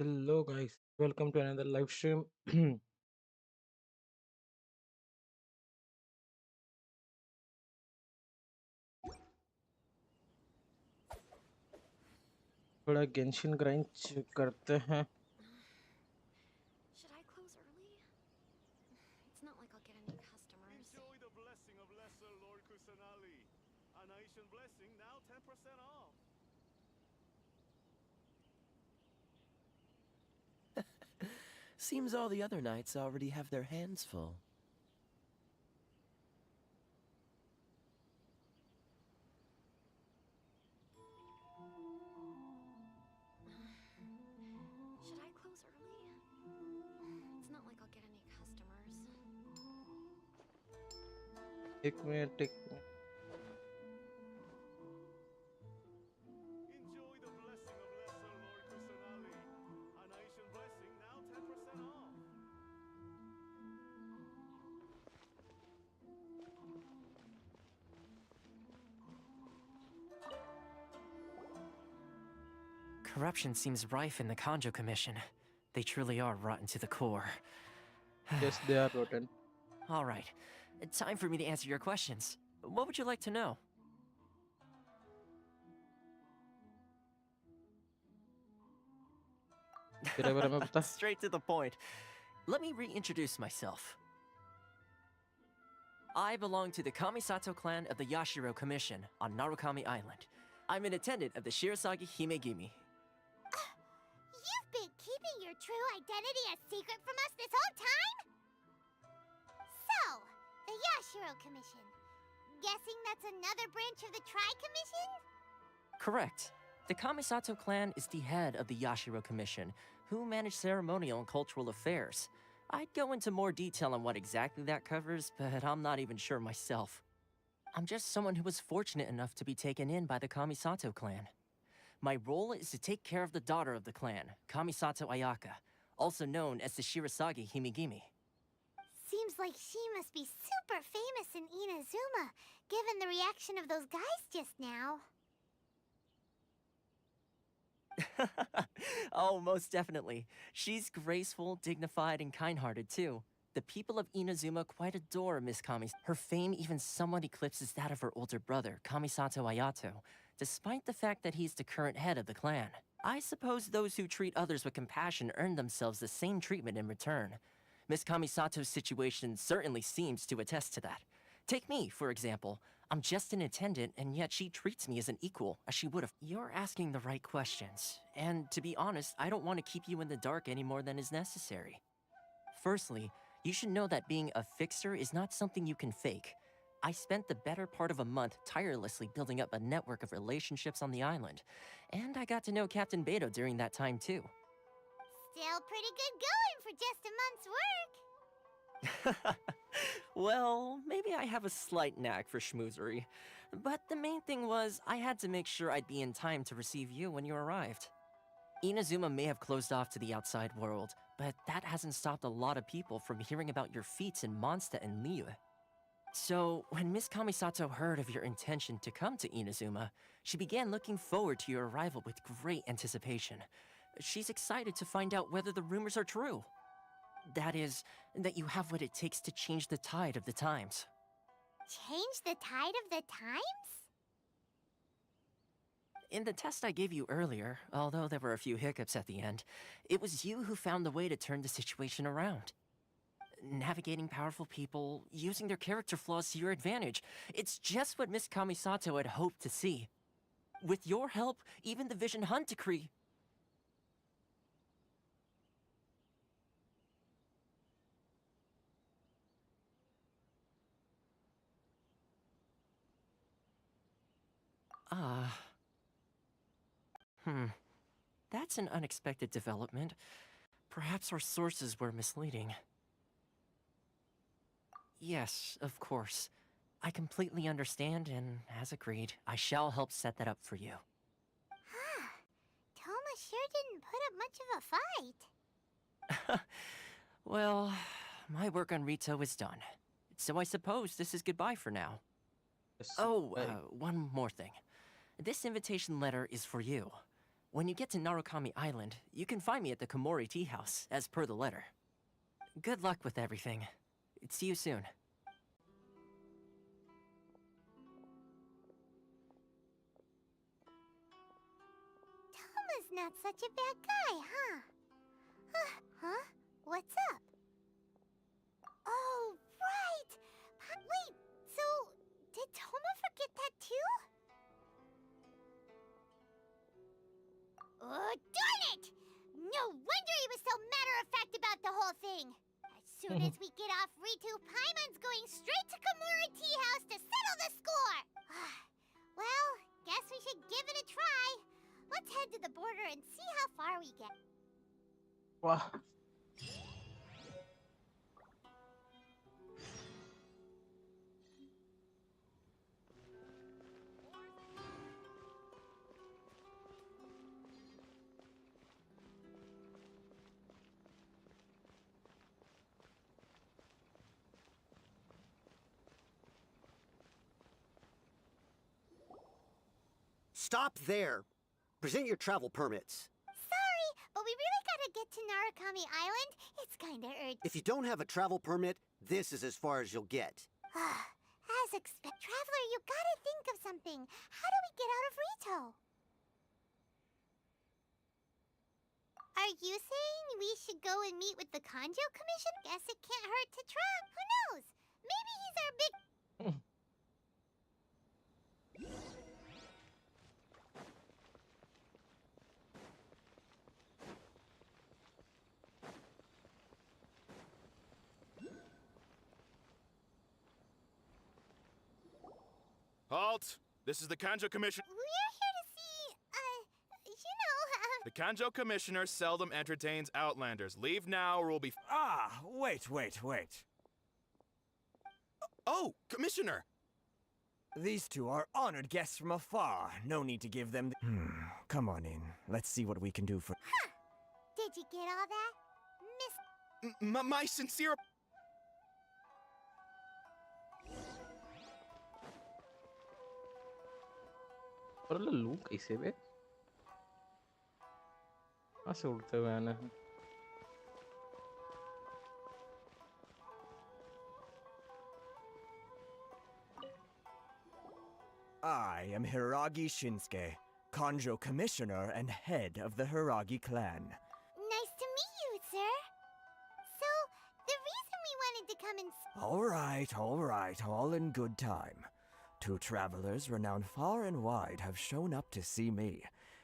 Hello, guys. Welcome to another live stream. थोड़ा Genshin grind करते हैं. Should I close early? It's not like I'll get any customers. Enjoy the blessing of Lesser Lord Kusanali. An Asian blessing now 10% off. Seems all the other knights already have their hands full. Should I close early? It's not like I'll get any customers. एक minute एक minute. Enjoy the blessing of Lesser Lord Kusanali. An Asian blessing now 10% off. Corruption seems rife in the Conjo Commission. They truly are rotten to the core. Yes, they are rotten. All right, time for me to answer your questions. What would you like to know? तेरे बारे में बता. Straight to the point. Let me reintroduce myself. I belong to the Kamisato clan of the Yashiro Commission on Narukami Island. I'm an attendant of the Shirasagi Himegimi. You've been keeping your true identity a secret from us this whole time? So, the Yashiro Commission. Guessing that's another branch of the Tri-Commission? Correct. The Kamisato clan is the head of the Yashiro Commission, who manage ceremonial and cultural affairs. I'd go into more detail on what exactly that covers, but I'm not even sure myself. I'm just someone who was fortunate enough to be taken in by the Kamisato clan. My role is to take care of the daughter of the clan, Kamisato Ayaka, also known as the Shirasagi Himegimi. Seems like she must be super famous in Inazuma, given the reaction of those guys just now. Oh, most definitely. She's graceful, dignified, and kind-hearted, too. The people of Inazuma quite adore Miss Kami. Her fame even somewhat eclipses that of her older brother, Kamisato Ayato, despite the fact that he's the current head of the clan. I suppose those who treat others with compassion earn themselves the same treatment in return. Miss Kamisato's situation certainly seems to attest to that. Take me, for example. I'm just an attendant, and yet she treats me as an equal, as she would have. You're asking the right questions, and to be honest, I don't want to keep you in the dark any more than is necessary. Firstly, you should know that being a fixer is not something you can fake. I spent the better part of a month tirelessly building up a network of relationships on the island, and I got to know Captain Beto during that time too. Still pretty good going for just a month's work. Well, maybe I have a slight knack for schmoozery. But the main thing was, I had to make sure I'd be in time to receive you when you arrived. Inazuma may have closed off to the outside world, but that hasn't stopped a lot of people from hearing about your feats in Mondstadt and Liyue. So, when Miss Kamisato heard of your intention to come to Inazuma, she began looking forward to your arrival with great anticipation. She's excited to find out whether the rumors are true. That is, that you have what it takes to change the tide of the times. Change the tide of the times? In the test I gave you earlier, although there were a few hiccups at the end, it was you who found the way to turn the situation around. Navigating powerful people, using their character flaws to your advantage, it's just what Miss Kamisato had hoped to see. With your help, even the Vision Hunt decree... Ah... That's an unexpected development. Perhaps our sources were misleading. Yes, of course. I completely understand, and as agreed, I shall help set that up for you. Huh. Toma sure didn't put up much of a fight. Well, my work on Rito is done. So I suppose this is goodbye for now. Yes. Oh, one more thing. This invitation letter is for you. When you get to Narukami Island, you can find me at the Komori Tea House, as per the letter. Good luck with everything. See you soon. Toma's not such a bad guy, huh? Huh? What's up? Oh, right! Wait, so did Toma forget that too? Oh, darn it! No wonder he was so matter-of-fact about the whole thing. As soon as we get off Ritu, Paimon's going straight to Komori Tea House to settle the score! Well, guess we should give it a try. Let's head to the border and see how far we get. Wah. Stop there. Present your travel permits. Sorry, but we really gotta get to Narukami Island. It's kinda urgent. If you don't have a travel permit, this is as far as you'll get. As expect, Traveler, you gotta think of something. How do we get out of Rito? Are you saying we should go and meet with the Kanjo Commission? Guess it can't hurt to try. Who knows? Maybe he's our big... Halt! This is the Kanjo Commission. We're here to see, The Kanjo Commissioner seldom entertains Outlanders. Leave now or we'll be... Ah, wait. Oh, Commissioner! These two are honored guests from afar. No need to give them come on in. Let's see what we can do for... Did you get all that? Miss... My sincere... पर लल्लू कैसे बे? कहाँ से उड़ते हुए आना है? I am Hiragi Shinsuke, Kanjo Commissioner and head of the Hiragi clan. Nice to meet you, sir. So, the reason we wanted to come and... All right, all in good time. Two travelers renowned far and wide have shown up to see me,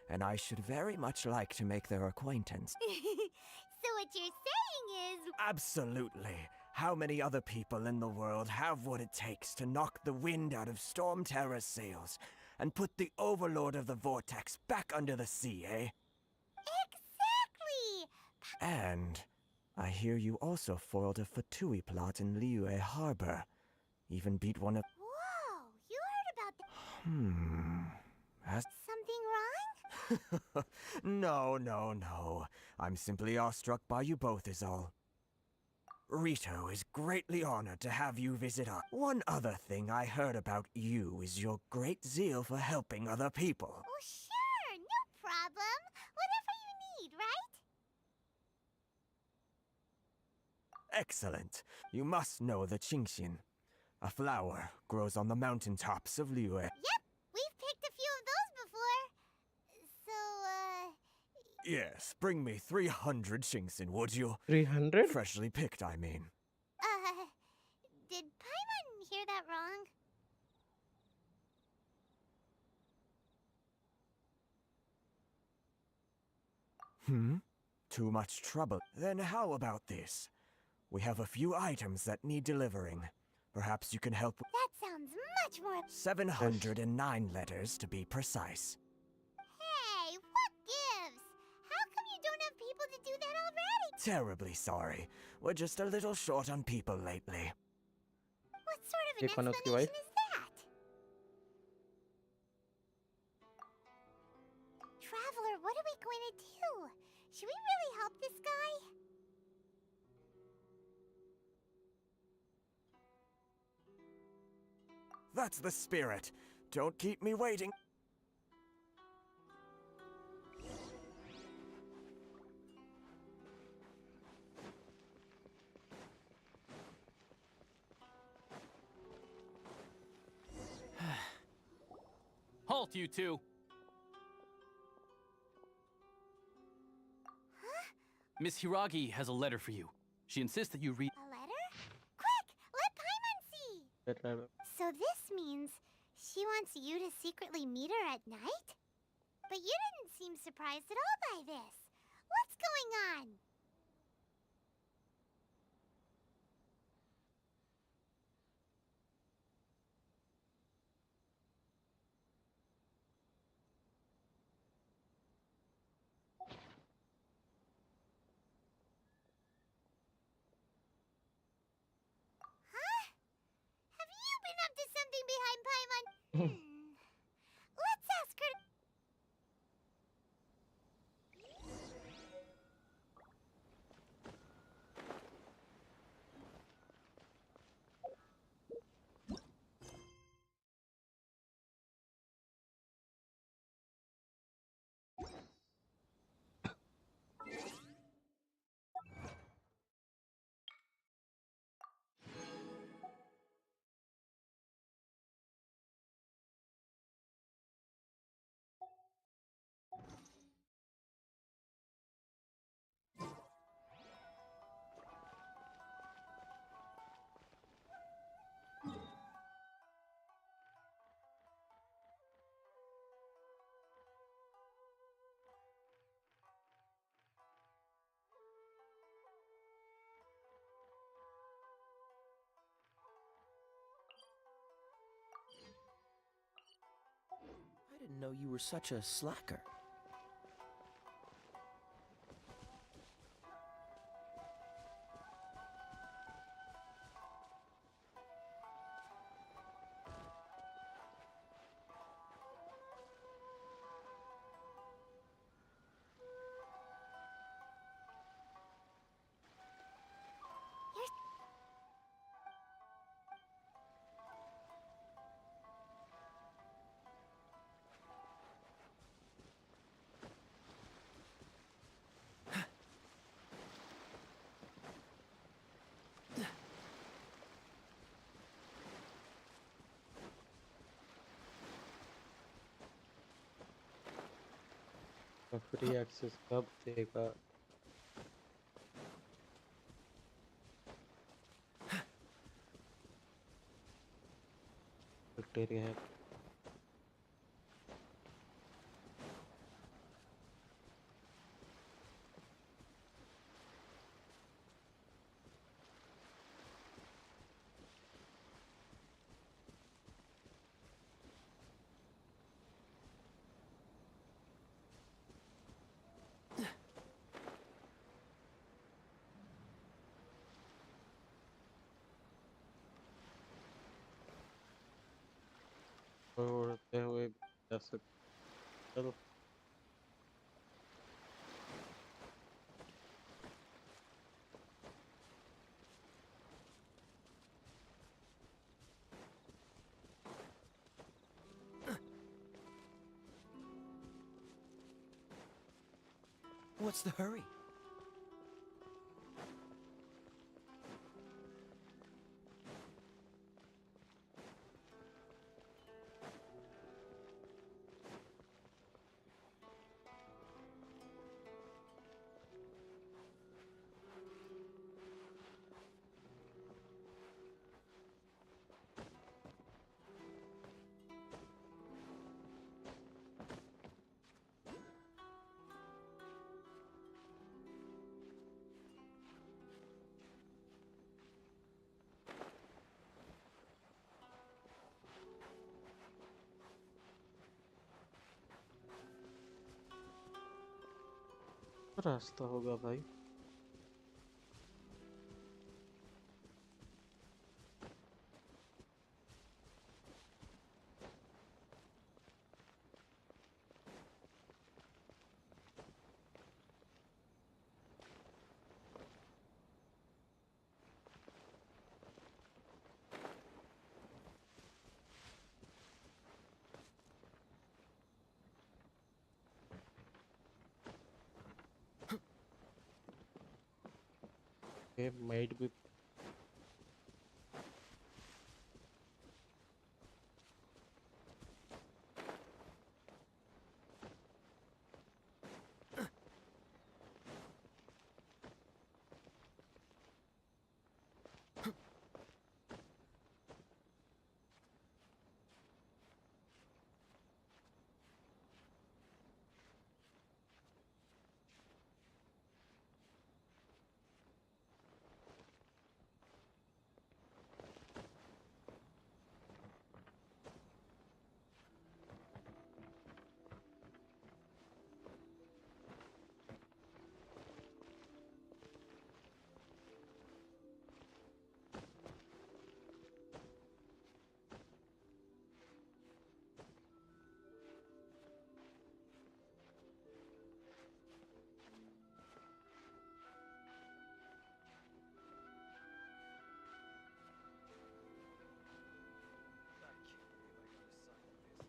and I should very much like to make their acquaintance. So what you're saying is... Absolutely. How many other people in the world have what it takes to knock the wind out of Storm Terror's sails and put the Overlord of the Vortex back under the sea, eh? Exactly! And I hear you also foiled a Fatui plot in Liyue Harbor. Even beat one of... Whoa, you heard about that... Something wrong? No. I'm simply awestruck by you both is all. Rito is greatly honored to have you visit us. One other thing I heard about you is your great zeal for helping other people. Oh, sure, no problem. Whatever you need, right? Excellent. You must know the Qingshin. A flower grows on the mountaintops of Liyue. Yep, we've picked a few of those before. So, Yes, bring me 300 Qingshin, would you? 300? Freshly picked, I mean. did Paimon hear that wrong? Too much trouble. Then how about this? We have a few items that need delivering. Perhaps you can help. That sounds much more... 709 letters to be precise. Hey, what gives? How come you don't have people to do that already? Terribly sorry. We're just a little short on people lately. What sort of Take an one of the explanation wife. is that? Traveler, what are we going to do? Should we really help this guy? That's the spirit. Don't keep me waiting. talk to you too. Miss Hiragi has a letter for you. She insists that you read. A letter? Quick, let Paimon see! Better. So this means she wants you to secretly meet her at night? But you didn't seem surprised at all by this. What's going on? Huh? Have you been up to something behind Paimon? Let's ask her. I didn't know you were such a slacker. Free access कब देगा? Bacteria है। उड़ते हुए जा सकते। चलो What's the hurry? रास्ता होगा भाई। It might be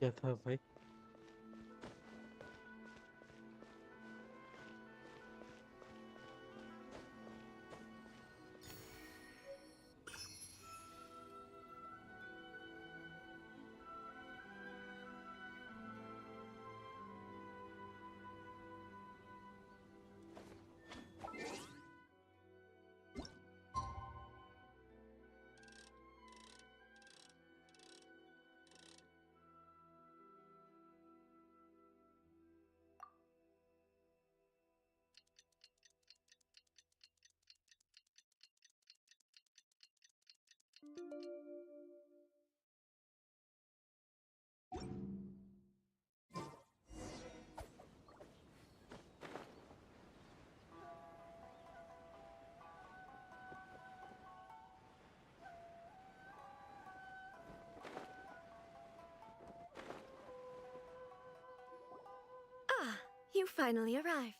क्या था भाई? Ah, you finally arrived.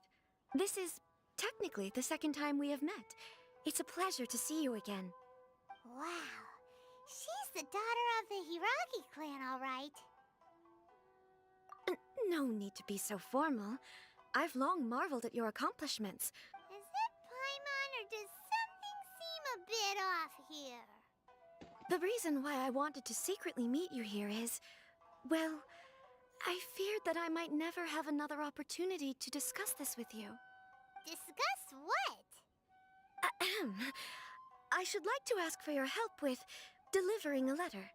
This is technically the second time we have met. It's a pleasure to see you again. Wow. She's the daughter of the Hiragi clan, all right. No need to be so formal. I've long marveled at your accomplishments. Is it Paimon, or does something seem a bit off here? The reason why I wanted to secretly meet you here is, well, I feared that I might never have another opportunity to discuss this with you. Discuss what? Ahem. I should like to ask for your help with delivering a letter.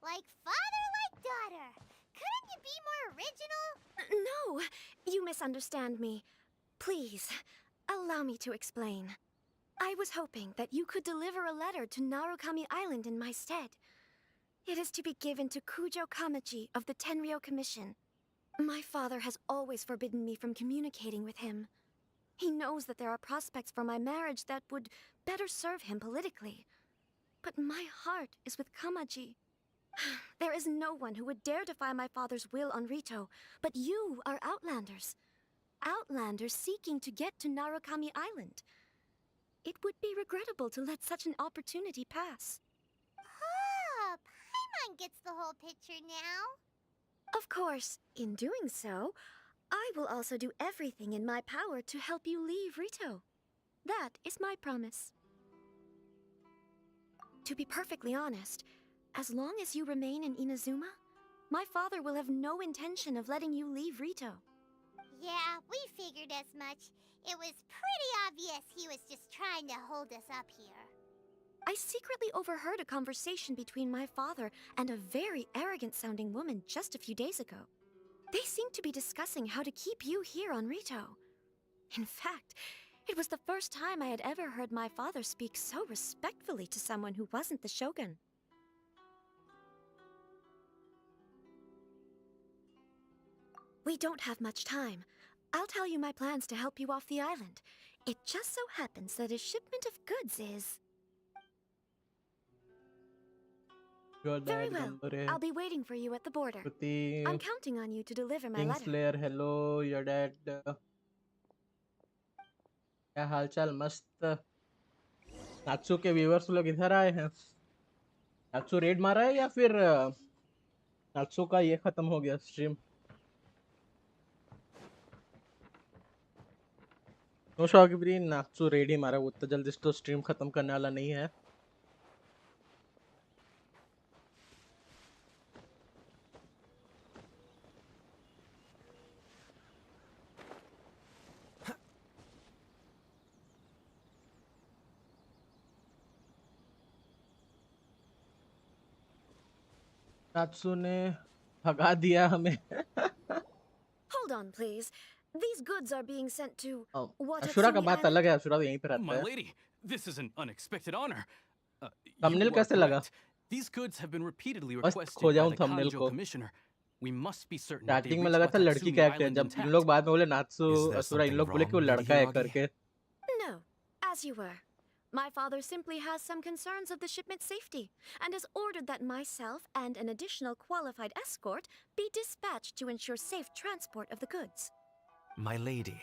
Like father, like daughter. Couldn't you be more original? No, you misunderstand me. Please, allow me to explain. I was hoping that you could deliver a letter to Narukami Island in my stead. It is to be given to Kujo Kamachi of the Tenryou Commission. My father has always forbidden me from communicating with him. He knows that there are prospects for my marriage that would better serve him politically. But my heart is with Kamaji. There is no one who would dare defy my father's will on Rito, but you are Outlanders. Outlanders seeking to get to Narukami Island. It would be regrettable to let such an opportunity pass. Oh, Paimon gets the whole picture now. Of course, in doing so, I will also do everything in my power to help you leave Rito. That is my promise. To be perfectly honest, as long as you remain in Inazuma, my father will have no intention of letting you leave Rito. Yeah, we figured as much. It was pretty obvious he was just trying to hold us up here. I secretly overheard a conversation between my father and a very arrogant-sounding woman just a few days ago. They seemed to be discussing how to keep you here on Rito. In fact, it was the first time I had ever heard my father speak so respectfully to someone who wasn't the shogun. We don't have much time. I'll tell you my plans to help you off the island. It just so happens that a shipment of goods is... Your Very dad well. number है. I'll be waiting for you at the border. Kuti, I'm counting on you to deliver my letter. Kingslayer, hello, your dad. क्या हालचाल? मस्त. नात्सू के viewers लोग इधर आए हैं. नात्सू red मारा है या फिर नात्सू का ये खत्म हो गया स्ट्रीम? नो शौकब्री, नात्सू रेड ही मारा. वो तो जल्दी से तो स्ट्रीम खत्म करने वाला नहीं है. नात्सू ने भगा दिया हमें. Hold on, please. These goods are being sent to... Ashura का बात अलग है. अशुरा तो यहीं पे रहता My है. lady, this is an unexpected honor. Thumbnail You are कैसे लगा? correct. These goods have been repeatedly बस requested खोजा by हूँ the thumbnail Kanjo को. Commissioner. We must be certain that they starting में reach लगा था लड़की Watatsumi का एक्ट है. Island जब इन intact. लोग बाद में बोले नात्सू Is there Ashura, in something लोग बोले कि वो wrong, लड़का है Hiragi? करके. No, as you were. My father simply has some concerns of the shipment's safety and has ordered that myself and an additional qualified escort be dispatched to ensure safe transport of the goods. My lady,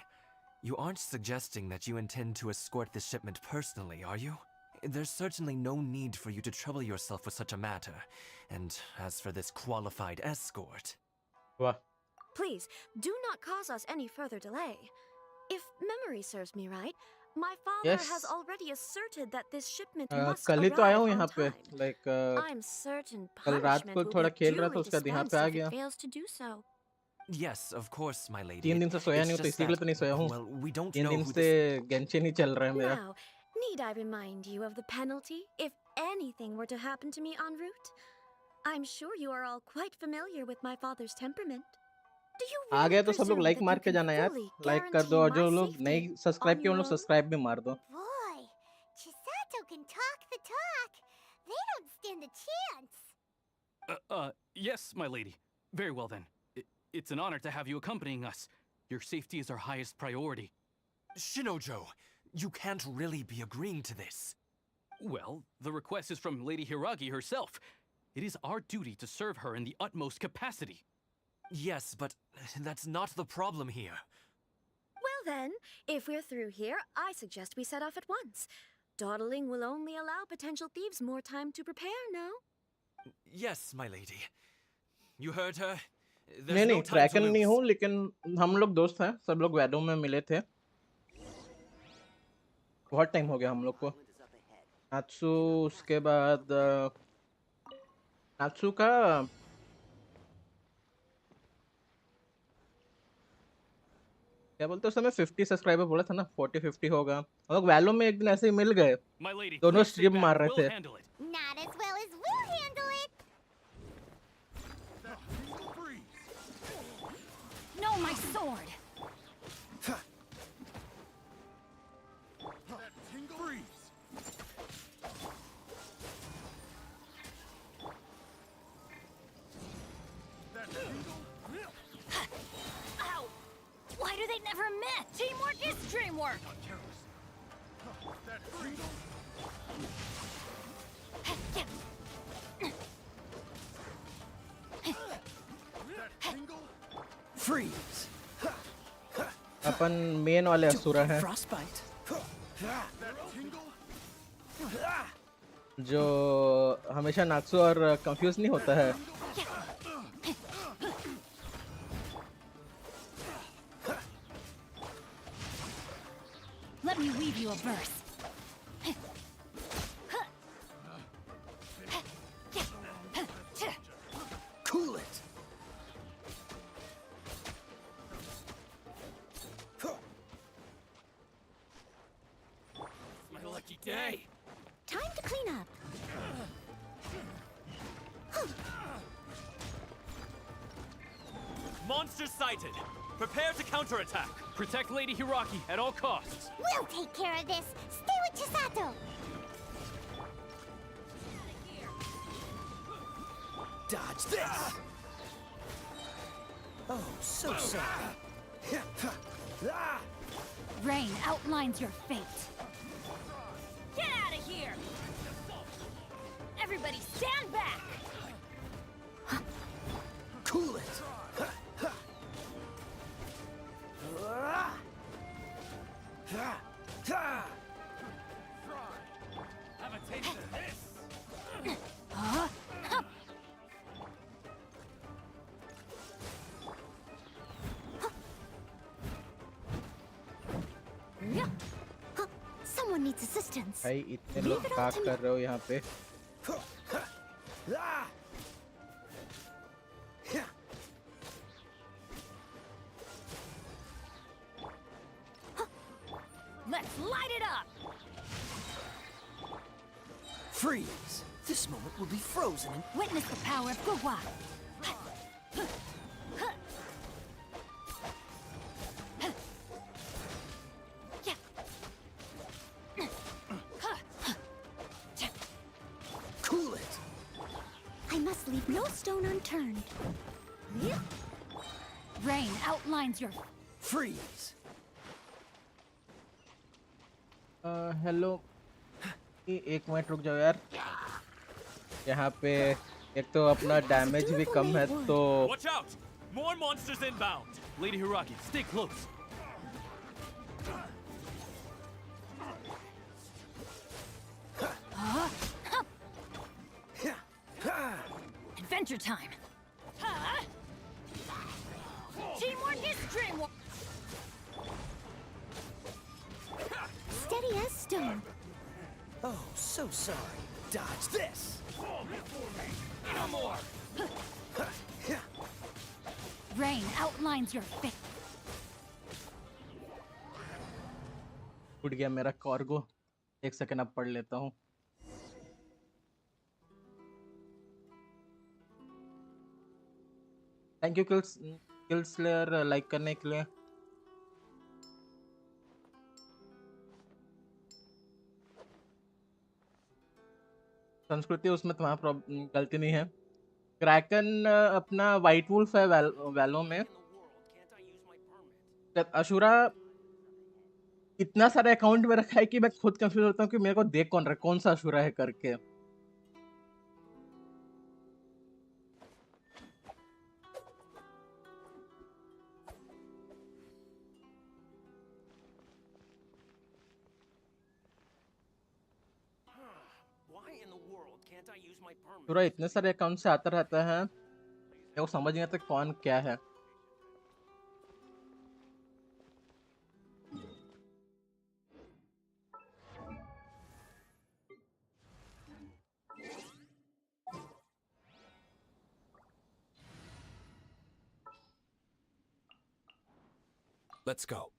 you aren't suggesting that you intend to escort this shipment personally, are you? There's certainly no need for you to trouble yourself with such a matter. And as for this qualified escort... वाह Please, do not cause us any further delay. If memory serves me right, my father Yes. has already asserted that this shipment must कल ही तो आया arrive हूँ on यहाँ पे time. Like I'm certain कल रात punishment को will थोड़ा be खेल रहा था duly उसका ध्यान dispensed पे आ if गया it fails to do so. Yes, of course, my lady. 3 दिन से सोया It's नहीं हूँ तो just इसी के लिए that, तो नहीं सोया हूँ well, we don't 3 know दिन who से this... गेंशिन ही चल रहा है मेरा Now, need I remind you of the penalty if anything were to happen to me en route? I'm sure you are all quite familiar with my father's temperament. Do you uh really गया तो सब लोग presume like that मार you के can जाना यार fully like कर दो guarantee और my जो लोग safety नहीं सब्सक्राइब on किए उन your लोग own? सब्सक्राइब भी मार दो Boy, Chisato can talk the talk. They don't stand a chance. Yes, my lady. Very well then. It's an honor to have you accompanying us. Your safety is our highest priority. Shinojo, you can't really be agreeing to this. Well, the request is from Lady Hiragi herself. It is our duty to serve her in the utmost capacity. Yes, but that's not the problem here. Well then, if we're through here, I suggest we set off at once. Dawdling will only allow potential thieves more time to prepare, no? Yes, my lady. You heard her? नहीं There's no नहीं time to Kraken नहीं lose. हूँ लेकिन हम लोग दोस्त हैं सब लोग वैडो में मिले थे बहुत टाइम हो गया हम लोग को नात्सु उसके बाद नात्सु का क्या बोलते उस समय 50 सब्सक्राइबर बोला था ना 40-50 होगा हम लोग वैलो में एक दिन ऐसे ही मिल गए My lady, दोनों please stay स्ट्रीम back. मार रहे We'll थे handle it. Not as well as we'll handle it. No, my sword! Ow! Why do they never miss? Teamwork is dreamwork! Freeze. Upon main वाले असुरा हैं Frostbite. जो हमेशा Natsu और confuse नहीं होता है Let me weave you a verse. Cool it. My lucky day. Time to clean up. Monster sighted. Prepare to counterattack. Protect Lady Hiragi at all costs. We'll take care of this. Stay with Chisato. Dodge this. Oh, so sorry. Rain outlines your fate. Get out of here! Everybody stand back! Cool it. Have a taste of this. Huh? Someone needs assistance. भाई इतने लोग क्या कर रहे हो यहाँ पे Let's light it up! Freeze. This moment will be frozen in... Witness the power of Gugwa. Cool it. I must leave no stone unturned. Rain outlines your... Freeze. Hello एक मिनट रुक जाओ यार, यहाँ पे एक तो अपना डैमेज भी कम है तो Watch out! More monsters inbound! Lady Hiragi, stay close. Adventure time. Teamwork is dreamwork. Steady as stone. Oh, so sorry. Dodge this. No more! Rain outlines your fate. टूट गया मेरा कार्गो, एक सेकंड अब पढ़ लेता हूँ। थैंक यू किल्सलेयर लाइक करने के लिए। संस्कृति उसमें तुम्हारा गलती नहीं है। क्रैकन अपना वाइट वुल्फ है वैलो में। अशुरा इतना सारा अकाउंट में रखा है कि मैं खुद कंफ्यूज होता हूँ कि मेरे को देख कौन रहा है, कौन सा अशुरा है करके। पूरा इतने सारे अकाउंट से आता रहता है, मेरे को समझ नहीं आता कौन क्या है। Let's go.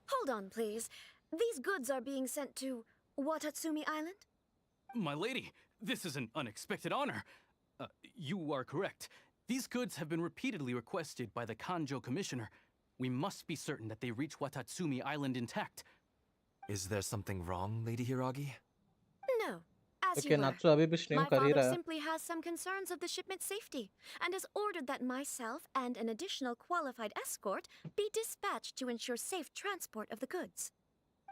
Hold on, please. These goods are being sent to Watatsumi Island? My lady, this is an unexpected honor. You are correct. These goods have been repeatedly requested by the Kanjo Commissioner. We must be certain that they reach Watatsumi Island intact. Is there something wrong, Lady Hiragi? No. As Okay, you were. Natsu अभी भी stream My कर ही father रहा है। simply has some concerns of the shipment's safety and has ordered that myself and an additional qualified escort be dispatched to ensure safe transport of the goods.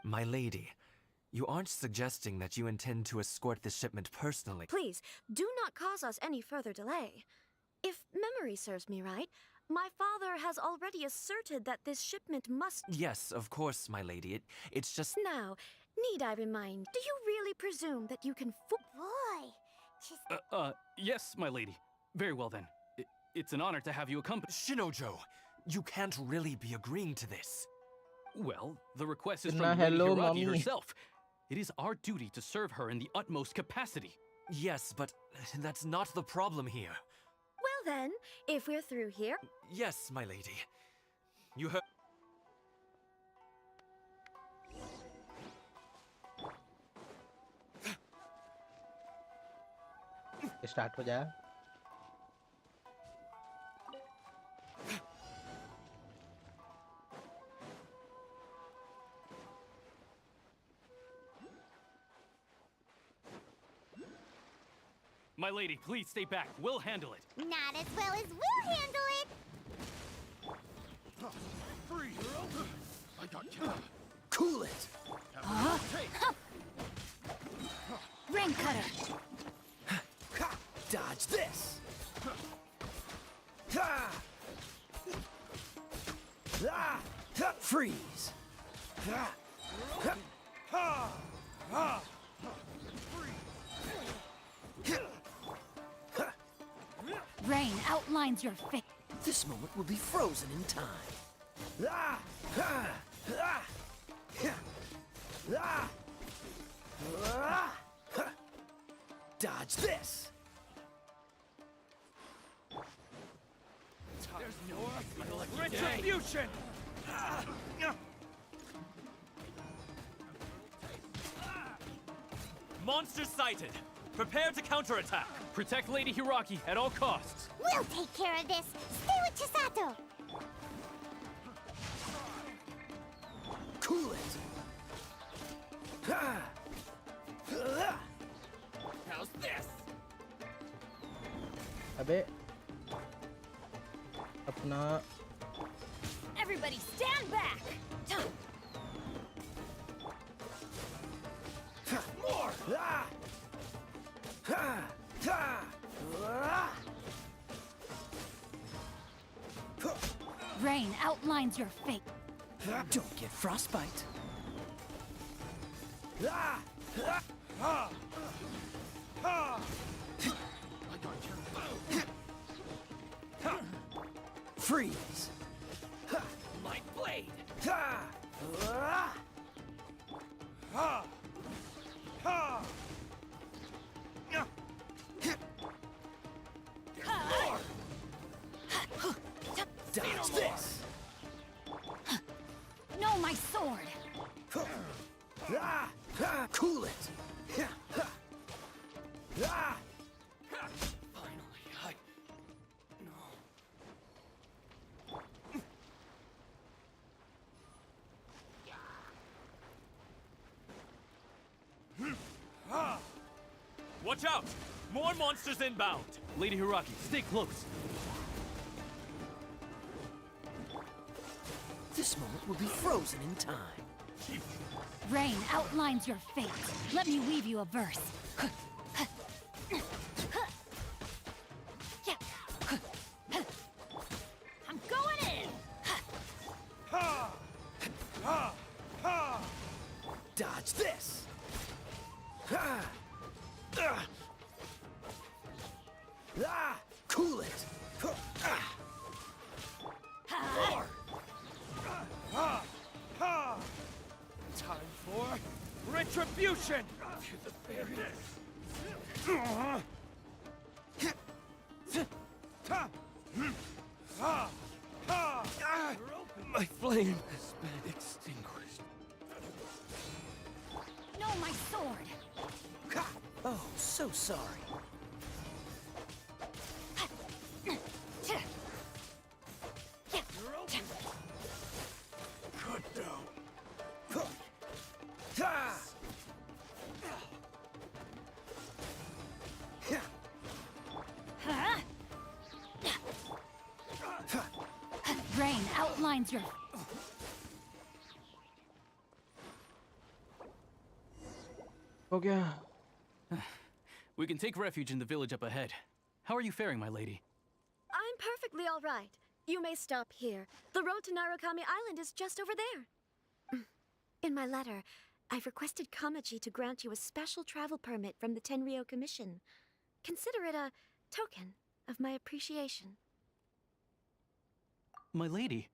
My lady, you aren't suggesting that you intend to escort this shipment personally. Please, do not cause us any further delay. If memory serves me right, my father has already asserted that this shipment must... Yes, of course, my lady. It's just... Now, need I remind, do you really presume that you can Boy, just Yes, my lady. Very well then. It's an honor to have you accompany. Shinojo, you can't really be agreeing to this. Well, the request is Nah, from Lady hello, Hiragi mommy. herself. It is our duty to serve her in the utmost capacity. Yes, but that's not the problem here. Well then, if we're through here... Yes, my lady. You heard... start हो जाए। My lady, please stay back. We'll handle it. not as well as we'll handle it. Free! I got you. Cool it. Rain cutter! Dodge this. Ha! Ah! Freeze. Ha! Ha! Ha! Rain outlines your fate. This moment will be frozen in time. Ah! Ha! Ah! Ah! Ah! Ha! Dodge this. There's no retribution! Monster sighted! Prepare to counterattack! Protect Lady Hiraki at all costs! We'll take care of this. Stay with Chisato. Cool it. Ha! How's this? अबे अपना Everybody stand back! More! Ah! Ha! Ha! Ah! Rain outlines your fate. Don't get frostbite. Ah! Ah! Ah! Freeze! My blade! Ah! Ah! Ah! Dodge this! No, my sword! Ah! Ah! Cool it! Ah! Finally, No. Watch out! More monsters inbound! Lady Hiraki, stay close. This moment will be frozen in time. Rain outlines your fate. Let me weave you a verse. I'm going in! Ha! Ha! Ha! Dodge this! Ha! Ah! Ah! Cool it! Ah! More! Ha! Ha! Time for retribution! To the fairness! My flame has been extinguished. No, my sword! Oh, so sorry. Cut down. Ha! Rain outlines your... हो गया. We can take refuge in the village up ahead. How are you faring, my lady? I'm perfectly all right. You may stop here. The road to Narukami Island is just over there. In my letter, I've requested Kamaji to grant you a special travel permit from the Tenryou Commission. Consider it a token of my appreciation. My lady.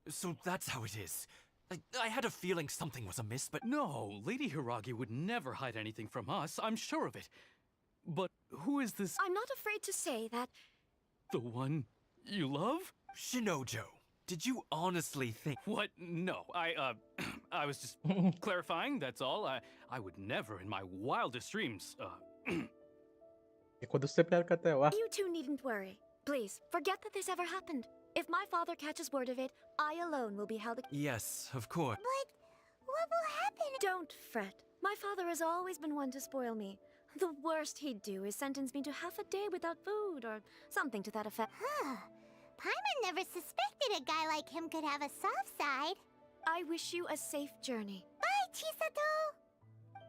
So that's how it is. I had a feeling something was amiss, but No, Lady Hiragi would never hide anything from us. I'm sure of it. But who is this? I'm not afraid to say that The one you love? Shinojo, did you honestly think... What? No, I was just clarifying, that's all. I would never in my wildest dreams, ये खुद उससे प्यार करता है. वाह. you two needn't worry. Please, forget that this ever happened. If my father catches word of it, I alone will be held... Yes, of course. But what will happen? Don't fret. My father has always been one to spoil me. The worst he'd do is sentence me to half a day without food or something to that effect. Huh. Paimon never suspected a guy like him could have a soft side. I wish you a safe journey. Bye, Chisato!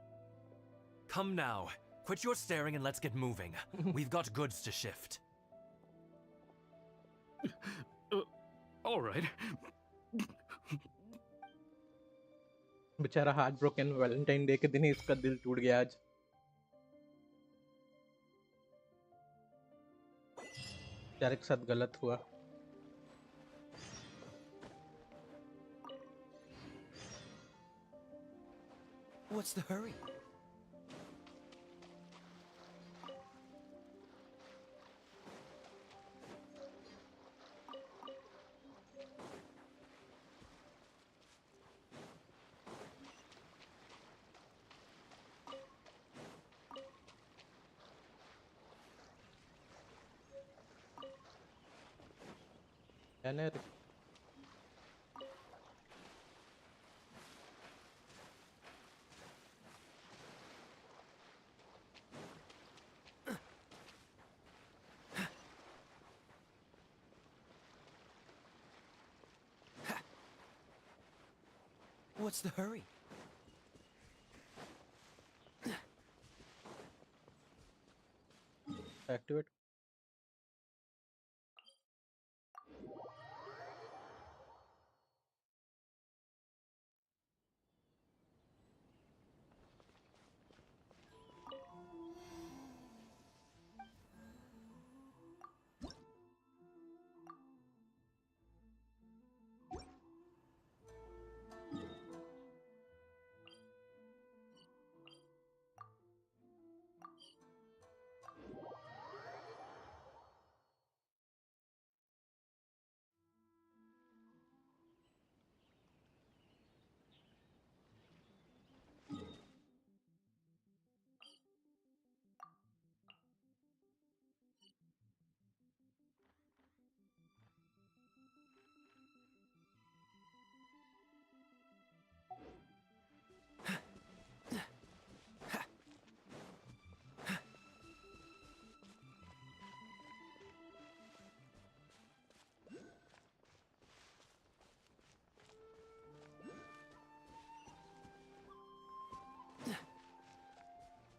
Come now. Quit your staring and let's get moving. We've got goods to shift. all right. बेचारा heart broken Valentine day के दिन ही इसका दिल टूट गया आज. बेचारे के साथ गलत हुआ. What's the hurry? यानी What's the hurry? Activate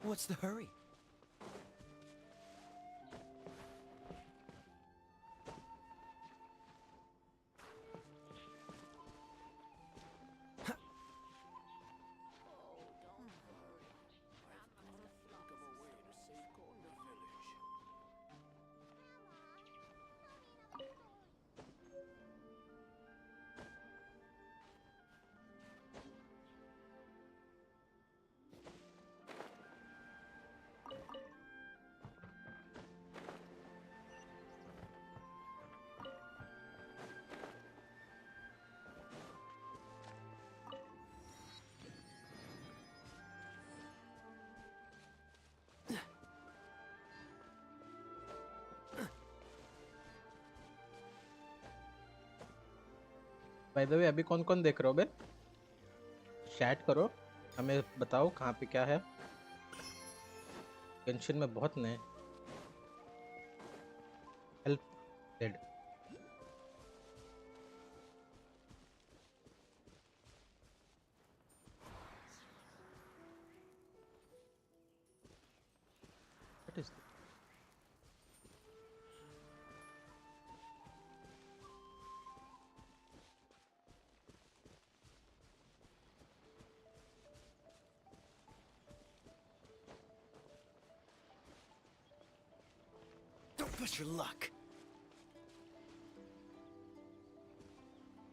What's the hurry? By the way अभी कौन कौन देख रहे हो बे चैट करो हमें बताओ कहाँ पे क्या है गेंशिन में बहुत नए help dead what is Don't push your luck.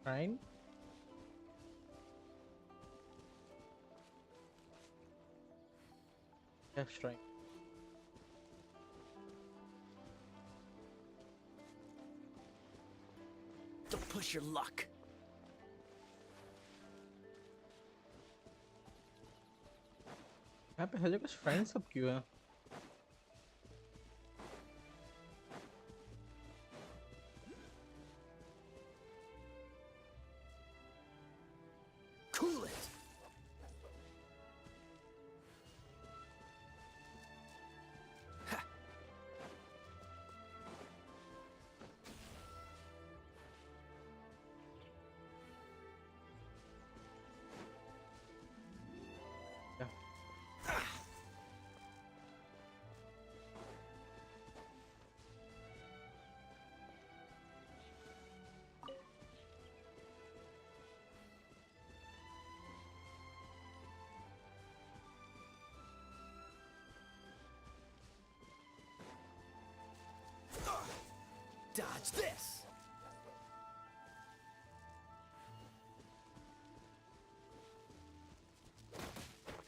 Shrine? Yeah, shrine. Don't push your luck. यहाँ पे हर जगह shrine सब क्यों है Cool it. Dodge this!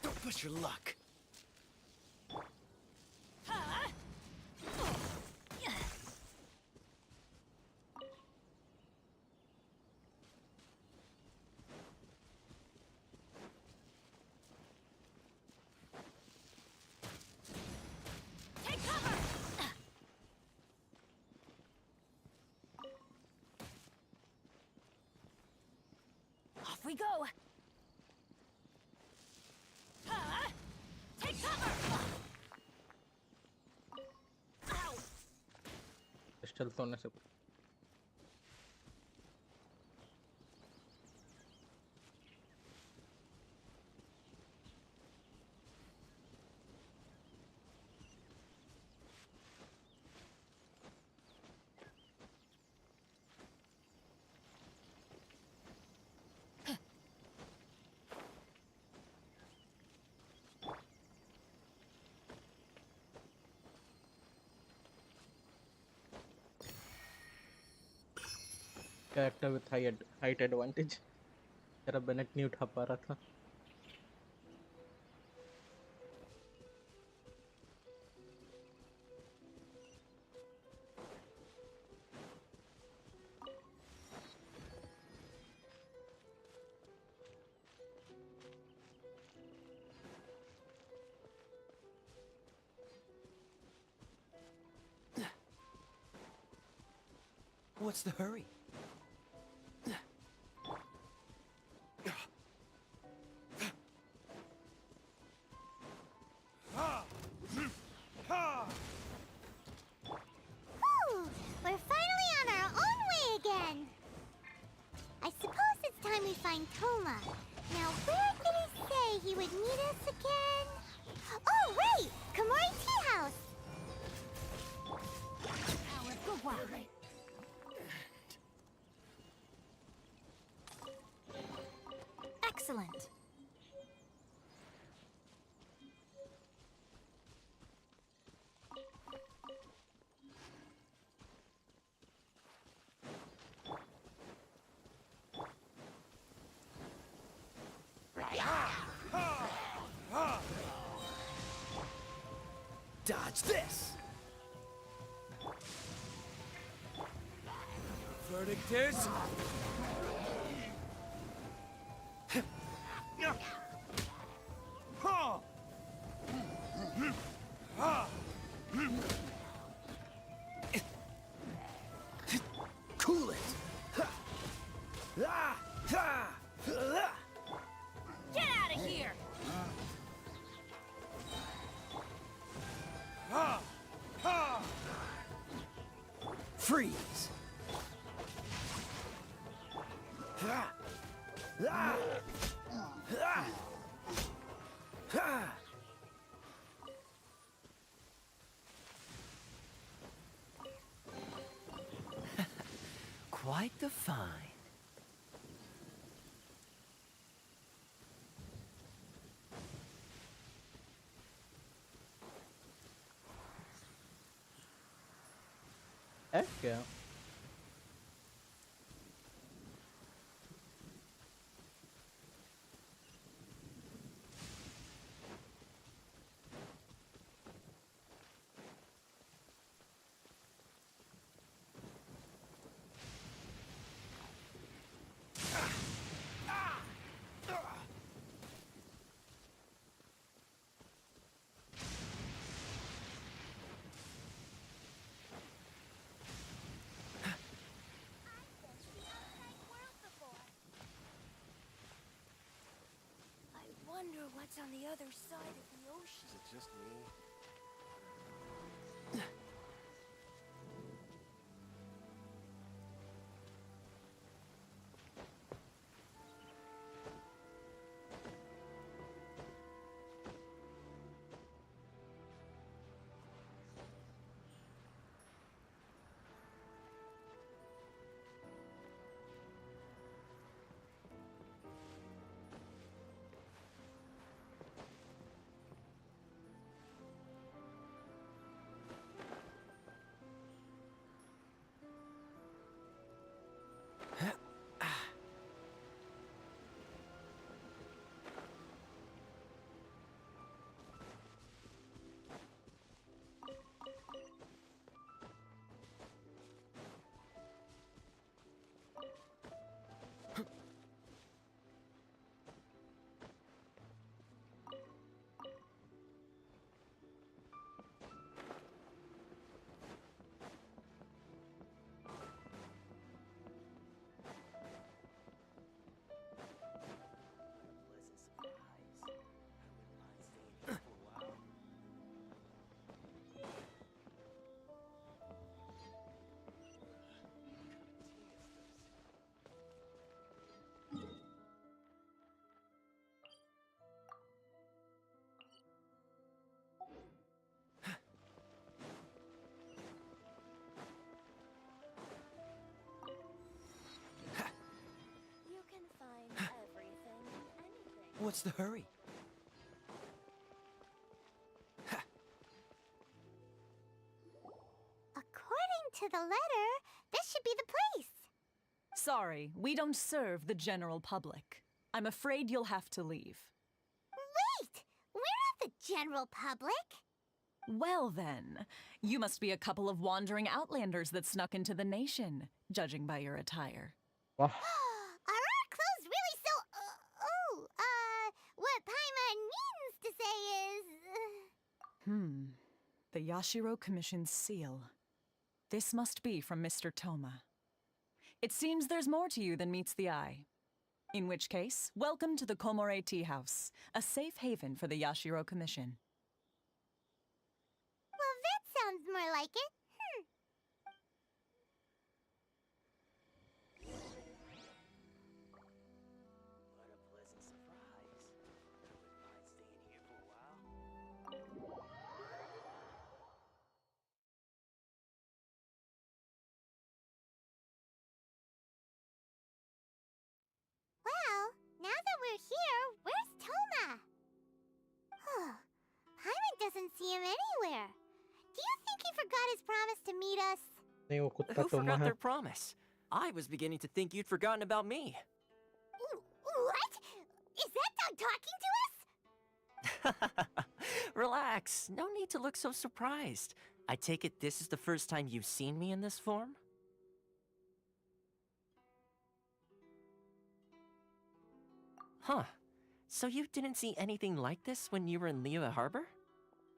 Don't push your luck. Off we go. Take cover. Ow. Pistol तोड़ने से character with height advantage. तेरा Bennett नहीं उठा पा रहा था। What's the hurry? Whew, we're finally on our own way again. I suppose it's time we find Toma. Now, where did he say he would meet us again? Oh, right! Kamori Tea House! Excellent. Dodge this! Verdict is... Cool it! Get out of here! Freeze! Quite the find. है क्या? I wonder what's on the other side of the ocean. Is it just me? You can find everything and anything. What's the hurry? According to the letter, this should be the place. Sorry, we don't serve the general public. I'm afraid you'll have to leave. Wait! We're not the general public! Well then, you must be a couple of wandering outlanders that snuck into the nation, judging by your attire. Wah. Are our clothes really so... what Paimon means to say is... The Yashiro Commission's seal. This must be from Mr. Toma. It seems there's more to you than meets the eye. In which case, welcome to the Komore Tea House, a safe haven for the Yashiro Commission. Well, that sounds more like it. What a pleasant surprise. I wouldn't mind staying here for a while. Well, now that we're here, where's Toma? Paimon doesn't see him anywhere. Do you think he forgot his promise to meet us? नहीं वो कुत्ता Who तो forgot महा their promise? I was beginning to think you'd forgotten about me. What? Is that dog talking to us? Relax. No need to look so surprised. I take it this is the first time you've seen me in this form? Huh. So you didn't see anything like this when you were in Liyue Harbor?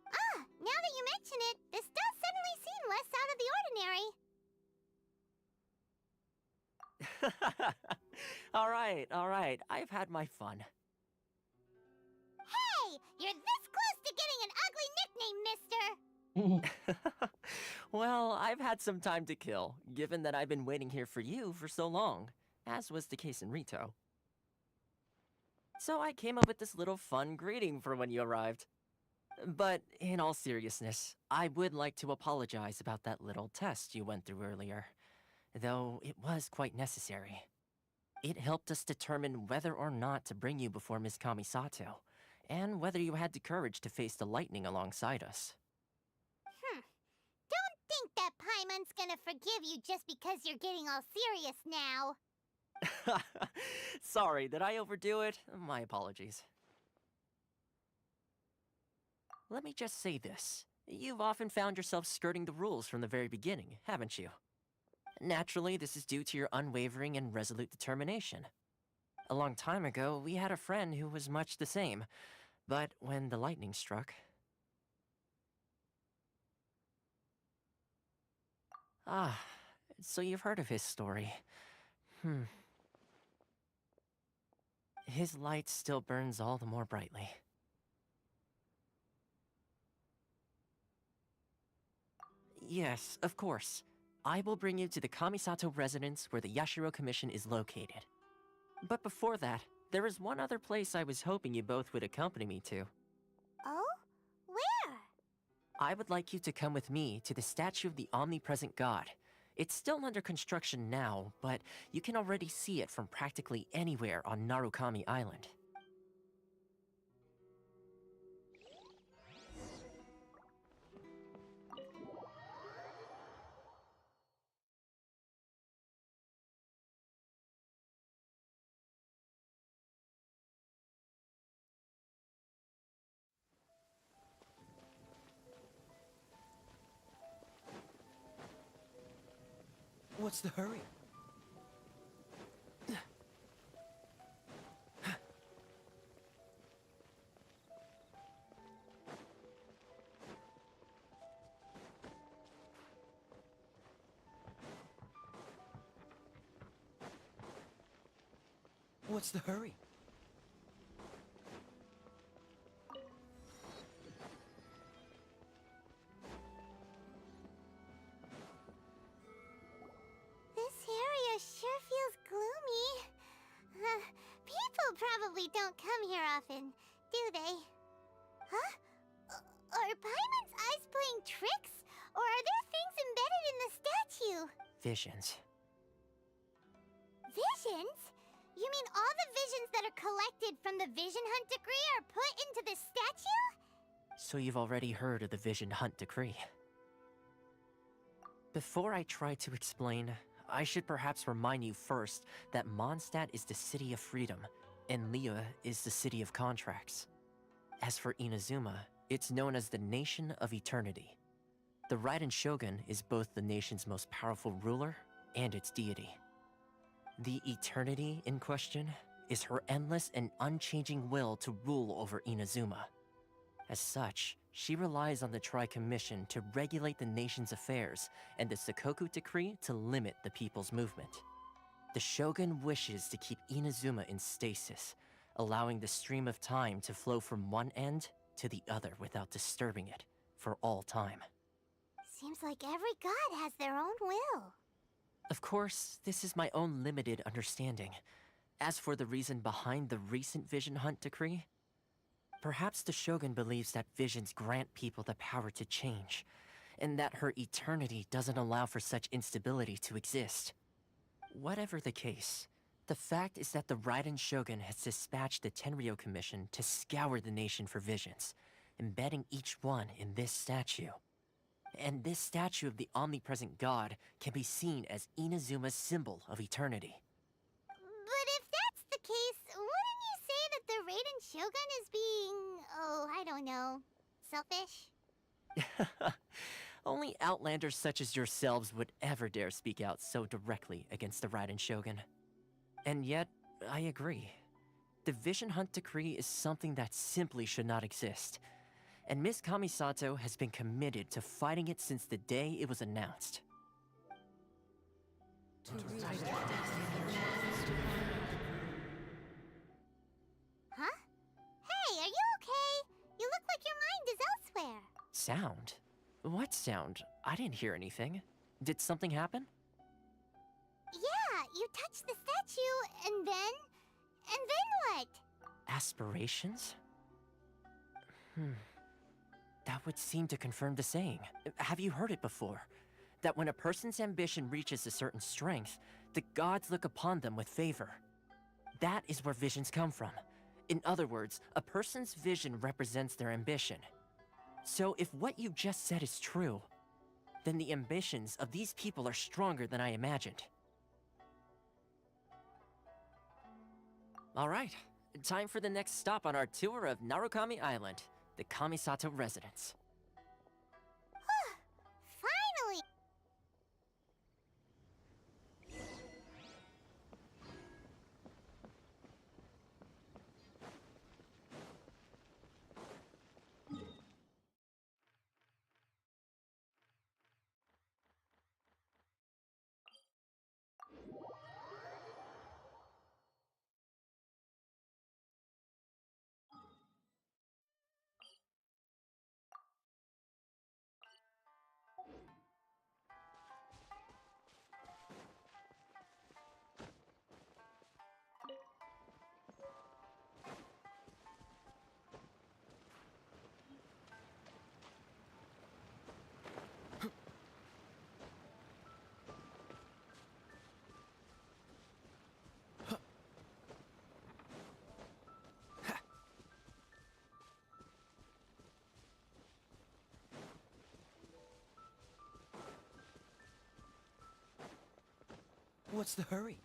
Ah, now that you mention it, this does suddenly seem less out of the ordinary. All right. I've had my fun. Hey, you're this close to getting an ugly nickname, mister! Well, I've had some time to kill, given that I've been waiting here for you for so long, as was the case in Rito. So I came up with this little fun greeting for when you arrived. But in all seriousness, I would like to apologize about that little test you went through earlier, though it was quite necessary. It helped us determine whether or not to bring you before Miss Kamisato, and whether you had the courage to face the lightning alongside us. Don't think that Paimon's gonna forgive you just because you're getting all serious now. Sorry, did I overdo it? My apologies. Let me just say this. You've often found yourself skirting the rules from the very beginning, haven't you? Naturally, this is due to your unwavering and resolute determination. A long time ago, we had a friend who was much the same, but when the lightning struck... Ah, so you've heard of his story. His light still burns all the more brightly. Yes, of course. I will bring you to the Kamisato residence where the Yashiro Commission is located. But before that, there is one other place I was hoping you both would accompany me to. Oh? Where? I would like you to come with me to the statue of the omnipresent god. It's still under construction now, but you can already see it from practically anywhere on Narukami Island. What's the hurry? What's the hurry? This area sure feels gloomy. People probably don't come here often, do they? Huh? Are Paimon's eyes playing tricks? Or are there things embedded in the statue? Visions. Visions? You mean all the visions that are collected from the Vision Hunt Decree are put into this statue? So you've already heard of the Vision Hunt Decree. Before I try to explain, I should perhaps remind you first that Mondstadt is the city of freedom, and Liyue is the city of contracts. As for Inazuma, it's known as the Nation of Eternity. The Raiden Shogun is both the nation's most powerful ruler and its deity. The Eternity in question is her endless and unchanging will to rule over Inazuma. As such, she relies on the Tri-Commission to regulate the nation's affairs and the Sakoku Decree to limit the people's movement. The Shogun wishes to keep Inazuma in stasis, allowing the stream of time to flow from one end to the other without disturbing it for all time. Seems like every god has their own will. Of course, this is my own limited understanding. As for the reason behind the recent Vision Hunt decree, perhaps the Shogun believes that visions grant people the power to change, and that her eternity doesn't allow for such instability to exist. Whatever the case, the fact is that the Raiden Shogun has dispatched the Tenryou Commission to scour the nation for visions, embedding each one in this statue. And this statue of the omnipresent god can be seen as Inazuma's symbol of eternity. But if that's the case, wouldn't you say that the Raiden Shogun is being, I don't know, selfish? Only outlanders such as yourselves would ever dare speak out so directly against the Raiden Shogun. And yet, I agree. The Vision Hunt decree is something that simply should not exist. And Miss Kamisato has been committed to fighting it since the day it was announced. Huh? Hey, are you okay? You look like your mind is elsewhere. Sound? What sound? I didn't hear anything. Did something happen? Yeah, you touched the statue, and then what? Aspirations? That would seem to confirm the saying. Have you heard it before? That when a person's ambition reaches a certain strength, the gods look upon them with favor. That is where visions come from. In other words, a person's vision represents their ambition. So if what you just said is true, then the ambitions of these people are stronger than I imagined. All right, time for the next stop on our tour of Narukami Island, the Kamisato residence. Finally! What's the hurry?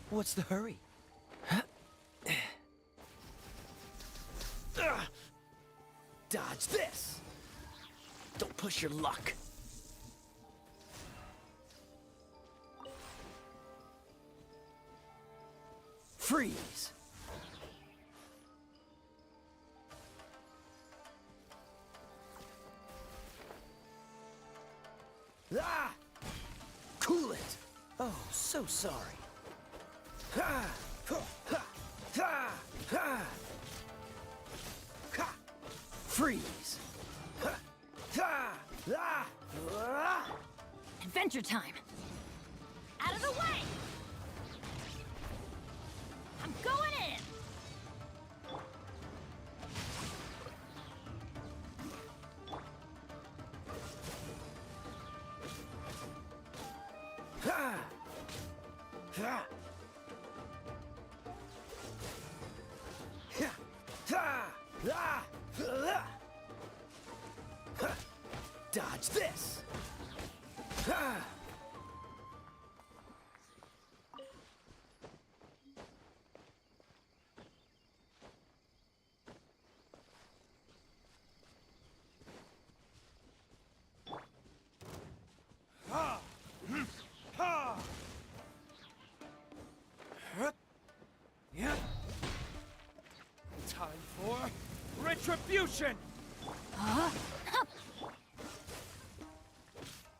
What's the hurry? Dodge this! Don't push your luck. Freeze! Ah! Cool it! Oh, so sorry. Ha! Ha! Ha! Ha! Ha! Ha! Freeze! Ha! Ha! Ah! Ah! Adventure time! Out of the way! I'm going in! Ha! Ha! Ha! Ha! Ah! Ah! Ha! Dodge this! Ha! Ha! Ha! Yeah. Time for retribution! Huh?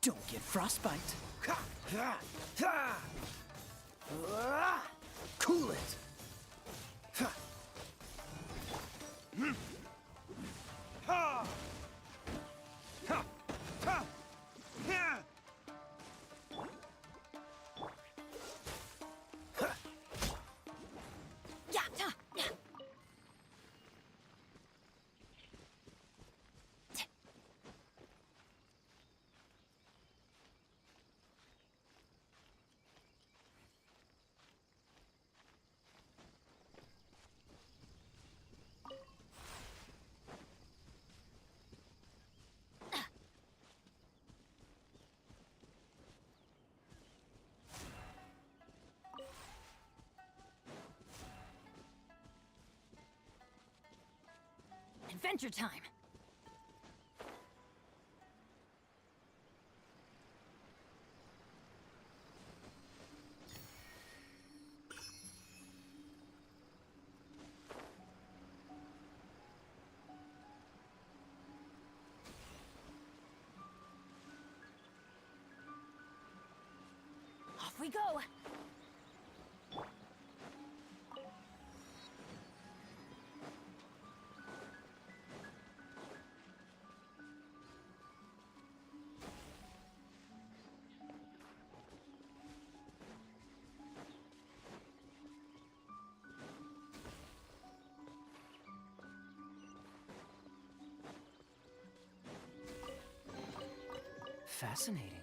Don't get frostbite. Ha! Ha! Ha! Ah! Cool it! Ha! Ha! Ha! Ha! Ha! Yeah, yeah, yeah. Adventure time! Off we go! Fascinating.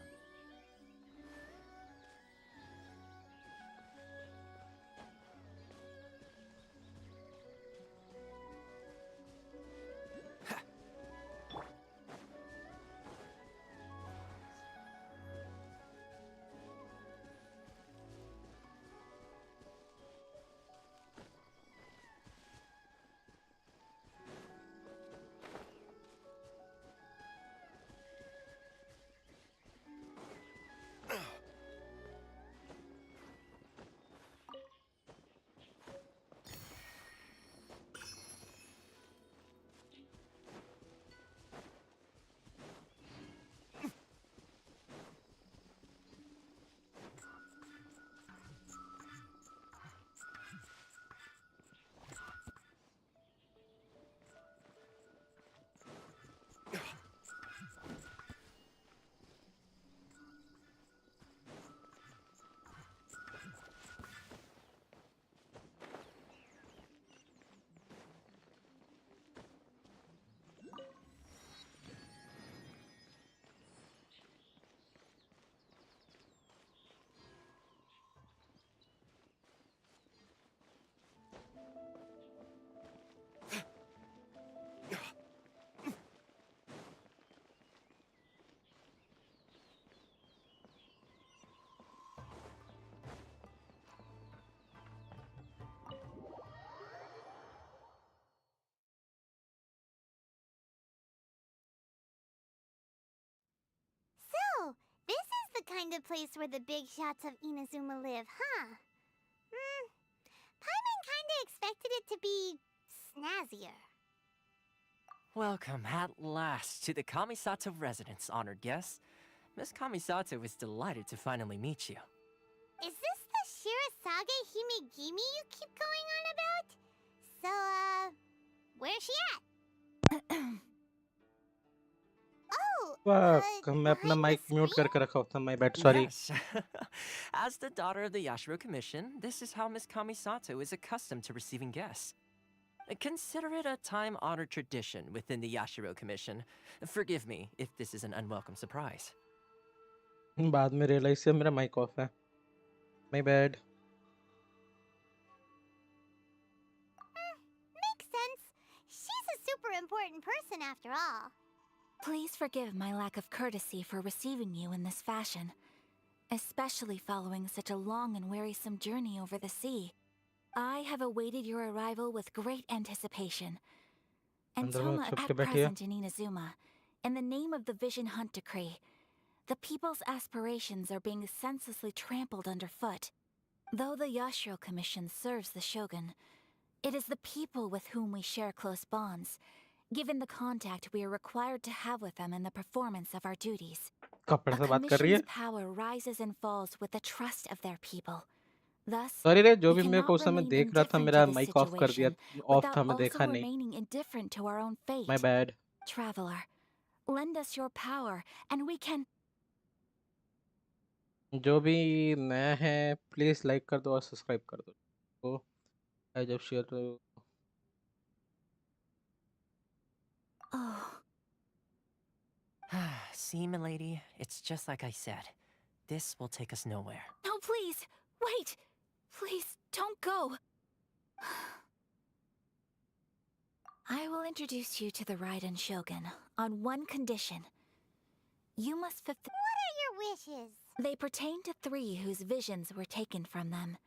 So, this is the kind of place where the big shots of Inazuma live, huh? expected it to be snazzier. Welcome at last to the Kamisato residence, honored guest. Miss Kamisato is delighted to finally meet you. Is this the Shirasage Himegimi you keep going on about? So, where's she at? Oh, Fuck, मैं अपना behind the mic mute screen? करके रखा हुआ था. My bad, sorry. Yes. As the daughter of the Yashiro Commission, this is how Miss Kamisato is accustomed to receiving guests. Consider it a time-honored tradition within the Yashiro Commission. Forgive me if this is an unwelcome surprise. बाद में realize किया मेरा mic off है. My bad. Makes sense. She's a super important person after all. Please forgive my lack of courtesy for receiving you in this fashion, especially following such a long and wearisome journey over the sea. I have awaited your arrival with great anticipation. And अंदर में Toma छुप के at बैठी है. present in Inazuma, in the name of the Vision Hunt Decree, the people's aspirations are being senselessly trampled underfoot. Though the Yashiro Commission serves the Shogun, it is the people with whom we share close bonds, given the contact we are required to have with them in the performance of our duties. कपड़े A से बात कर रही है. commission's power rises and falls with the trust of their people. Thus, sorry रे, जो we भी मेरे को cannot उस समय remain देख रहा था, indifferent मेरा to this mic off कर दिया. situation Off without था, मैं also देखा नहीं. remaining indifferent to our own fate. My bad. Traveler, lend us your power, and we can. जो भी नया है, please like कर दो और subscribe कर दो. तो I just share to. Oh, See, milady, it's just like I said. This will take us nowhere. no, please, wait! Please, don't go! I will introduce you to the Raiden Shogun on one condition. You must fulfill. What are your wishes? They pertain to 3 whose visions were taken from them.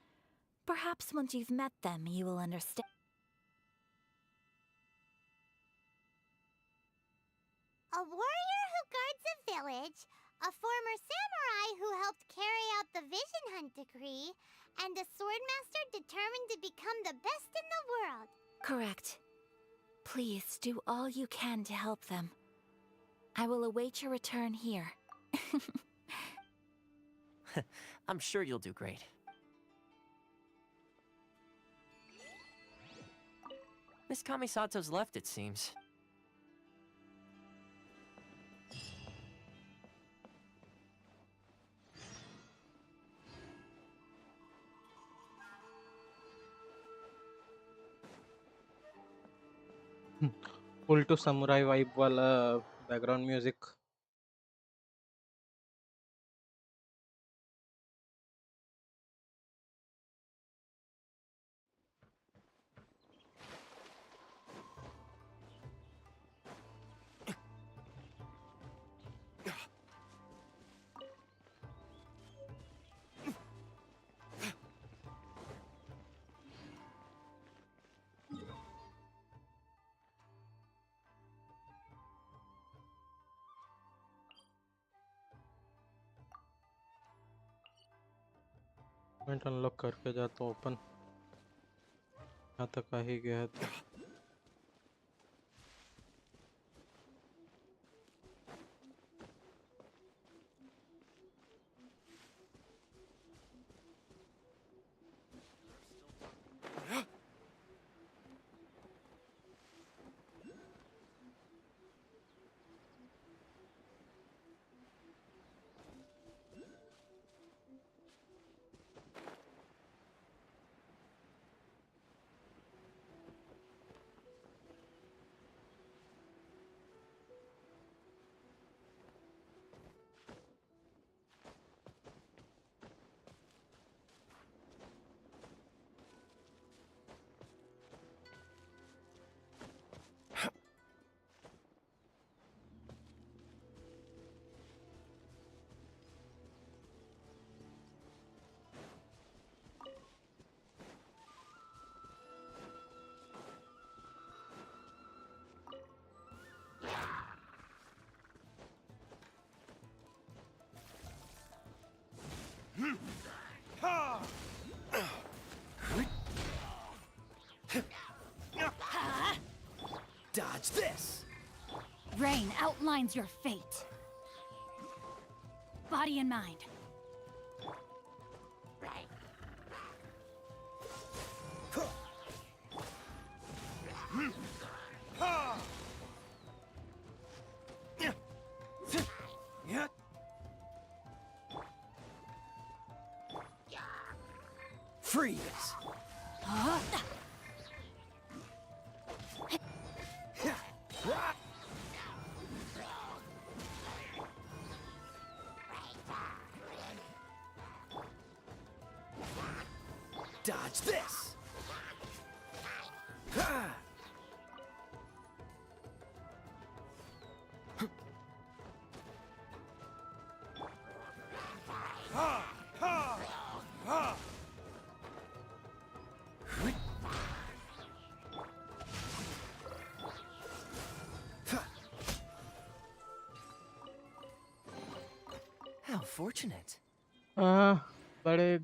Perhaps once you've met them, you will understand. A warrior who guards a village, a former samurai who helped carry out the Vision Hunt Decree, and a swordmaster determined to become the best in the world. Correct. Please do all you can to help them. I will await your return here. I'm sure you'll do great. Miss Kamisato's left, it seems. Full to samurai vibe वाला background music. मैं unlock करके जाता हूँ open. यहाँ तक आ ही गया है तो. terrain outlines your fate. Body and mind. Freeze! Dodge this! How fortunate. बड़े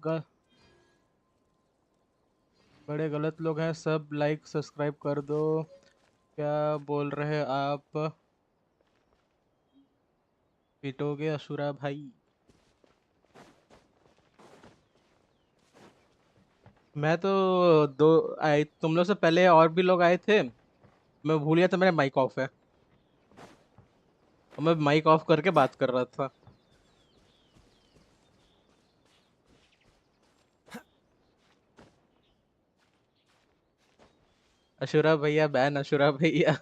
बड़े गलत लोग हैं सब। लाइक सब्सक्राइब कर दो। क्या बोल रहे आप? पिटोगे अशुरा भाई? मैं तो तुम लोग से पहले और भी लोग आए थे। मैं भूल गया था मेरा माइक ऑफ है, और मैं माइक ऑफ करके बात कर रहा था। अशुरा भैया बैन, अशुरा भैया।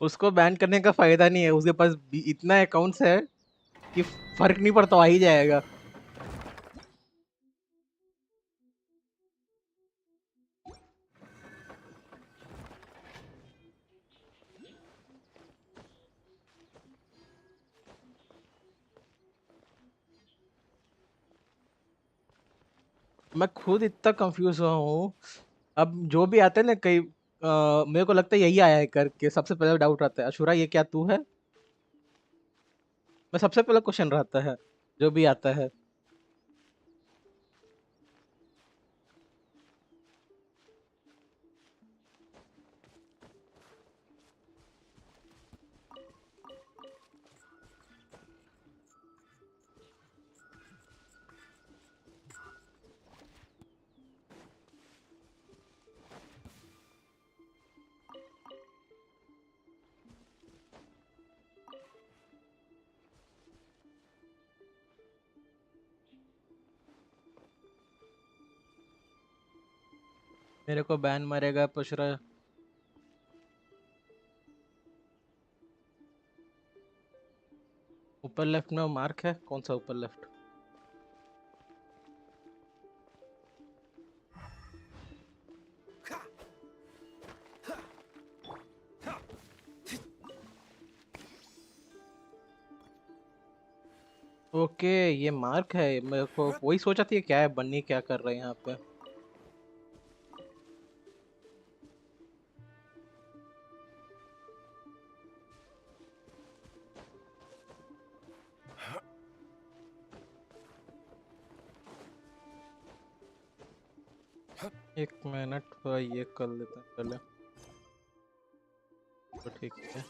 उसको बैन करने का फायदा नहीं है, उसके पास इतना अकाउंट्स है कि फर्क नहीं पड़ता, आ ही जाएगा। मैं खुद इतना कंफ्यूज हुआ हूँ। अब जो भी आते हैं ना, कई मेरे को लगता है यही आया है करके सबसे पहले डाउट आता है, अशुरा ये क्या तू है? मैं सबसे पहला क्वेश्चन रहता है जो भी आता है। मेरे को बैन मारेगा अशुरा। ऊपर लेफ्ट में मार्क है, कौन सा ऊपर लेफ्ट? ओके, ये मार्क है। मेरे को वही सोचा था ये क्या है, बन्नी क्या कर रहे हैं यहाँ पे। एक मिनट, ये कर लेते हैं पहले, तो ठीक है।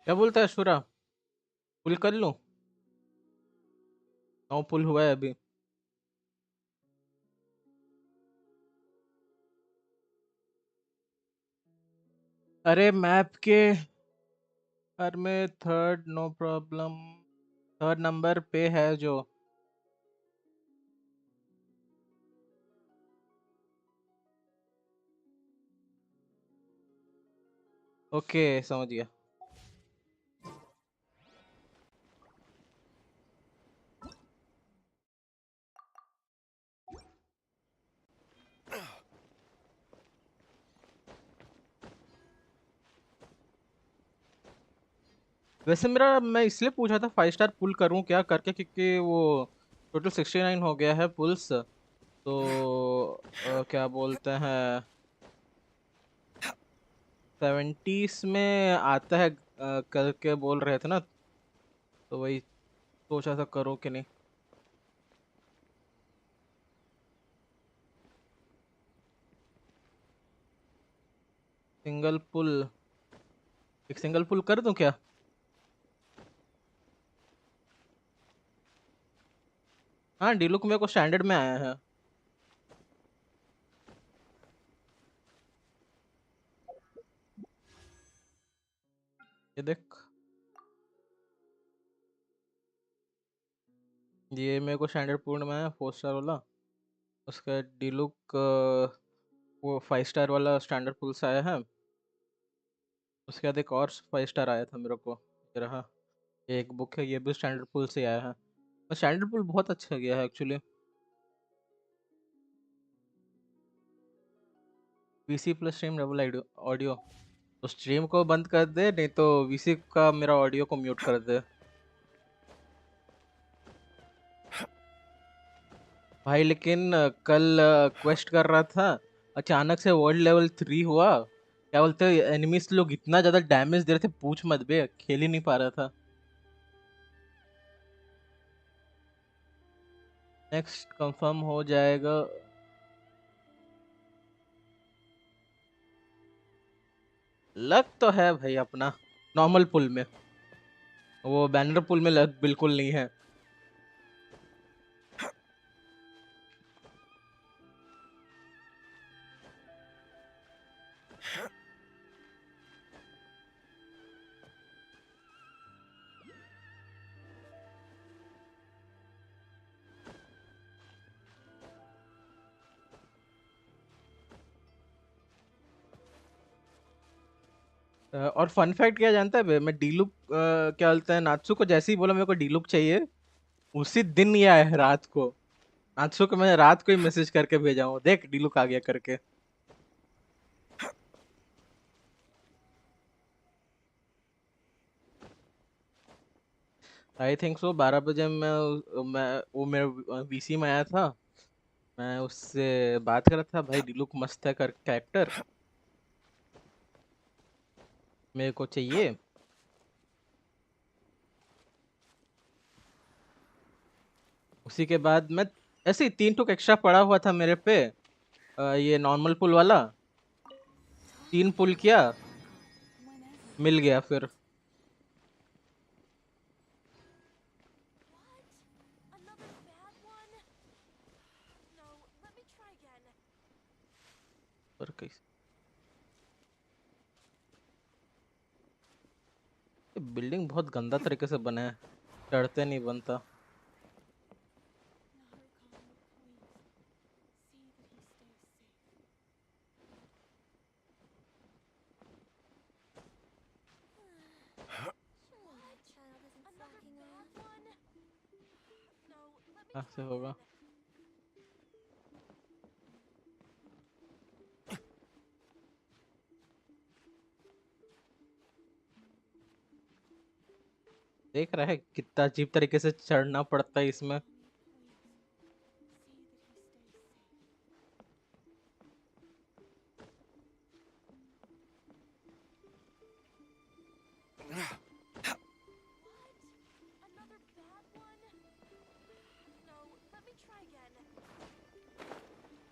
क्या बोलता है अशुरा? पुल कर लूं? 9 पुल हुआ है अभी। अरे मैप के हर में third, no problem. Third number पे है जो। ओके, समझ गया। वैसे मेरा मैं इसलिए पूछा था 5 स्टार पुल करूं क्या करके, क्योंकि वो टोटल 69 हो गया है पुल्स। तो क्या बोलते हैं 70s में आता है करके बोल रहे थे ना, तो वही सोचा था करो कि नहीं। सिंगल पुल, एक सिंगल पुल कर दूं क्या? हाँ डीलुक मेरे को स्टैंडर्ड में आया है। ये देख, ये मेरे को स्टैंडर्ड पूर्ण में है 4 स्टार वाला। उसका डीलुक वो 5 स्टार वाला स्टैंडर्ड पुल से आया है। उसके बाद एक और 5 स्टार आया था मेरे को, ये रहा। ये एक बुक है, ये भी स्टैंडर्ड पुल से आया है। स्टैंडर्ड पुल बहुत अच्छा गया है actually. VC plus stream double audio, तो स्ट्रीम को बंद कर दे, नहीं तो वीसी का मेरा ऑडियो को म्यूट कर दे। भाई लेकिन कल क्वेस्ट कर रहा था, अचानक से वर्ल्ड लेवल 3 हुआ। क्या बोलते हैं एनिमीज लोग इतना ज्यादा डैमेज दे रहे थे, पूछ मत बे, खेल ही नहीं पा रहा था। नेक्स्ट कंफर्म हो जाएगा। लक तो है भाई अपना नॉर्मल पुल में, वो बैनर पुल में लक बिल्कुल नहीं है। और फन फैक्ट क्या जानता है बे, मैं डीलुक क्या बोलते हैं नात्सु को जैसे ही बोला मेरे को डीलुक चाहिए, उसी दिन ये आया है रात को। नात्सु को मैंने रात को ही मैसेज करके भेजा हूँ, देख डीलुक आ गया करके। आई थिंक सो 12 बजे मैं वो मेरे वीसी में आया था। मैं उससे बात कर रहा था, भाई डीलुक मस्त है कर कैरेक्टर, मेरे को चाहिए। उसी के बाद मैं ऐसे ही 3 टुक एक्स्ट्रा पड़ा हुआ था मेरे पे, ये नॉर्मल पुल वाला 3 पुल किया, मिल गया फिर। पर कैसे बिल्डिंग बहुत गंदा तरीके से बना है, चढ़ते नहीं बनता। कहाँ से होगा? देख रहा है कितना अजीब तरीके से चढ़ना पड़ता है इसमें।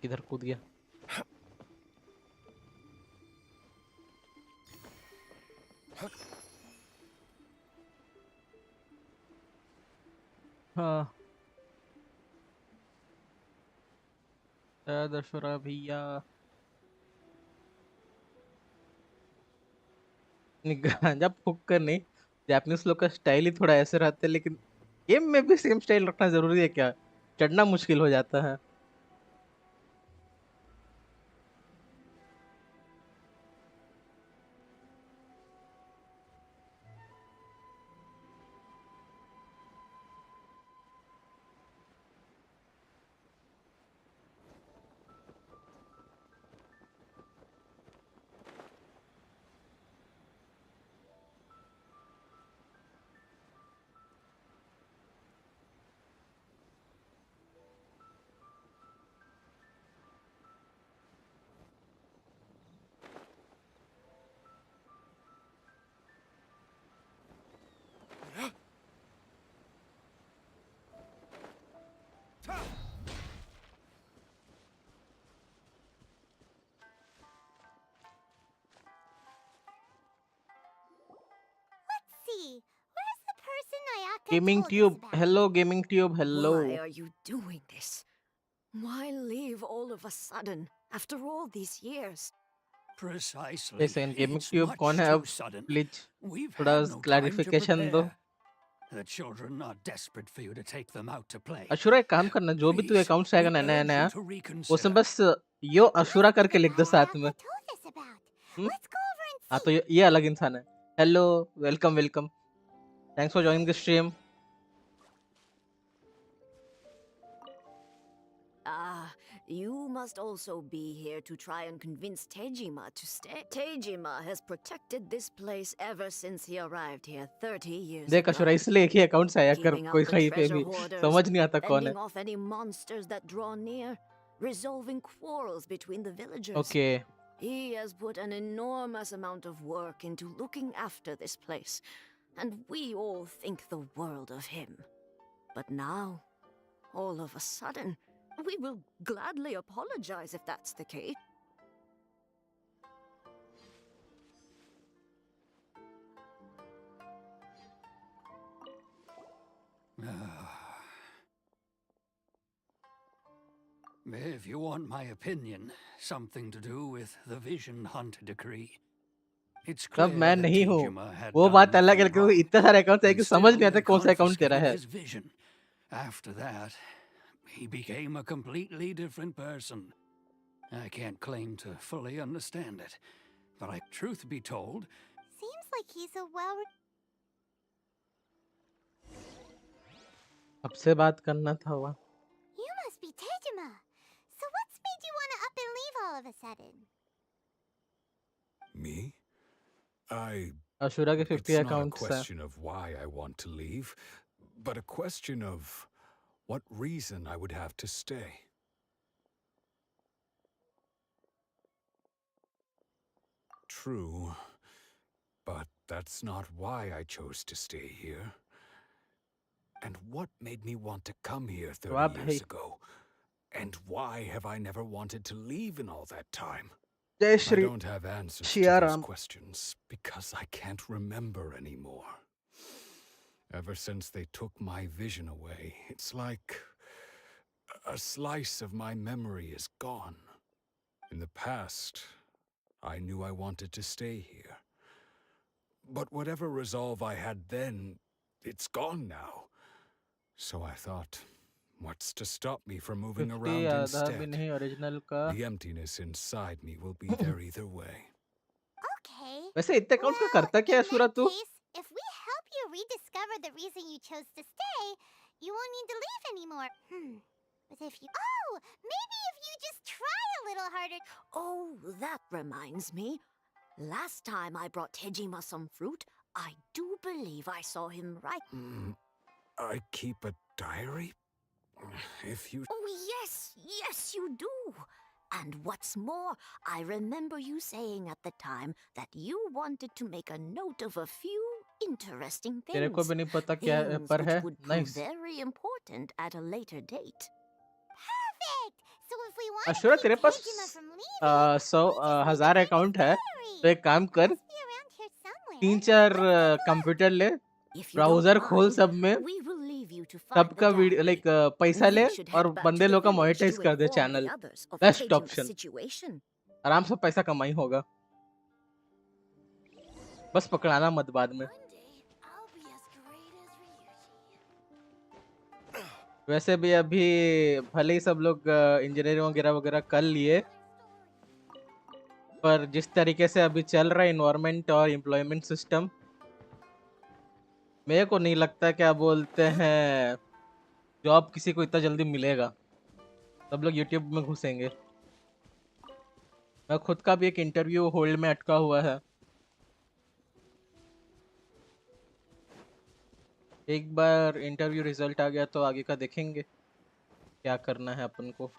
किधर कूद गया? हाँ शायद अशुरा भैया गांजा फूक कर नहीं, जापानीज लोग का स्टाइल ही थोड़ा ऐसे रहता है, लेकिन गेम में भी सेम स्टाइल रखना जरूरी है क्या? चढ़ना मुश्किल हो जाता है। Gaming tube, hello gaming tube, hello. Why are you doing this? Why leave all of a sudden after all these years? Precisely. Second, gaming It's tube much कौन है too अब? sudden. प्लीज We've थोड़ा had no time to clarification दो। prepare. The children are desperate for you to take them out to play. Ashura एक काम करना, जो भी तू Please, अकाउंट आएगा we नया urge नया, you to उसमें reconsider. बस यो अशुरा करके लिख दो साथ में। Let's go over and हाँ तो ये अलग इंसान है। Hello, welcome welcome, thanks for joining the stream. Ah, you must also be here to try and convince Tejima to stay. Tejima has protected this place ever since he arrived here 30 years देख ago. Ashura, इसलिए एक ही account से आया कर, Keeping कोई out the कहीं पे treasure भी hoarders, समझ नहीं आता कौन है। fending off any monsters that draw near, resolving quarrels between the villagers. Okay, He has put an enormous amount of work into looking after this place, and we all think the world of him. But now, all of a sudden, we will gladly apologize if that's the case. If you want my opinion, something to do with the Vision Hunt decree. It's तब clear मैं that नहीं हूँ, Tejima had वो done बात अलग है, nothing क्योंकि wrong, इतने सारे अकाउंट है कि and समझ still नहीं आता they कौन सा अकाउंट तेरा confiscated है। his vision. After that, he became a completely different person. I can't claim to fully understand it, but truth be told, Seems like he's a well. अब से बात करना था हुआ। You must be Tejima. So what's made you want to up and leave all of a sudden? Me? Ashura के 50 It's not a accounts हैं। question of why I want to leave, but a question of what reason I would have to stay. True, but that's not why I chose to stay here. And what made me want to come here 30 years ago? And why have I never wanted to leave in all that time? जय I Shri don't have answers to Siya those Ram. questions because I can't remember anymore. Ever since they took my vision away, it's like a slice of my memory is gone. In the past, I knew I wanted to stay here. But whatever resolve I had then, it's gone now. So I thought, what's to stop me from moving 50 around आधा भी instead? नहीं original का। The emptiness inside me will be there either way. Okay. वैसे इतने accounts का करता क्या है अशुरा तू? If we help you rediscover the reason you chose to stay, you won't need to leave anymore. But if you... Oh! Maybe if you just try a little harder... Oh, that reminds me. Last time I brought Tejima some fruit, I do believe I saw him write. I keep a diary? If you... Oh, yes, you do. And what's more, I remember you saying at the time that you wanted to make a note of a few interesting तेरे को things. भी नहीं पता क्या पर है। Which would prove nice. very important at a later date. Perfect! So if we want Ashura to तेरे keep pass Tejima from leaving... 100,000 account है, तो एक काम कर, Must be around here somewhere. 3-4 computer ले, If you ब्राउजर don't खोल mind, सब में, we will leave you to find सबका the वीडियो diary. लाइक पैसा ले We should head और back बंदे to the लोग का village मोनेटाइज to कर दे inform the channel. others of best Tejima's option, situation. आराम से पैसा कमाई होगा, बस पकड़ाना मत बाद में। वैसे भी अभी भले ही सब लोग इंजीनियरिंग वगैरह वगैरह कर लिए, पर जिस तरीके से अभी चल रहा है इन्वायरमेंट और एम्प्लॉयमेंट सिस्टम, मेरे को नहीं लगता क्या बोलते हैं जॉब किसी को इतना जल्दी मिलेगा। सब लोग यूट्यूब में घुसेंगे। मैं खुद का भी एक इंटरव्यू होल्ड में अटका हुआ है। एक बार इंटरव्यू रिजल्ट आ गया तो आगे का देखेंगे क्या करना है अपन को।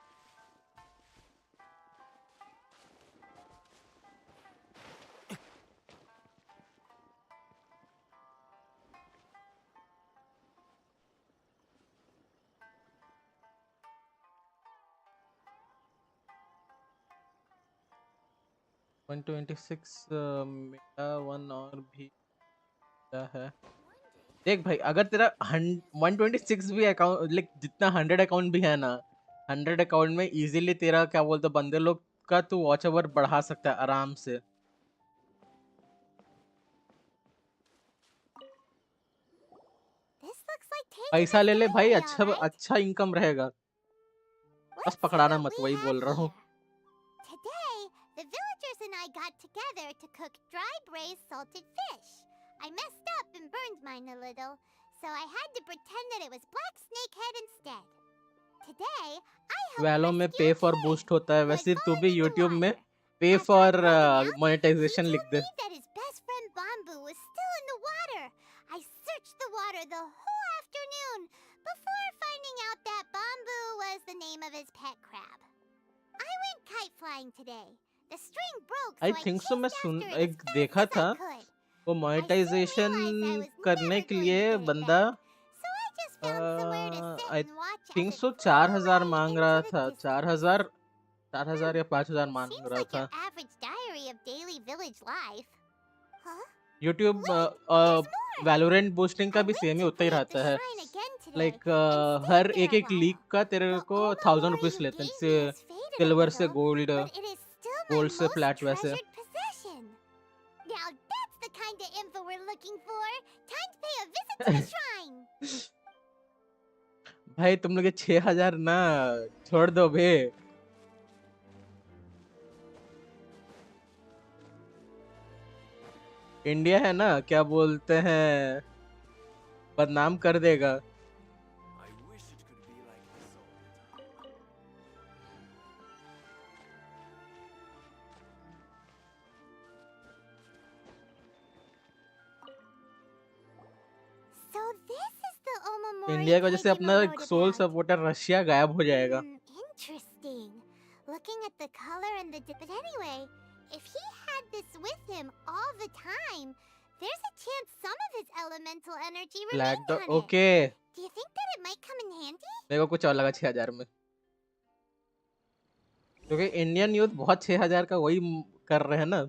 वन 126 मेरा वन और भी है। देख भाई, अगर तेरा 126 भी अकाउंट, लाइक जितना 100 अकाउंट भी है ना, 100 अकाउंट में इजीली तेरा क्या बोलते हैं, बंदे लोग का तू वॉच ओवर बढ़ा सकता है आराम से। This looks like पैसा Tejuma's ले ले भाई, diary, अच्छा all right. अच्छा इनकम रहेगा, बस Let's see पकड़ाना what मत, we वही have बोल रहा हूँ। here. Today, the villagers and I got together to cook dry braised salted fish. I messed up and burned mine a little, so I had to pretend that it was black snakehead instead. Today, I helped वैलो में rescue पे a for kid boost होता है, who had वैसे तू fallen भी in the YouTube में water. पे After I फॉर called him out, he monetization लिख told दे। me that his best friend Bamboo was still in the water. I searched the water the whole afternoon before finding out that Bamboo was the name of his pet crab. I went kite flying today. The string broke, so I I think so, मैं chased soon after it as एक fast देखा as I था, could. वो I soon monetization realized I was करने never के going लिए to get it बंदा back. So I just found somewhere to sit I and watch think as it so flew 4000 away मांग into रहा the था, distance. 4000 या 5000 मांग Seems रहा like था। your average diary of daily village life. Huh? YouTube There's more! Valorant boosting का I भी went same he to उतना ही visit the रहता है, shrine again today like and stayed her there एक a एक league while. का तेरे The को Oma 1000 Mori रुपीज you लेते हैं, gave जैसे me has faded a silver से little, gold, but it is still my gold से most फ्लैट वैसे। treasured possession. Now that's the kind of info we're looking for. Time to pay a visit to the shrine. भाई तुम लोग ये 6000 ना छोड़ दो बे। इंडिया है ना, क्या बोलते हैं, बदनाम कर देगा। So this is the Oma Mori India की वजह से Tejima अपना wrote sole about. Supporter Russia गायब हो जाएगा। Interesting. Looking at the color and the but anyway, if he had this with him all the time, there's a chance some of his elemental energy black remained on it. Okay, Do you think that it might come in handy? मेरे को कुछ और लगा 6000 में, क्योंकि Indian youth बहुत 6000 का वही कर रहे हैं ना।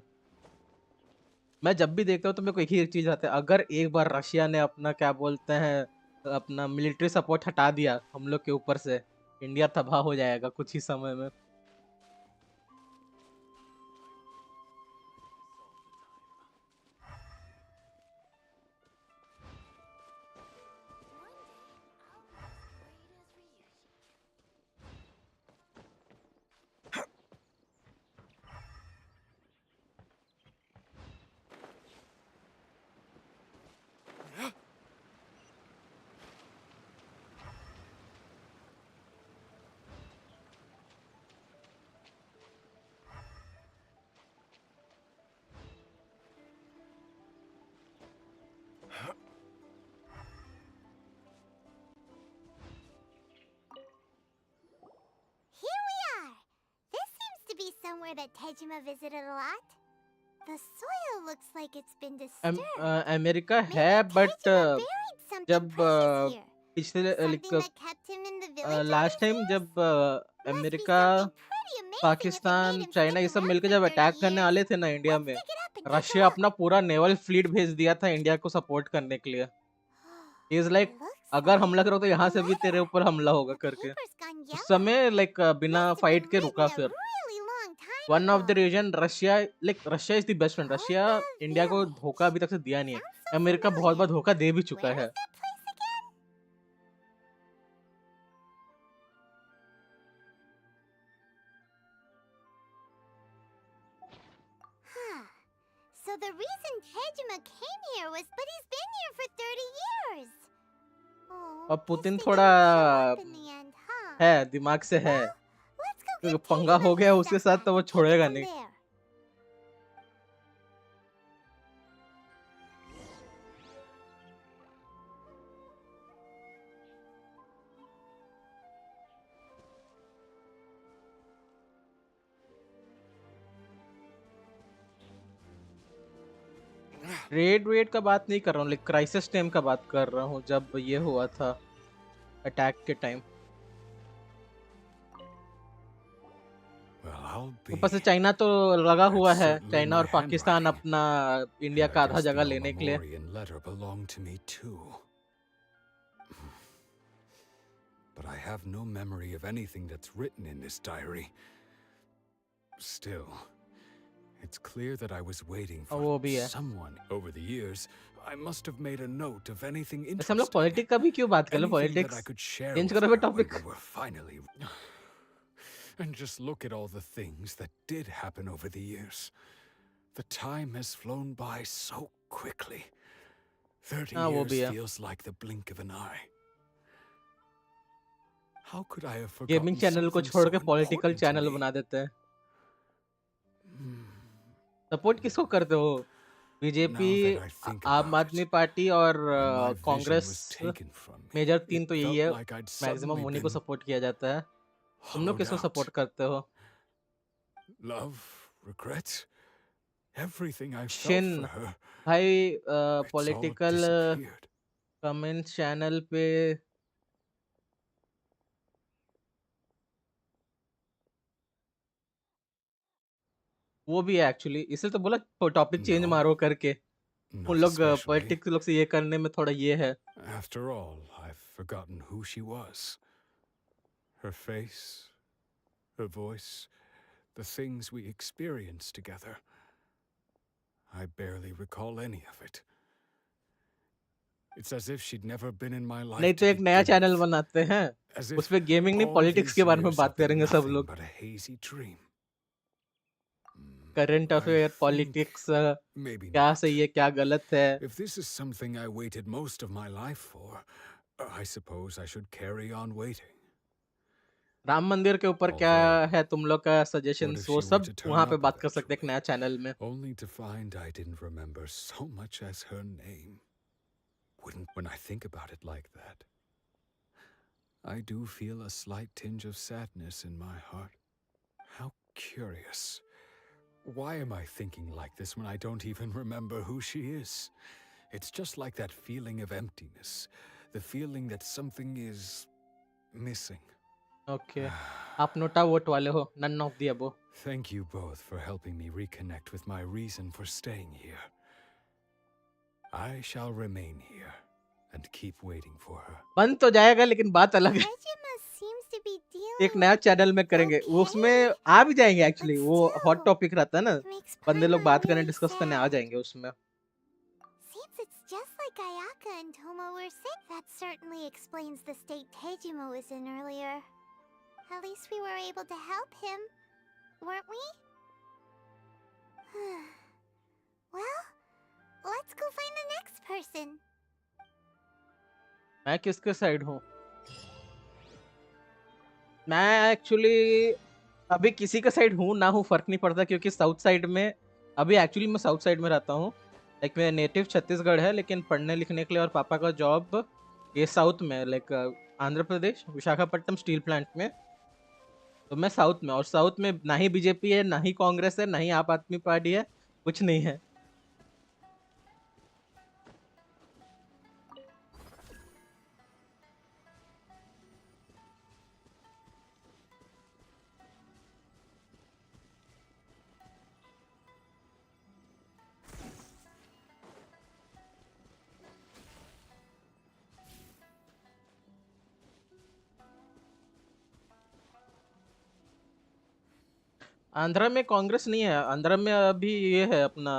मैं जब भी देखता हूँ तो मेरे को एक ही चीज आता है, अगर एक बार रशिया ने अपना क्या बोलते हैं, अपना मिलिट्री सपोर्ट हटा दिया हम लोग के ऊपर से, इंडिया तबाह हो जाएगा कुछ ही समय में। Here we are. This seems to be somewhere that Tejima visited a lot. The soil looks like it's been disturbed. America है, बट जब पिछले Something that kept him in the village all last these time years? जब Must be America, something pretty amazing if it made Pakistan, him China ये stick सब around मिलकर for जब 30 attack करने years. वाले थे ना इंडिया में, Pick it up and take a Russia look. अपना पूरा नेवल फ्लीट भेज दिया था इंडिया को सपोर्ट करने के लिए। इज लाइक अगर हमला करो तो यहाँ से भी तेरे ऊपर हमला होगा करके। उस समय लाइक बिना फाइट के रुका फिर। One of the reason Russia, like Russia is the best friend. Russia India को धोखा अभी तक से दिया नहीं है, अमेरिका बहुत बार धोखा दे भी चुका है। So the reason Tejima came here was, but he's been here for 30 years. Oh, और पुतिन guess he थोड़ा didn't show up in the end, huh? है, दिमाग से है, Let's go क्योंकि get पंगा Tejima हो गया his उसके stuff साथ तो वो back and take it छोड़ेगा from नहीं। there. रेड वेड का बात नहीं कर रहा हूँ, लाइक क्राइसिस टाइम का बात कर रहा हूँ, जब ये हुआ था अटैक के टाइम। Well, I'll ऊपर be. से चाइना तो लगा That's हुआ है, certainly चाइना my और पाकिस्तान handwriting. अपना इंडिया And I का आधा guess the जगह लेने के लिए। Omamorian letter belonged to me too. But I have no memory of anything that's written in this diary. Still, it's clear that I was waiting for वो भी है। someone. Over the years, I must have made a note of anything वैसे हम लोग interesting. Politics का भी क्यों बात कर रहे हैं? Anything that I politics could share change with करो her फिर when topic. we were finally. And just look at all the things that did happen over the years. The time has flown by so quickly. 30 हाँ वो years भी है। feels like the blink of an eye. How could I have gaming forgotten channel को something छोड़ so के political important to channel me? बना देते हैं। सपोर्ट किसको करते हो? BJP, Now that I think Aam about Aadmi it, party और when my Congress, vision was taken from me, major it तीन तो यही felt है। like I'd मैक्सिमम suddenly उन्हीं को been सपोर्ट किया जाता है। तुम लोग hollowed किसको out. सपोर्ट करते हो? Love, regrets, everything I felt Shin for her, भाई it's all political disappeared. Comment channel पे वो भी है एक्चुअली, इसलिए तो बोला टॉपिक चेंज No, मारो करके। उन not लोग especially. पॉलिटिक्स लोग से ये करने में थोड़ा ये है। After all, I've forgotten who she was. Her face, her voice, the things we experienced together. I barely recall any of it. It's as if she'd never been in my life नहीं तो to एक नया begin channel with. बनाते हैं, As उस if पे gaming नहीं all politics these के बारे में years बात have been करेंगे सब nothing लोग। but a hazy dream. Current I affair, think politics, maybe क्या not. सही है क्या गलत है। If this is something I waited most of my life for, I suppose I should carry on waiting. Ram मंदिर के ऊपर क्या Although, है तुम लोग का what सजेशंस, if वो she were सब to turn वहां पे up बात कर सकते हैं एक eventually, नया चैनल में। only to find I didn't remember so much as her name? When I think about it like that, I do feel a slight tinge of sadness in my heart. How curious. Why am I thinking like this when I don't even remember who she is? It's just like that feeling of emptiness, the feeling that something is missing. Okay, आप NOTA vote वाले हो, none of the above. Thank you both for helping me reconnect with my reason for staying here. I shall remain here and keep waiting for her. बन तो जाएगा लेकिन बात अलग है। Hejima seems to be एक dealing नया with channel में करेंगे, वो उसमें आ भी जाएंगे एक्चुअली, वो हॉट टॉपिक रहता है ना, makes बंदे लोग Paimon बात करने really डिस्कस करने आ sad. जाएंगे उसमें। Seems it's just like Ayaka and Tomo were sick. That certainly explains the state Tejima was in earlier. At least we were able to help him, weren't we? Well, let's go find the next person. मैं किसके side हूँ? मैं actually अभी किसी का side हूँ ना हूँ फर्क नहीं पड़ता, क्योंकि साउथ साइड में अभी एक्चुअली मैं साउथ साइड में रहता हूँ। लाइक मेरा नेटिव छत्तीसगढ़ है, लेकिन पढ़ने लिखने के लिए और पापा का जॉब ये साउथ में, like Andhra Pradesh Visakhapatnam steel plant में। तो मैं साउथ में, और साउथ में ना ही बीजेपी है, ना ही कांग्रेस है, ना ही आप आदमी पार्टी है, कुछ नहीं है। आंध्रा में कांग्रेस नहीं है, आंध्रा में अभी ये है अपना,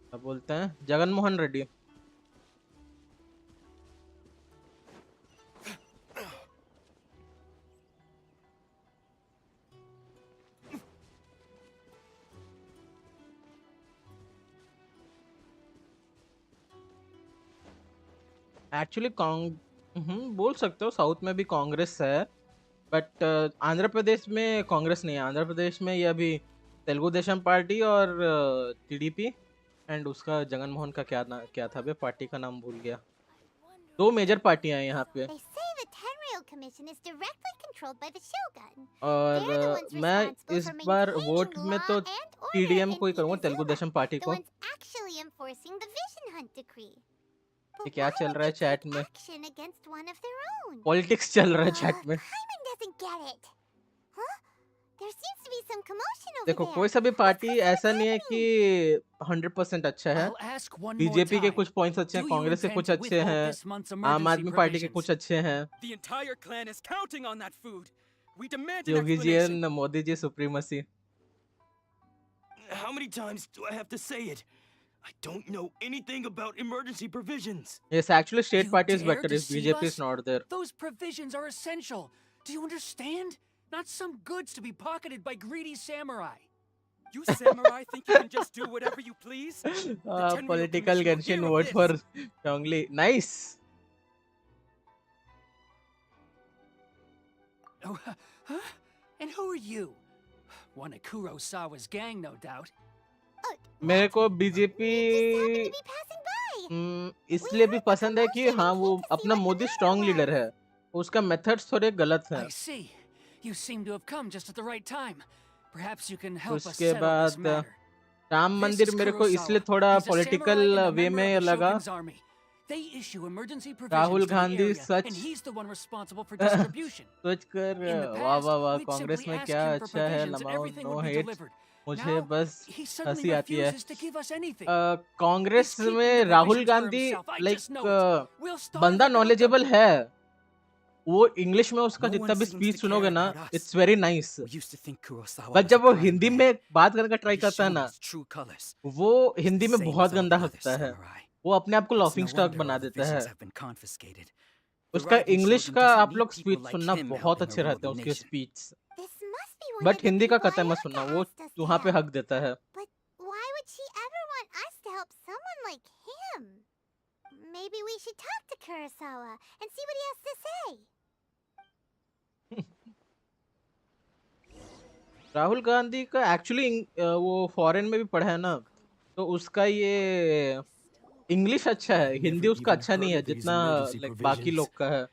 क्या बोलते हैं, जगन मोहन रेड्डी। एक्चुअली बोल सकते हो साउथ में भी कांग्रेस है, बट आंध्र प्रदेश में कांग्रेस नहीं है। आंध्र प्रदेश में ये अभी तेलुगु देशम पार्टी और टीडीपी एंड उसका जगन मोहन का क्या था बे, पार्टी का नाम भूल गया। दो मेजर पार्टियां हैं यहाँ पे। They say the Tenryou Commission is directly controlled by the Shogun. और They're the ones मैं responsible इस for बार maintaining वोट में law तो and order टीडीएम in को ही करूंगा, Telugu Inazuma, Desam party the को। ones actually enforcing the Vision Hunt decree. ये But क्या why चल would रहा है they चैट take में? action against one of their own? Politics चल रहा है चैट में। Paimon doesn't get it. Huh? There seems to be some commotion over देखो there. कोई सा भी पार्टी ऐसा नहीं है कि 100% अच्छा है। I'll ask one more BJP के time. कुछ पॉइंट्स अच्छे हैं, Do you कांग्रेस के intend कुछ to अच्छे withhold हैं, this month's आम emergency आदमी पार्टी के provisions? कुछ अच्छे हैं, The entire clan is counting on that food. We demand an Yogi ji explanation. And Modi ji supremacy. How many times do I have to say it? I don't know anything about emergency provisions. Yes, actually state You party is dare better if deceive BJP is us? not there. Those provisions are essential. Do you understand? Not some goods to be pocketed by greedy samurai. You samurai think you can just do whatever you please? The Tenryou Political Commission will genshin hear of vote this. for Chongli. Nice. Oh, huh? And who are you? One of Kurosawa's gang, no doubt. मेरे को BJP इसलिए भी पसंद है कि हाँ वो अपना मोदी स्ट्रॉन्ग लीडर है, उसका मेथड्स थोड़े गलत हैं। I see. You seem to have come just at the right time. Perhaps you can help us उसके settle this बाद matter. राम This मंदिर is मेरे को इसलिए Kurosawa. थोड़ा He's a political samurai and a way member में of the लगा। Shogun's army. They issue emergency Rahul provisions to the Gandhi area, such and he's the one responsible for distribution. सोच कर In the वाह past, वाह वाह we'd Congress simply में ask क्या him for अच्छा है, provisions and LMAO everything no would be hate, delivered. मुझे Now, बस he suddenly हंसी आती है। refuses to give us anything. Congress He's keeping में the Rahul provisions for Gandhi himself. I like just know it. We'll starve बंदा without them. Knowledgeable है, वो English में उसका No जितना one भी seems स्पीच to सुनोगे care ना, about us. It's very nice. We used to think Kurosawa but was जब a वो kind हिंदी man. में बात करने का ट्राई He's करता है shown ना, his true colors. वो हिंदी में Same बहुत as all गंदा the other हंसता है, samurai. वो अपने आप को It's laughing no stock wonder बना all the देता है। visions have been confiscated. The उसका Radeon इंग्लिश Shogun का doesn't आप need लोग people स्पीच like सुनना him बहुत helping अच्छे rule रहते the हैं उसके nation. Speech, This must be one but of the Hindi का people कतई मत सुनना, Ayaka वो asked us to वहाँ पे help. हक देता है। But why would she ever want us to help someone like him? Maybe we should talk to Kurosawa and see what he has to say. Rahul Gandhi का एक्चुअली वो foreign में भी पढ़ा है ना, तो उसका ये इंग्लिश अच्छा है, हिंदी उसका अच्छा नहीं है जितना लाइक बाकी लोग का है।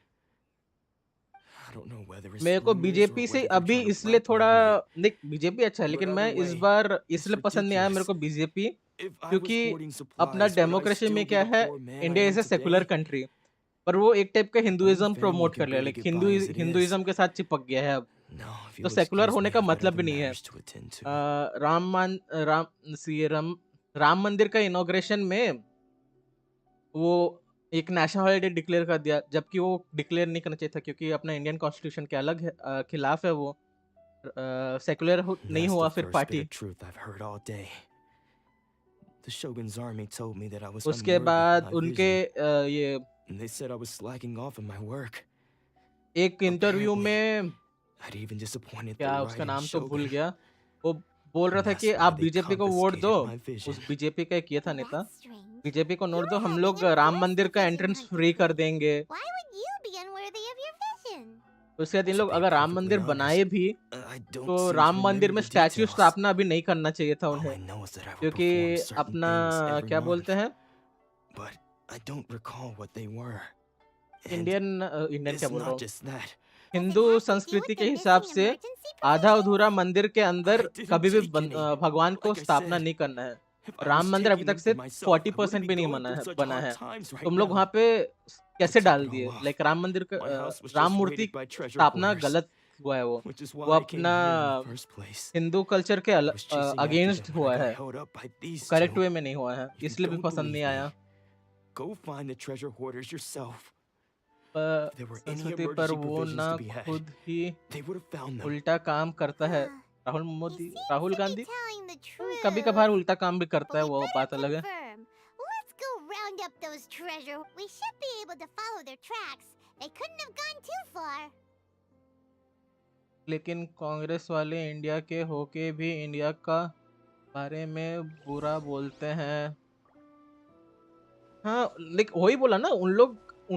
मेरे को बीजेपी से अभी इसलिए थोड़ा देख, बीजेपी अच्छा है लेकिन मैं इस बार इसलिए पसंद नहीं आया मेरे को बीजेपी, क्योंकि अपना डेमोक्रेसी में क्या है, India is a secular country, पर वो एक टाइप का हिंदुइज्म प्रमोट कर लिया, लाइक हिंदुइज्म के साथ चिपक गया है अब, तो सेकुलर होने का मतलब भी नहीं है। राम मंदिर का इनॉग्रेशन में वो एक नेशनल हॉलिडे डिक्लेयर कर दिया, जबकि वो डिक्लेयर नहीं करना चाहिए था, क्योंकि अपना इंडियन कॉन्स्टिट्यूशन के अलग है, खिलाफ है वो, सेकुलर नहीं हुआ फिर party. The Shogun's army told me that I was उसके unworthy बाद of my उनके vision, ये and they said I was slacking off in my work. एक इंटरव्यू में I'd even disappointed the क्या उसका Radeon नाम तो भूल Shogun. गया, वो बोल रहा था कि आप बीजेपी को वोट दो, उस बीजेपी का किया था नेता, बीजेपी को वोट दो, हम लोग राम मंदिर का एंट्रेंस फ्री कर देंगे। Why would you be unworthy of your vision? उसके बाद इन लोग अगर राम मंदिर बनाए भी तो राम मंदिर में स्टैच्यू स्थापना अभी नहीं करना चाहिए था उन्हें, क्योंकि अपना क्या बोलते हैं, But I don't recall what they were. Indian क्या बोल रहा It's हूँ, not just that. हिंदू संस्कृति के हिसाब से आधा अधूरा मंदिर के अंदर कभी भी भगवान को स्थापना नहीं करना है। राम मंदिर अभी तक से 40% भी नहीं बना है, तुम लोग वहाँ पे कैसे डाल दिए, लाइक राम मंदिर का राम मूर्ति स्थापना गलत हुआ है, वो अपना हिंदू कल्चर के अगेंस्ट हुआ है, करेक्ट वे में नहीं हुआ है, इसलिए भी पसंद नहीं आया। Go find the treasure hoarders yourself. संस्कृति पर वो ना खुद ही उल्टा काम करता है। राहुल गांधी कभी कभार उल्टा काम भी करता है, वो बात अलग है। Let's go round up those treasure. We should be able to follow their tracks. They couldn't have gone too far. लेकिन कांग्रेस वाले इंडिया के होके भी इंडिया का बारे में बुरा बोलते हैं। हाँ लाइक वही बोला ना, उन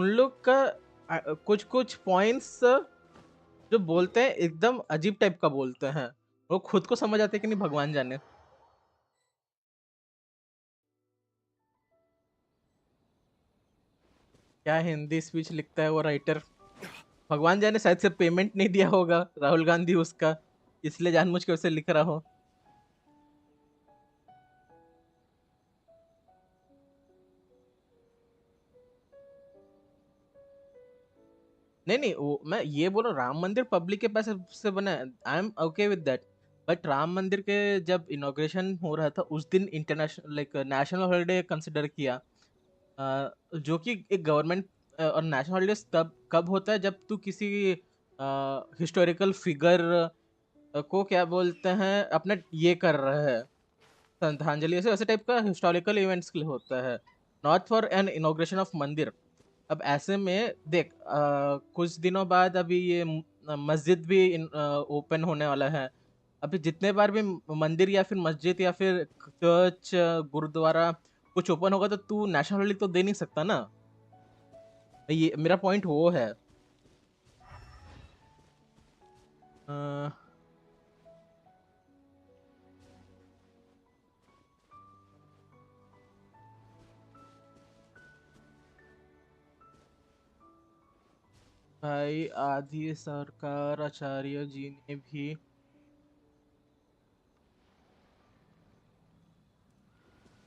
लोग का कुछ पॉइंट्स जो बोलते हैं एकदम अजीब टाइप का बोलते हैं, वो खुद को समझ आते कि नहीं भगवान जाने। क्या हिंदी स्पीच लिखता है वो राइटर, भगवान जाने शायद से पेमेंट नहीं दिया होगा राहुल गांधी उसका, इसलिए जानबूझ के उसे लिख रहा हो। नहीं नहीं, वो मैं ये बोल रहा हूँ, राम मंदिर पब्लिक के पैसे से बना है, I am okay with that. But Ram मंदिर के जब इनॉग्रेशन हो रहा था उस दिन international like national holiday consider किया। जो कि एक गवर्नमेंट और नेशनल हॉलीडेज तब कब होता है जब तू किसी हिस्टोरिकल फिगर को क्या बोलते हैं अपने ये कर रहा है, श्रद्धांजलि, ऐसे ऐसे टाइप का हिस्टोरिकल इवेंट्स के लिए होता है, not for an inauguration of मंदिर। अब ऐसे में देख कुछ दिनों बाद अभी ये मस्जिद भी ओपन होने वाला है। अभी जितने बार भी मंदिर या फिर मस्जिद या फिर चर्च गुरुद्वारा कुछ ओपन होगा तो तू नेशनल हॉलीडे तो दे नहीं सकता ना। ये मेरा पॉइंट वो है। अ, भाई आदि सरकार आचार्य जी ने भी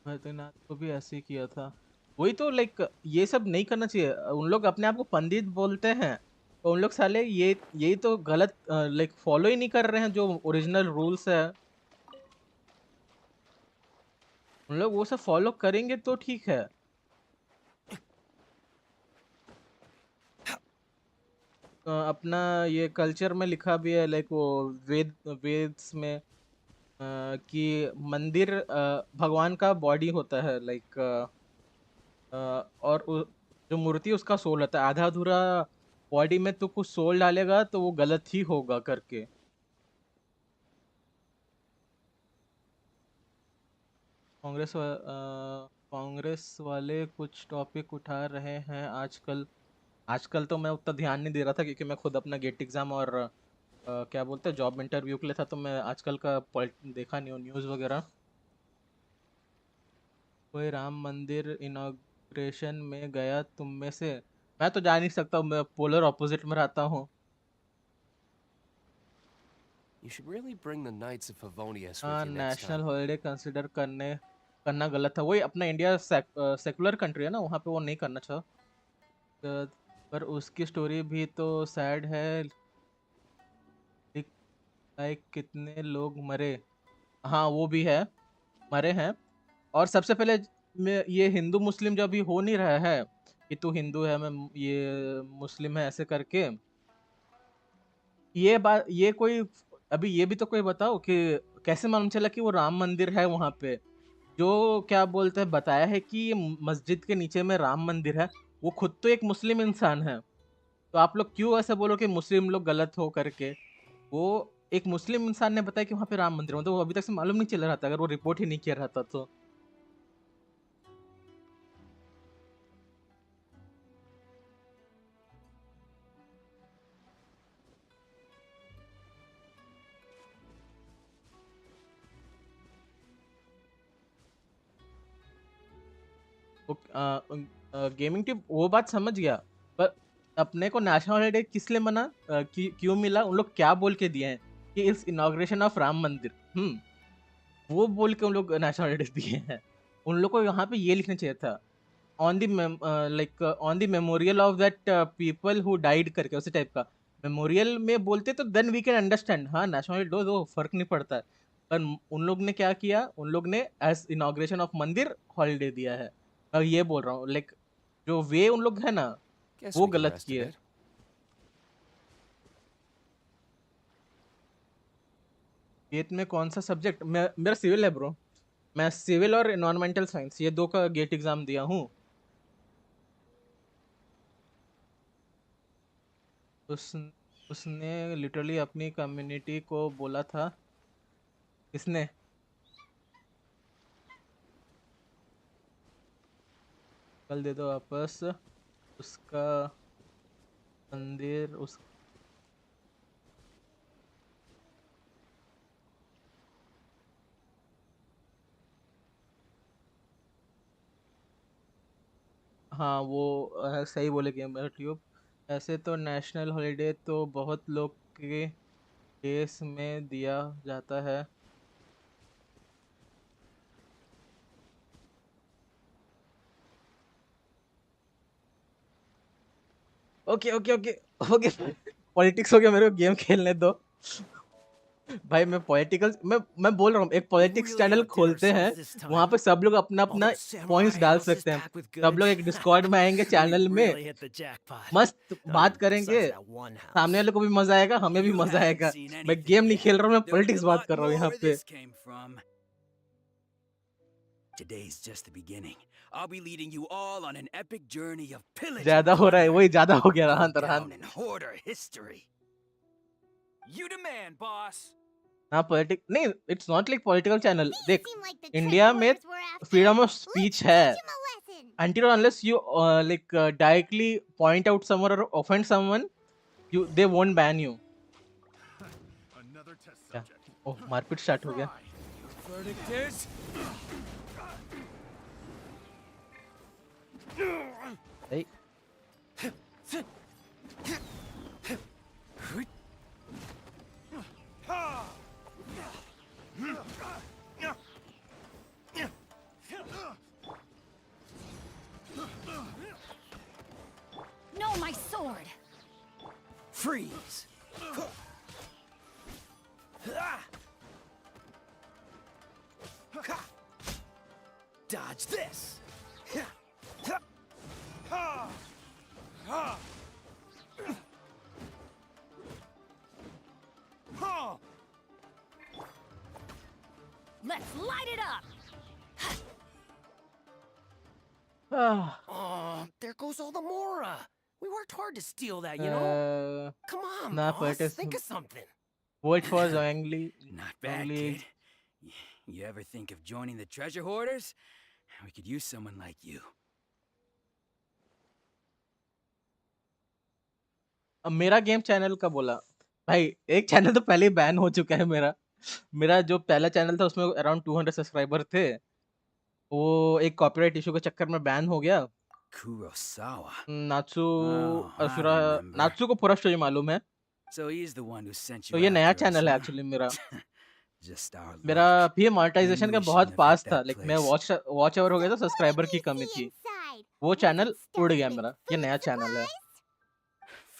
बद्रीनाथ को भी ऐसे ही किया था। वही तो लाइक ये सब नहीं करना चाहिए। उन लोग अपने आप को पंडित बोलते हैं तो उन लोग साले ये यही तो गलत लाइक फॉलो ही नहीं कर रहे हैं जो ओरिजिनल रूल्स है। उन लोग वो सब फॉलो करेंगे तो ठीक है। अपना ये कल्चर में लिखा भी है लाइक वो वेद्स में कि मंदिर भगवान का बॉडी होता है लाइक और जो मूर्ति उसका सोल होता है। आधा अधूरा बॉडी में तो कुछ सोल डालेगा तो वो गलत ही होगा करके। कांग्रेस वाले कुछ टॉपिक उठा रहे हैं आजकल। आजकल तो मैं उतना ध्यान नहीं दे रहा था क्योंकि मैं खुद अपना गेट एग्जाम और क्या बोलते हैं जॉब इंटरव्यू के लिए था, तो मैं आजकल का देखा नहीं हूँ न्यूज़ वगैरह। कोई राम मंदिर इनॉग्रेशन में गया तुम में से? मैं तो जा नहीं सकता, मैं पोलर ऑपोजिट में रहता हूँ। You should really bring the Knights of Favonius with हाँ, you next national time. Holiday consider करना गलत था। वही अपना इंडिया सेकुलर कंट्री है ना, वहाँ पे वो नहीं करना चाह। पर उसकी स्टोरी भी तो सैड है। लाइक कितने लोग मरे। हाँ वो भी है, मरे हैं। और सबसे पहले ये हिंदू मुस्लिम जो अभी हो नहीं रहा है कि तू हिंदू है मैं ये मुस्लिम है ऐसे करके, ये बात ये कोई अभी ये भी तो कोई बताओ कि कैसे मालूम चला कि वो राम मंदिर है वहां पे। जो क्या बोलते हैं बताया है कि ये मस्जिद के नीचे में राम मंदिर है, वो खुद तो एक मुस्लिम इंसान है। तो आप लोग क्यों ऐसे बोलो कि मुस्लिम लोग गलत हो करके? वो एक मुस्लिम इंसान ने बताया कि वहां पे राम मंदिर है, मतलब वो अभी तक से मालूम नहीं चल रहा था अगर वो रिपोर्ट ही नहीं किया रहता तो। गेमिंग टिप वो बात समझ गया, पर अपने को नेशनल हॉलीडे किस लिए मना क्यों मिला? उन लोग क्या बोल के दिए हैं कि इस इनॉग्रेशन ऑफ राम मंदिर, वो बोल के उन लोग नेशनल हॉलीडे दिए हैं। उन लोग को यहाँ पे ये लिखना चाहिए था on the like on the memorial of that people who died करके, उसी टाइप का मेमोरियल में बोलते तो देन वी कैन अंडरस्टैंड। हाँ नेशनल हॉलीडे दो दो, फर्क नहीं पड़ता है। पर उन लोग ने क्या किया, उन लोग ने एज इनॉग्रेशन ऑफ मंदिर हॉलीडे दिया है। मैं ये बोल रहा हूँ लाइक जो वे उन लोग है ना Guess वो we can गलत rest a किए। bit. गेट में कौन सा सब्जेक्ट? मेरा सिविल है ब्रो। मैं सिविल और एनवायरमेंटल साइंस ये दो का गेट एग्जाम दिया हूँ। उस उसने लिटरली अपनी कम्युनिटी को बोला था। किसने? कल दे दो वापस उसका मंदिर उस। हाँ वो सही बोले गेम ट्यूब। ऐसे तो नेशनल हॉलीडे तो बहुत लोग के केस में दिया जाता है। Okay okay okay okay politics हो गया, मेरे को गेम खेलने दो भाई। मैं बोल रहा हूँ एक पॉलिटिक्स Really चैनल outdid खोलते हैं, ourselves this वहाँ time. पे सब लोग अपना अपना Although Samurai पॉइंट्स डाल helps us सकते हैं। pack with सब लोग goods, एक डिस्कॉर्ड में आएंगे we चैनल में, really hit the jackpot. मस्त बात करेंगे, Besides that one house. सामने वाले को भी मजा आएगा, हमें भी You मजा haven't आएगा। seen मैं anything गेम नहीं yet. खेल रहा हूँ, मैं There'll be पॉलिटिक्स a बात lot कर रहा हूँ more यहाँ where पे। this came from. Today's just the beginning. I'll be leading you all on an epic journey of pillage ज्यादा and हो रहा है, plunder. वही ज्यादा हो गया। Go रहा down in hoarder history. You demand, boss. हाँ पॉलिटिक नहीं, it's not like political channel. देख Seem like the India treasure में hoarders we're after. Freedom of Let's speech teach है, 'em a lesson. until or unless you like directly point out someone or offend someone, they won't ban you. Another test क्या? subject. ओह मारपीट start हो गया। Verdict is... Hey. No, my sword! Freeze! Dodge this! Let's light it up! Oh, there goes all the Mora! We worked hard to steal that, you know? Come on, nah, boss, think of something. Vote for Zhangli. Not bad, kid. You ever think of joining the treasure hoarders? We could use someone like you. अब मेरा game channel का बोला भाई, एक channel तो पहले ही ban हो चुका है मेरा। मेरा जो पहला चैनल था उसमें अराउंड 200 सब्सक्राइबर थे, वो एक कॉपीराइट इशू के चक्कर में बैन हो गया। Kurosawa. Natsu Oh, I Ashura, remember. Natsu को पूरा स्टोरी मालूम है। So he's the one who sent तो you ये नया after us, चैनल है huh? एक्चुअली मेरा। Just our मेरा luck. भी I मोनेटाइजेशन knew का we बहुत shouldn't have पास hit था, that लाइक मैं place. वॉच ओवर हो गया था, सब्सक्राइबर की कमी थी, वो चैनल उड़ गया मेरा। ये नया चैनल है।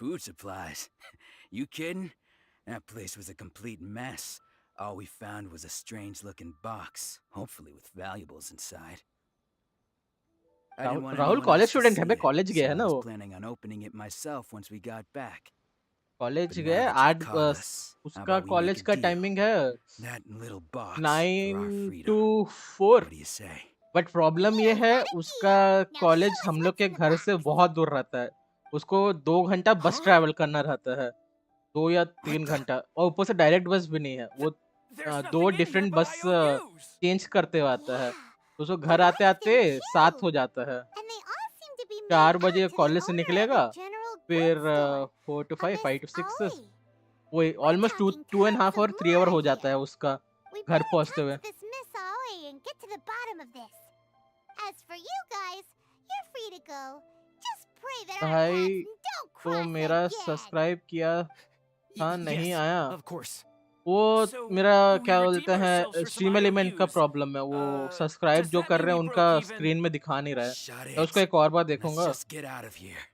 Food supplies? You kidding? That place was a complete mess. All we found was a strange-looking box, hopefully with valuables inside. I didn't want Rahul anyone college else to student है see bay, it, college गया so है I ना was वो। planning on opening it myself once we got back. College But now गया that you've 8, caught us, how उसका about we make college a का deal? Timing है That little box for our 9 freedom. to 4। What do you say? But problem ये है उसका college हम लोग के घर से बहुत दूर रहता है, उसको 2 घंटा बस ट्रैवल करना रहता है, 2 या 3 घंटा, और ऊपर से डायरेक्ट बस भी नहीं है। वो 2 डिफरेंट बस चेंज करते हुए आता है, तो उसको घर आते आते 7 हो जाता है। 4 बजे कॉलेज से निकलेगा, फिर 4 to 5, 5 to 6, वही ऑलमोस्ट 2.5 और 3 आवर हो जाता है उसका घर पहुंचते हुए। This Miss Aoi and get to the bottom of this. As for you guys, you're free to go. Just pray that our भाई paths don't तो cross मेरा again. सब्सक्राइब किया था, नहीं Yes, आया of course. वो। So, मेरा we क्या redeemed बोलते ourselves हैं, for some स्ट्रीम एलिमेंट का IOUs. प्रॉब्लम है, वो सब्सक्राइब Does जो that कर mean रहे हैं we उनका broke even? स्क्रीन में दिखा नहीं रहा है। Shut मैं उसको it. एक और बार Let's देखूंगा। just get out of here.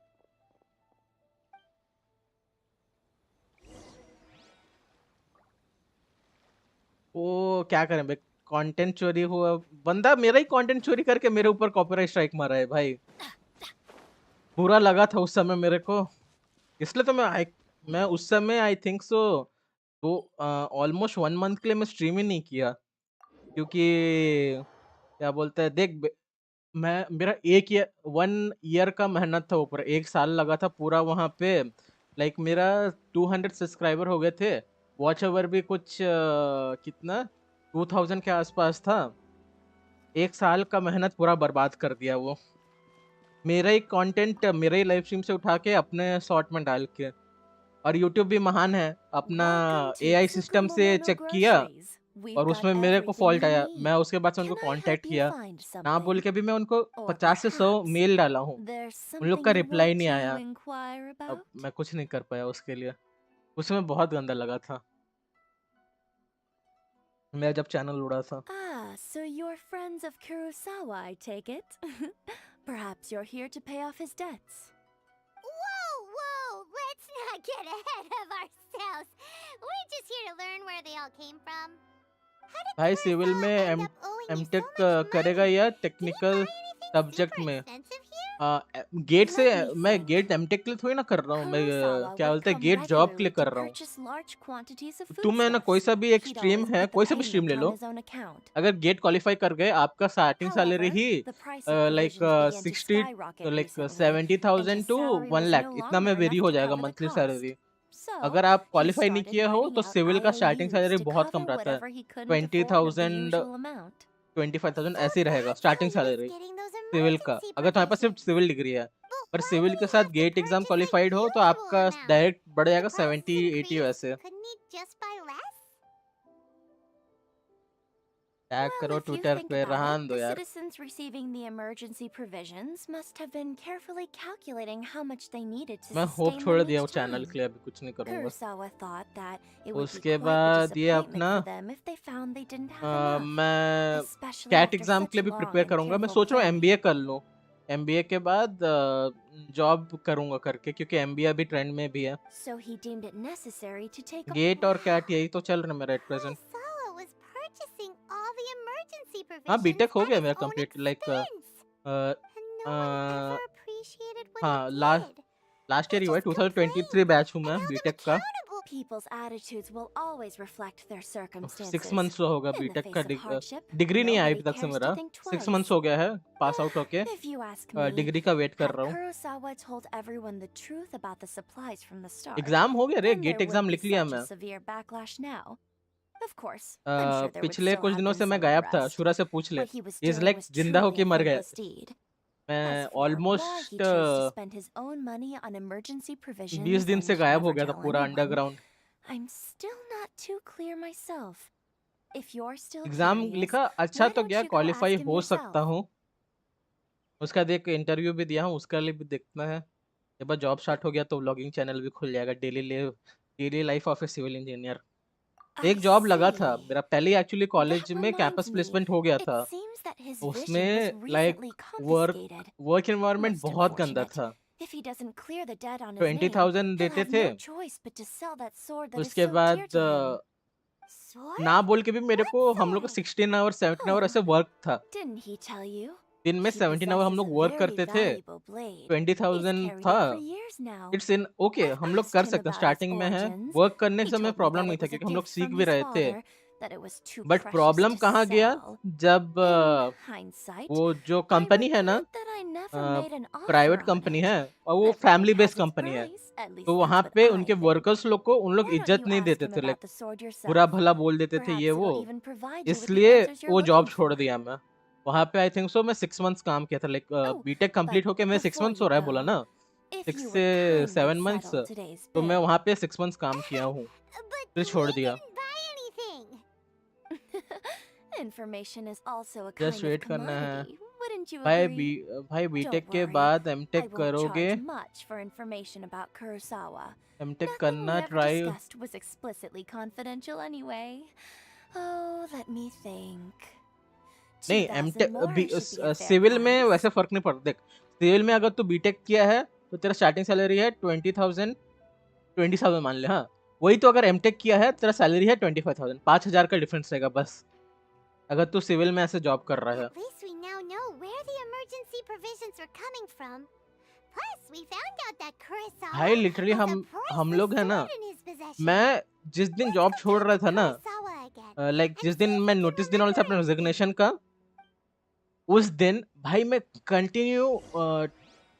वो क्या करें भाई, कंटेंट चोरी हुआ, बंदा मेरा ही कंटेंट चोरी करके मेरे ऊपर कॉपीराइट स्ट्राइक मारा है भाई। बुरा लगा था उस समय मेरे को, इसलिए तो मैं उस समय आई थिंक सो तो ऑलमोस्ट 1 मंथ के लिए मैं स्ट्रीम ही नहीं किया, क्योंकि क्या बोलते हैं, देख मैं मेरा 1 ईयर का मेहनत था ऊपर, 1 साल लगा था पूरा वहाँ पे। लाइक मेरा 200 सब्सक्राइबर हो गए थे, वॉच ओवर भी कुछ कितना 2000 के आसपास था। 1 साल का मेहनत पूरा बर्बाद कर दिया वो। मेरा ही कंटेंट मेरे ही लाइव स्ट्रीम से उठा के अपने शॉर्ट में डाल के, और यूट्यूब भी महान है, अपना एआई सिस्टम से चेक किया और उसमें मेरे को फॉल्ट आया। मैं उसके बाद से उनको कांटेक्ट किया, ना बोल के भी मैं उनको 50 से 100 मेल डाला हूँ, उन लोग का रिप्लाई नहीं आया। अब मैं कुछ नहीं कर पाया उसके लिए, उसमें बहुत गंदा लगा था मेरा जब चैनल उड़ा था। Ah, so you're friends of Kurosawa, I take it? Perhaps you're here to pay off his debts. Whoa, whoa! get ahead of ourselves. We're just here to learn where they all came from. भाई civil में MTech करेगा या technical subject में? Gate से मैं gate MTech के लिए थोड़ी ना कर रहा हूँ, मैं क्या बोलते हैं गेट जॉब के लिए कर रहा हूँ। तुम है ना कोई सा भी एक स्ट्रीम है, कोई सा भी स्ट्रीम ले लो, अगर गेट क्वालिफाई कर गए आपका स्टार्टिंग सैलरी ही लाइक 70,000 टू 1 लाख इतना में वेरी हो जाएगा मंथली सैलरी। अगर आप क्वालिफाई नहीं किए हो तो सिविल का स्टार्टिंग सैलरी बहुत कम रहता है, 20,000 25,000 ऐसे ही रहेगा स्टार्टिंग सैलरी सिविल का, अगर तुम्हारे पास सिर्फ सिविल डिग्री है। पर सिविल के साथ गेट एग्जाम क्वालिफाइड हो तो आपका डायरेक्ट बढ़ जाएगा 70-80 वैसे। टैग करो ट्विटर पे, रहन दो यार। Citizens receiving the emergency provisions must have been carefully calculating how much they needed to मैं होप sustain छोड़ them दिया वो each चैनल time. के लिए, अभी कुछ नहीं करूंगा। Kurosawa thought that it would be उसके quite a बाद ये disappointment अपना for them if they found they didn't have enough. मैं Especially CAT after exam such के लिए भी long प्रिपेयर and करूंगा। मैं careful सोच रहा हूँ planning. एमबीए कर लूँ, एमबीए के बाद जॉब करूंगा करके, क्योंकि एमबीए अभी ट्रेंड में भी है। So he deemed it necessary to take a GATE और कैट यही तो चल रहा है मेरा at present. Kurosawa was purchasing all the emergency हाँ provisions बीटेक हो at गया his मेरा own complete like expense. And no one ever appreciated what हाँ he लास्ट did. ईयर ही हुआ है, 2023 बैच हूँ मैं बीटेक का। People's attitudes will always reflect their 6 circumstances. Months होगा In the बीटेक face का, of hardship, डिग्री नहीं आई nobody अभी तक से cares मेरा, to think 6 twice. मंथ्स हो गया है पास आउट होके, If you ask me, degree का वेट कर had रहा हूँ। Kurosawa told everyone the truth about the supplies from the start, exam हो गया रे, then gate there exam wouldn't लिख be लिया such मैं। a severe backlash now. Of course, I'm sure there would पिछले still कुछ have दिनों been से मैं some गायब था, unrest. शुरा से पूछ ले। What he was is doing like was जिंदा truly होके a मर गए। thankless deed. मैं As for why he almost chose to spend his own money on emergency 20 provisions दिन and से गायब हो never गया था tell पूरा anyone, underground. I'm still not too clear myself. If you're still exam curious, लिखा अच्छा why तो don't गया, you go qualify ask him हो yourself? सकता हूँ। उसका देख इंटरव्यू भी दिया हूँ, उसका लिए भी देखना है। एक बार जॉब स्टार्ट हो गया तो व्लॉगिंग चैनल भी खुल जाएगा, daily life of a civil engineer. एक जॉब लगा था मेरा पहले ही, एक्चुअली कॉलेज में कैंपस प्लेसमेंट हो गया था, उसमें लाइक वर्क एनवायरनमेंट बहुत गंदा था। If he doesn't clear the debt on his name, 20,000 he'll देते have थे, no choice but to sell that sword that is उसके so बाद dear to him. ना बोल के भी मेरे को हम लोग का 16 आवर 17 आवर ऐसे वर्क था। Didn't he tell you? दिन में 17 आवर हम लोग वर्क करते थे, 20,000 था। इट्स इन ओके, हम लोग कर सकते हैं, स्टार्टिंग में है वर्क करने से हमें प्रॉब्लम नहीं था क्योंकि हम लोग सीख भी रहे थे। बट प्रॉब्लम कहाँ गया जब वो जो कंपनी है ना, प्राइवेट कंपनी है और वो फैमिली बेस्ड कंपनी है, तो वहाँ पे उनके वर्कर्स लोग को उन लोग इज्जत नहीं देते थे, लाइक बुरा भला बोल देते थे ये वो, इसलिए वो जॉब छोड़ दिया मैं। वहाँ पे आई थिंक सो मैं 6 मंथ्स काम किया था, लाइक बीटेक कंप्लीट होके मैं 6 मंथ्स हो रहा है बोला ना, 6 से 7 मंथ्स, तो मैं वहाँ पे 6 मंथ्स काम किया हूँ फिर छोड़ दिया। Information is also a just kind of wait करना है commodity. Wouldn't you भाई। agree? भाई बीटेक Don't के worry, बाद I एमटेक won't करोगे, charge much for information about Kurosawa. MTech Nothing करना we ever try. discussed was explicitly confidential anyway. Oh, let me think. नहीं 2,000 MTech more should be a fair civil में price. वैसे फर्क नहीं पड़ता। देख civil में अगर तू बीटेक किया है तो तेरा स्टार्टिंग सैलरी है 20,000 मान ले, हाँ वही तो अगर एमटेक किया है तेरा सैलरी है 25,000, 5,000 का डिफरेंस रहेगा बस, अगर तू सिविल में ऐसे जॉब कर रहा है। At least we now know where the emergency provisions were coming from. Plus, we found out that Kurosawa भाई लिटरली has a हम priceless लोग है ना, sword in his possession. मैं जिस दिन जॉब छोड़ रहा था ना, Kurosawa again. लाइक जिस दिन मैं नोटिस देने वाला था अपने रेजिग्नेशन का, उस दिन भाई मैं कंटिन्यू,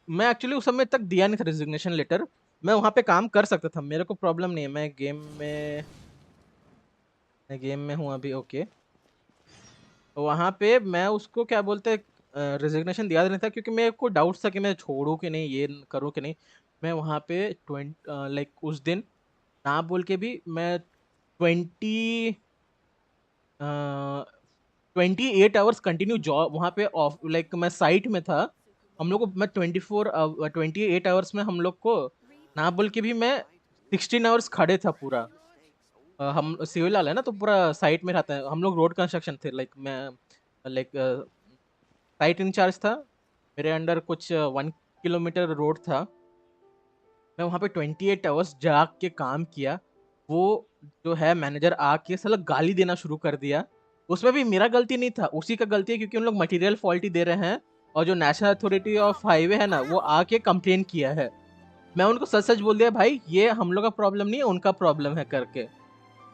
मैं एक्चुअली उस समय तक दिया नहीं था रेजिग्नेशन लेटर। मैं वहाँ पे काम कर सकता था, मेरे को प्रॉब्लम नहीं है, मैं गेम में हूँ अभी, ओके। तो वहाँ पे मैं उसको क्या बोलते रेजिग्नेशन दिया नहीं था क्योंकि मेरे को डाउट था कि मैं छोड़ूँ कि नहीं, ये करूँ कि नहीं। मैं वहाँ पे लाइक उस दिन ना बोल के भी मैं 28 आवर्स कंटिन्यू जॉब वहाँ पे ऑफ, लाइक मैं साइट में था। हम लोग को मैं 28 आवर्स में हम लोग को ना बोल के भी मैं 16 आवर्स खड़े था पूरा। हम सिविल वाला है ना तो पूरा साइट में रहता है, हम लोग रोड कंस्ट्रक्शन थे, लाइक मैं साइट इंचार्ज था, मेरे अंडर कुछ 1 किलोमीटर रोड था। मैं वहाँ पे 28 आवर्स जाग के काम किया। वो जो है मैनेजर आके साला गाली देना शुरू कर दिया। उसमें भी मेरा गलती नहीं था, उसी का गलती है क्योंकि उन लोग मटेरियल फॉल्टी दे रहे हैं और जो नेशनल अथॉरिटी ऑफ हाईवे है ना वो आके कंप्लेन किया है। मैं उनको सच सच बोल दिया भाई ये हम लोग का प्रॉब्लम नहीं है उनका प्रॉब्लम है करके।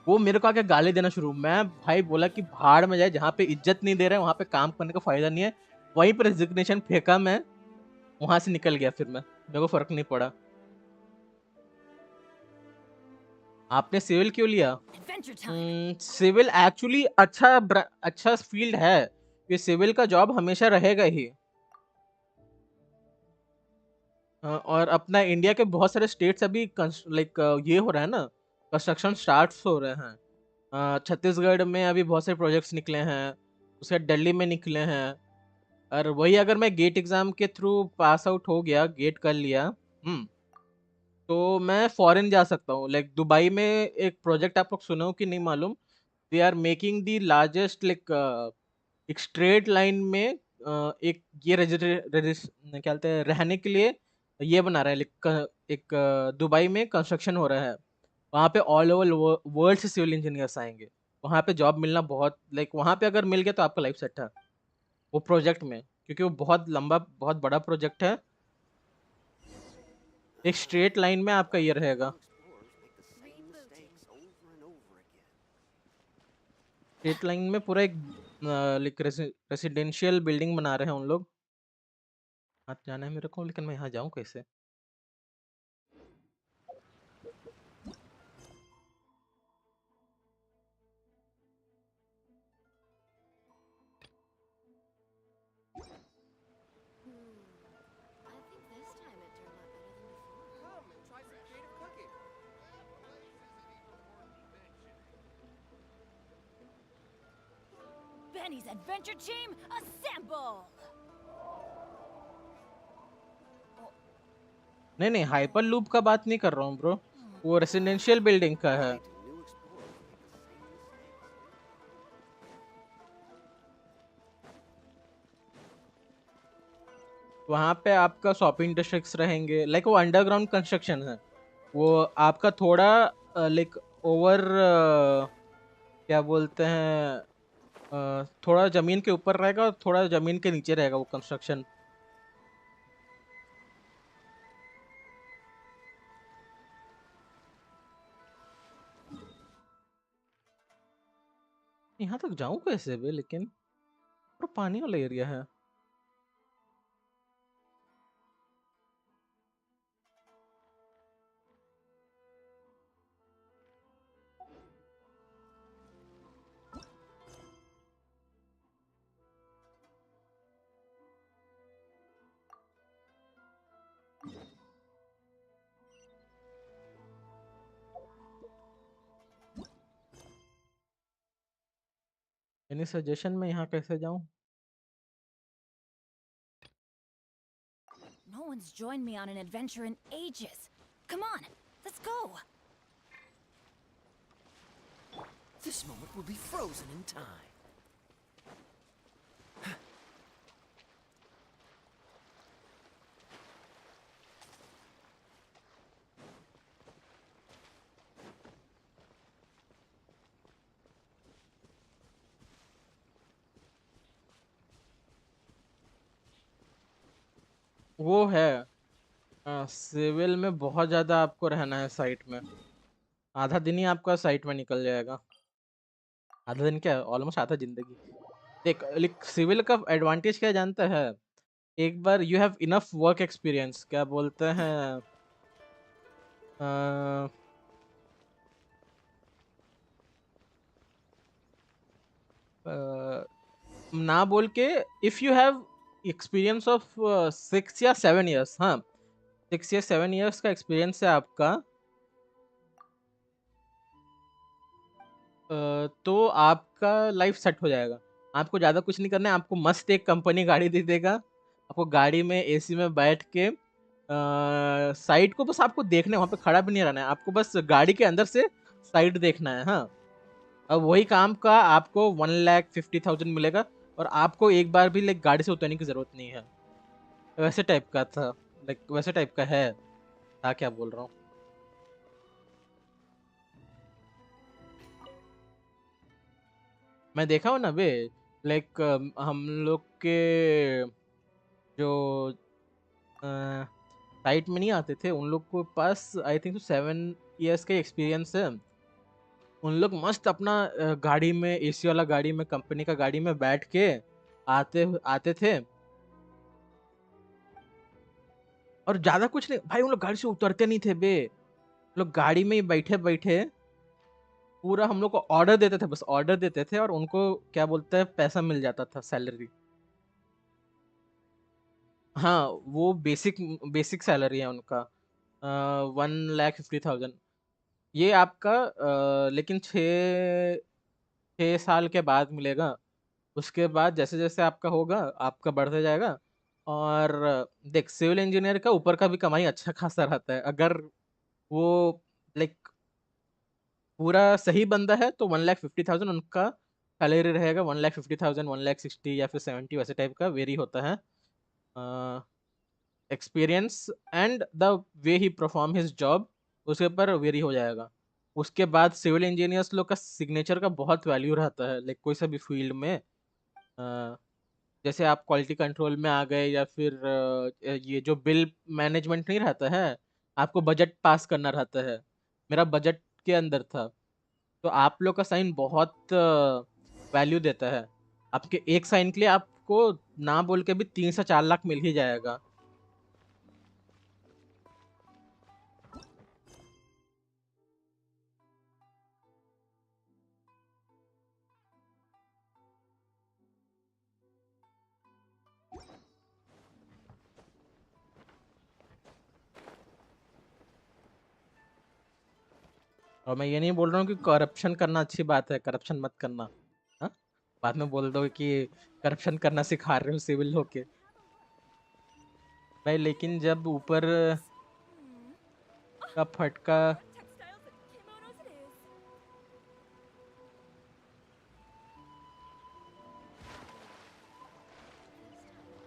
वो मेरे को आके गाली देना शुरू। मैं भाई बोला कि भाड़ में जाए, जहाँ पे इज्जत नहीं दे रहे हैं वहाँ पे काम करने का फायदा नहीं है। वहीं पर रेजिग्नेशन फेंका मैं, वहां से निकल गया। फिर मैं, मेरे को फर्क नहीं पड़ा। आपने सिविल क्यों लिया? Adventure time. सिविल एक्चुअली अच्छा फील्ड है। ये सिविल का जॉब हमेशा रहेगा ही। और अपना इंडिया के बहुत सारे स्टेट्स अभी लाइक ये हो रहा है ना, कंस्ट्रक्शन स्टार्ट हो रहे हैं। छत्तीसगढ़ में अभी बहुत सारे प्रोजेक्ट्स निकले हैं, उसके दिल्ली में निकले हैं। और वही अगर मैं गेट एग्जाम के थ्रू पास आउट हो गया, गेट कर लिया, तो मैं फॉरेन जा सकता हूँ। लाइक दुबई में एक प्रोजेक्ट आप लोग सुने हो कि नहीं मालूम। They are making the largest like एक स्ट्रेट लाइन में एक ये क्या कहते हैं रहने के लिए ये बना रहा है। एक दुबई में कंस्ट्रक्शन हो रहा है, वहाँ पे ऑल ओवर वर्ल्ड से सिविल इंजीनियर्स आएंगे। वहाँ पे जॉब मिलना बहुत लाइक वहाँ पे अगर मिल गया तो आपका लाइफ सेट है वो प्रोजेक्ट में, क्योंकि वो बहुत लंबा बहुत बड़ा प्रोजेक्ट है। एक स्ट्रेट लाइन में आपका ये रहेगा। स्ट्रेट लाइन में पूरा एक लाइक रेसिडेंशियल बिल्डिंग बना रहे हैं उन लोग। हाथ जाना है मेरे को, लेकिन मैं यहाँ जाऊँ कैसे? Benny's adventure team, assemble! नहीं नहीं, हाइपर लूप का बात नहीं कर रहा हूँ ब्रो, वो रेसिडेंशियल बिल्डिंग का है। वहाँ पे आपका शॉपिंग डिस्ट्रिक्ट्स रहेंगे, लाइक वो अंडरग्राउंड कंस्ट्रक्शन है। वो आपका थोड़ा लाइक ओवर क्या बोलते हैं थोड़ा जमीन के ऊपर रहेगा और थोड़ा जमीन के नीचे रहेगा वो कंस्ट्रक्शन। यहाँ तक जाऊँ कैसे बे? लेकिन पूरा पानी वाला एरिया है। एनी सजेशन मैं यहाँ कैसे जाऊँ? No one's joined me on an adventure in ages. Come on, let's go. This moment will be frozen in time. वो है सिविल में बहुत ज़्यादा आपको रहना है साइट में। आधा दिन ही आपका साइट में निकल जाएगा। आधा दिन क्या, ऑलमोस्ट आधा जिंदगी। देख सिविल का एडवांटेज क्या जानता है? एक बार you have enough work experience, क्या बोलते हैं ना बोल के, if you have experience of 6 या 7 ईयर्स, हाँ 6 या 7 ईयर्स का एक्सपीरियंस है आपका, तो आपका लाइफ सेट हो जाएगा। आपको ज़्यादा कुछ नहीं करना है। आपको मस्त एक कंपनी गाड़ी दे देगा, आपको गाड़ी में एसी में बैठ के साइट को बस आपको देखना है, वहाँ पे खड़ा भी नहीं रहना है। आपको बस गाड़ी के अंदर से साइट देखना है। हाँ, अब वही काम का आपको 1,50,000 मिलेगा और आपको एक बार भी लाइक गाड़ी से उतरने की ज़रूरत नहीं है। वैसे टाइप का था, लाइक वैसे टाइप का है। क्या बोल रहा हूँ। मैं देखा हूँ ना बे, लाइक हम लोग के जो साइट में नहीं आते थे, उन लोग के पास आई थिंक 7 years का एक्सपीरियंस है। उन लोग मस्त अपना गाड़ी में, एसी वाला गाड़ी में, कंपनी का गाड़ी में बैठ के आते आते थे। और ज्यादा कुछ नहीं भाई, उन लोग गाड़ी से उतरते नहीं थे बे, लोग गाड़ी में ही बैठे बैठे पूरा हम लोग को ऑर्डर देते थे, बस ऑर्डर देते थे और उनको क्या बोलते हैं पैसा मिल जाता था, सैलरी। हाँ, वो बेसिक बेसिक सैलरी है उनका, 1,50,000। ये आपका लेकिन 6 साल के बाद मिलेगा। उसके बाद जैसे जैसे आपका होगा, आपका बढ़ते जाएगा। और देख, सिविल इंजीनियर का ऊपर का भी कमाई अच्छा खासा रहता है, अगर वो लाइक पूरा सही बंदा है तो 1,50,000 उनका सैलरी रहेगा। 1,50,000, 1,60,000 या फिर 70, वैसे टाइप का वेरी होता है। Experience and the way he perform his job, उसके ऊपर वेरी हो जाएगा। उसके बाद सिविल इंजीनियर्स लोग का सिग्नेचर का बहुत वैल्यू रहता है, लाइक कोई सा भी फील्ड में। अ, जैसे आप क्वालिटी कंट्रोल में आ गए, या फिर ये जो बिल मैनेजमेंट नहीं रहता है, आपको बजट पास करना रहता है, मेरा बजट के अंदर था। तो आप लोग का साइन बहुत वैल्यू देता है। आपके एक साइन के लिए आपको ना बोल के भी 3 से 4 लाख मिल ही जाएगा। और मैं ये नहीं बोल रहा हूँ कि करप्शन करना अच्छी बात है, करप्शन मत करना। हाँ, बाद में बोल दो कि करप्शन करना सिखा रहे हो सिविल होके। भाई लेकिन जब ऊपर का फटका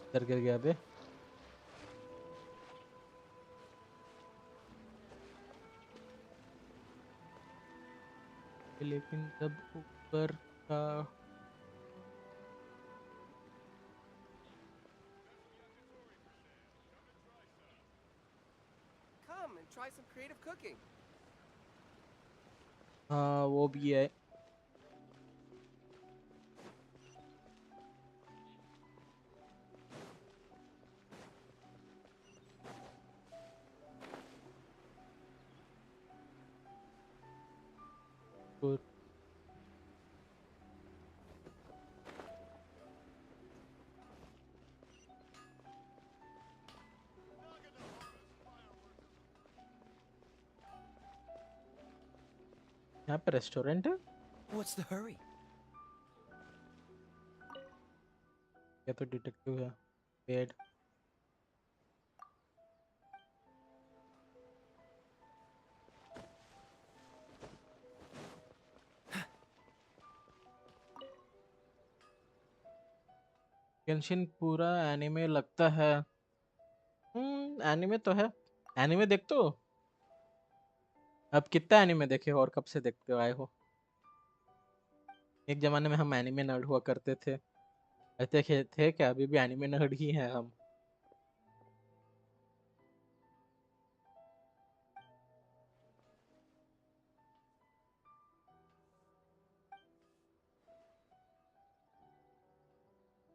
इधर गिर गया बे। लेकिन जब ऊपर का Come and try some creative cooking. हाँ वो भी है। तो यहाँ पे रेस्टोरेंट है? What's the hurry? या तो डिटेक्टिव है, पेड। गेंशिन पूरा एनिमे लगता है। एनिमे तो है, एनिमे देखते हो? अब कितना एनिमे देखे हो और कब से देखते हो आए हो? एक जमाने में हम एनिमे नर्ड हुआ करते थे। ऐसे थे क्या? अभी भी एनिमे नर्ड ही हैं हम।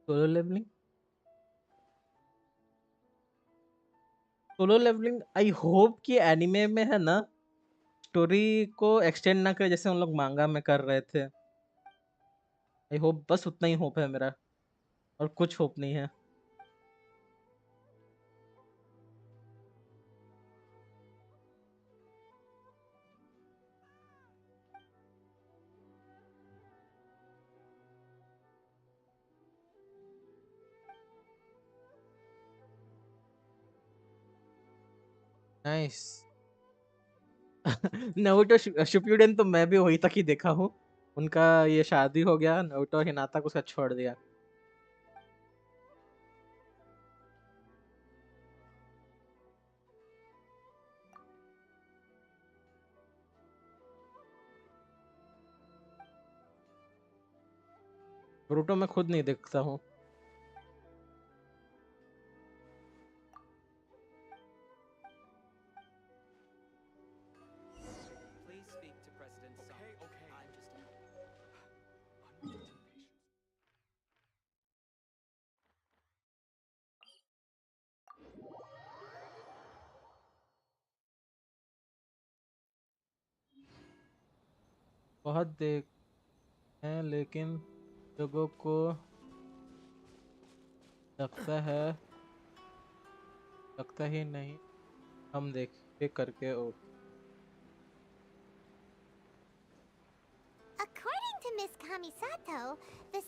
Solo Leveling, Solo Leveling I hope कि एनिमे में है ना, स्टोरी को एक्सटेंड ना करे जैसे उन लोग मांगा में कर रहे थे। आई होप, बस उतना ही होप है मेरा, और कुछ होप नहीं है। नाइस। नारुतो शिप्यूडन तो मैं भी वही तक ही देखा हूँ। उनका ये शादी हो गया, नारुतो हिनाता को उसका छोड़ दिया। ब्रूटो मैं खुद नहीं देखता हूँ। Please speak to President Song. Okay. I'm just बहुत देख हैं लेकिन लोगों को लगता ही नहीं हम देख करके। ओ According to Miss Kamisato, the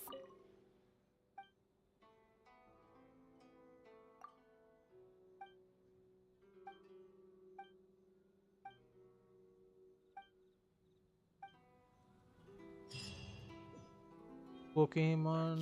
Pokemon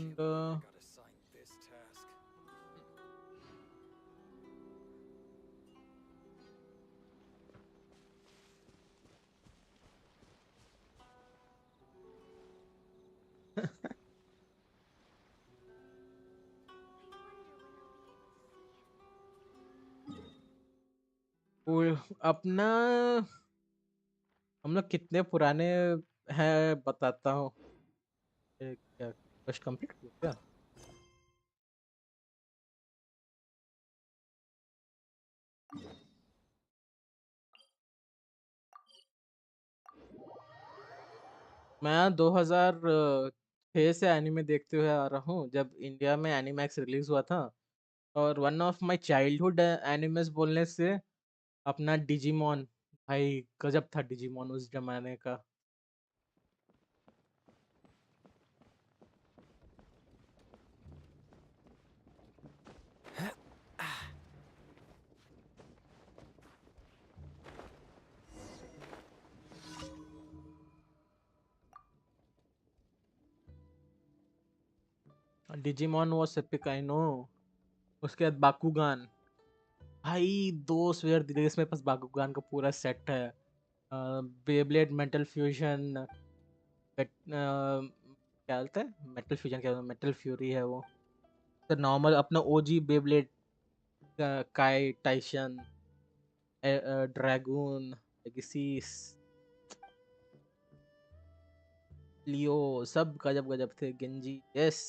अपना हम लोग कितने पुराने हैं बताता हूँ। क्या क्वेस्ट कंप्लीट हो गया? मैं 2006 से एनिमे देखते हुए आ रहा हूँ, जब इंडिया में एनिमैक्स रिलीज हुआ था। और one of my childhood animes बोलने से अपना डिजिमॉन, भाई गजब था डिजिमॉन उस जमाने का। Digimon was epic, I know. उसके बाद बाकुगान, भाई दोस्त वेयर दिलेस मेरे पास बाकुगान का पूरा सेट है। बेब्लेड मेटल फ्यूजन, क्या बोलते हैं मेटल फ्यूजन, क्या मेटल फ्यूरी है वो। तो नॉर्मल अपना ओजी बेब्लेड, काय टाइशन, ड्रैगून, लेगेसीस, लियो, सब गजब गजब थे। गेंजी, यस।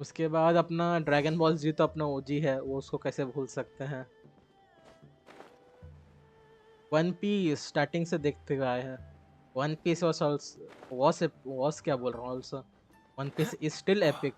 उसके बाद अपना ड्रैगन बॉल जी तो अपना ओजी है, वो उसको कैसे भूल सकते हैं। वन पीस स्टार्टिंग से देखते हुए आए हैं। वन पीस वॉस क्या बोल रहा हूँ, also One Piece is still epic.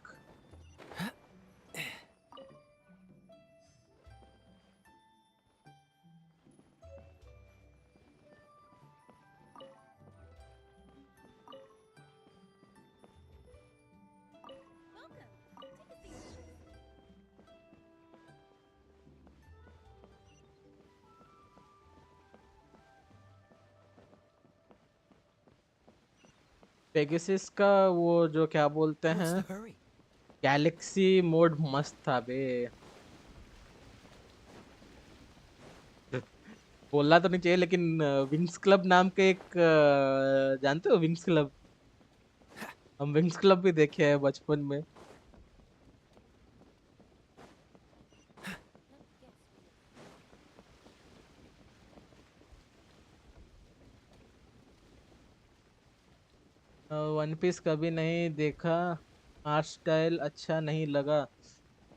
Pegasus का वो जो क्या बोलते हैं, गैलेक्सी मोड मस्त था बे। बोलना तो नहीं चाहिए लेकिन विंग्स क्लब नाम के एक जानते हो विंग्स क्लब? हम विंग्स क्लब भी देखे हैं बचपन में। वन पीस कभी नहीं देखा, आर्ट स्टाइल अच्छा नहीं लगा।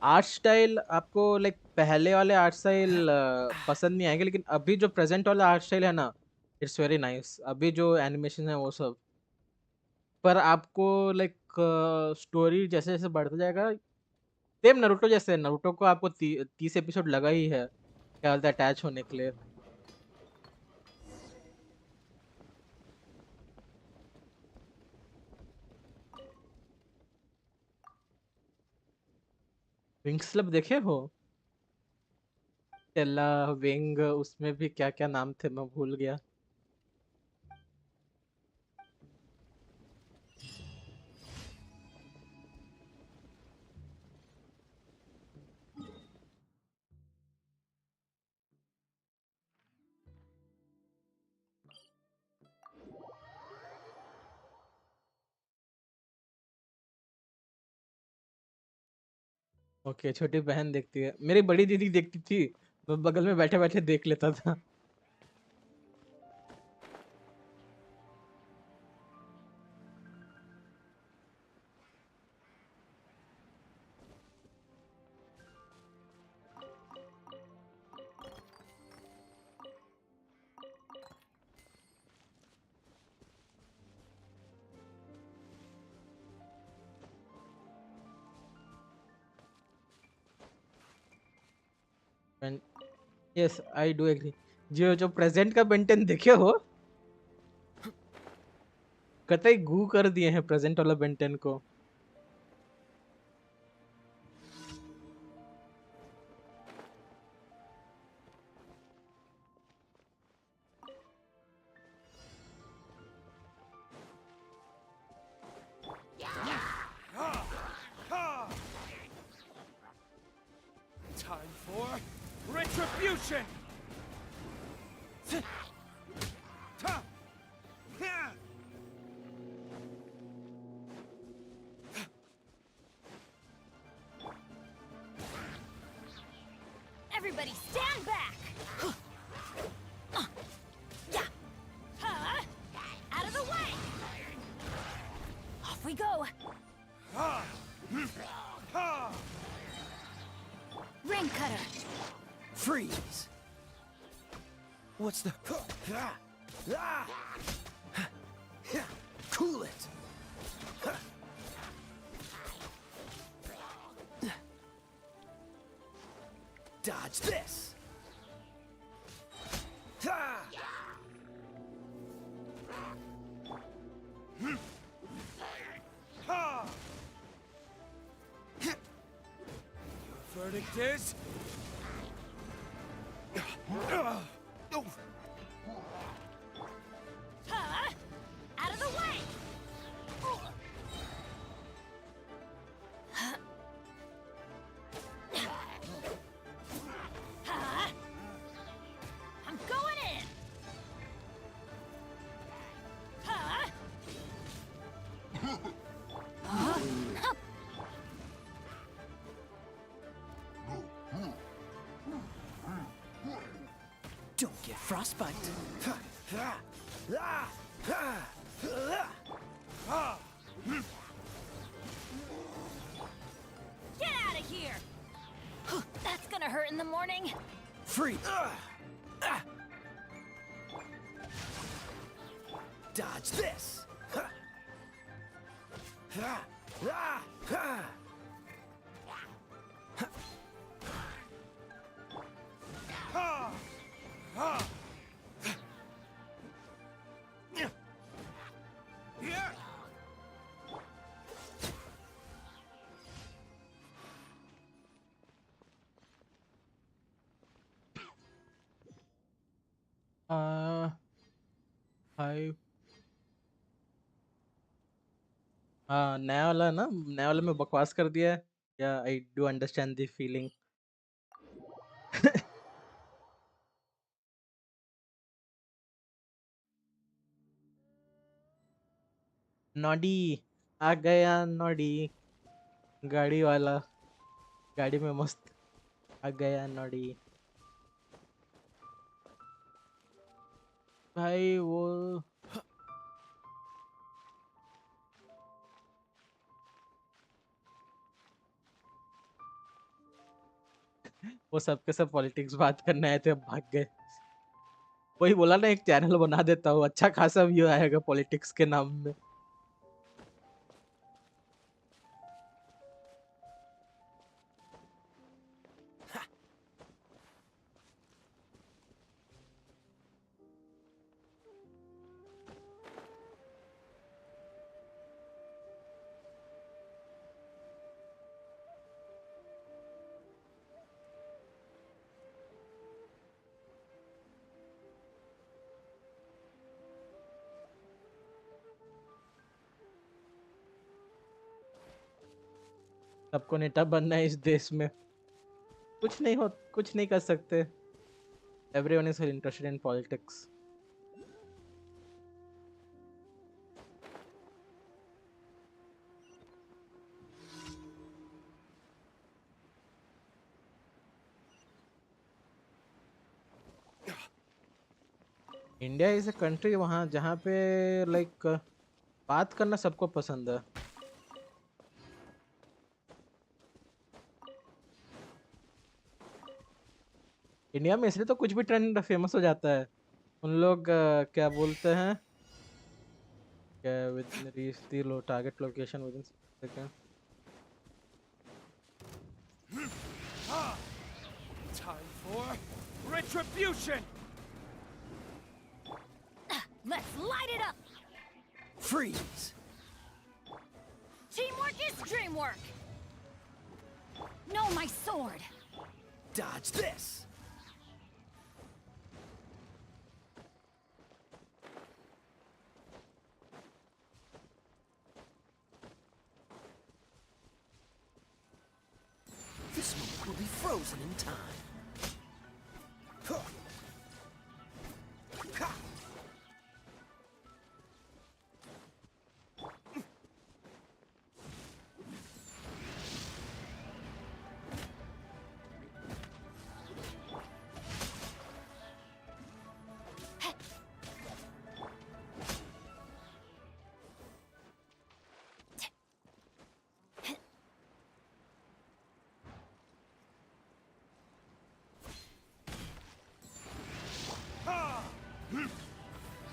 आर्ट स्टाइल आपको लाइक पहले वाले आर्ट स्टाइल पसंद नहीं आएंगे, लेकिन अभी जो प्रेजेंट वाला आर्ट स्टाइल है ना, इट्स वेरी नाइस। अभी जो एनिमेशन है वो सब, पर आपको लाइक स्टोरी जैसे जैसे बढ़ता जाएगा, सेम नरूटो जैसे, नरूटो को आपको 30 एपिसोड लगा ही है क्या बोलते हैं अटैच होने के लिए। विंग्स क्लब देखे हो? टेला, विंग, उसमें भी क्या क्या नाम थे मैं भूल गया। ओके, छोटी बहन देखती है, मेरी बड़ी दीदी देखती थी, मैं बगल में बैठे बैठे देख लेता था। Yes, I do agree. जो प्रेजेंट का बेंटेन देखे हो, कतई गू कर दिए हैं प्रेजेंट वाला बेंटेन को। Time for retribution! Everybody stand back! Yeah. Out of the way! Off we go! Ring cutter! Freeze! What's the... Cool it! Dodge this! Your verdict is... Out of the way! I'm going in! Don't get frostbite. Get out of here! That's gonna hurt in the morning. Free. Dodge this. हाय। हाँ, नया वाला ना, नया वाला में बकवास कर दिया है, या I do understand the feeling. Noddy आ गया, नॉडी गाड़ी वाला, गाड़ी में मस्त आ गया नॉडी। भाई वो सबके सब पॉलिटिक्स बात करने आए थे, अब भाग गए। वही बोला ना, एक चैनल बना देता हूँ, अच्छा खासा व्यू आएगा पॉलिटिक्स के नाम में। सबको नेता बनना है इस देश में, कुछ नहीं कर सकते। Everyone is interested in politics. India is a country वहाँ जहाँ पे लाइक बात करना सबको पसंद है। इंडिया में इसलिए तो कुछ भी ट्रेंड फेमस हो जाता है। उन लोग क्या बोलते हैं, क्या with reach the low target location with in second. Time for retribution! Let's light it up! Freeze! Teamwork is dreamwork! No, my sword! Dodge this! This moment will be frozen in time. Huh.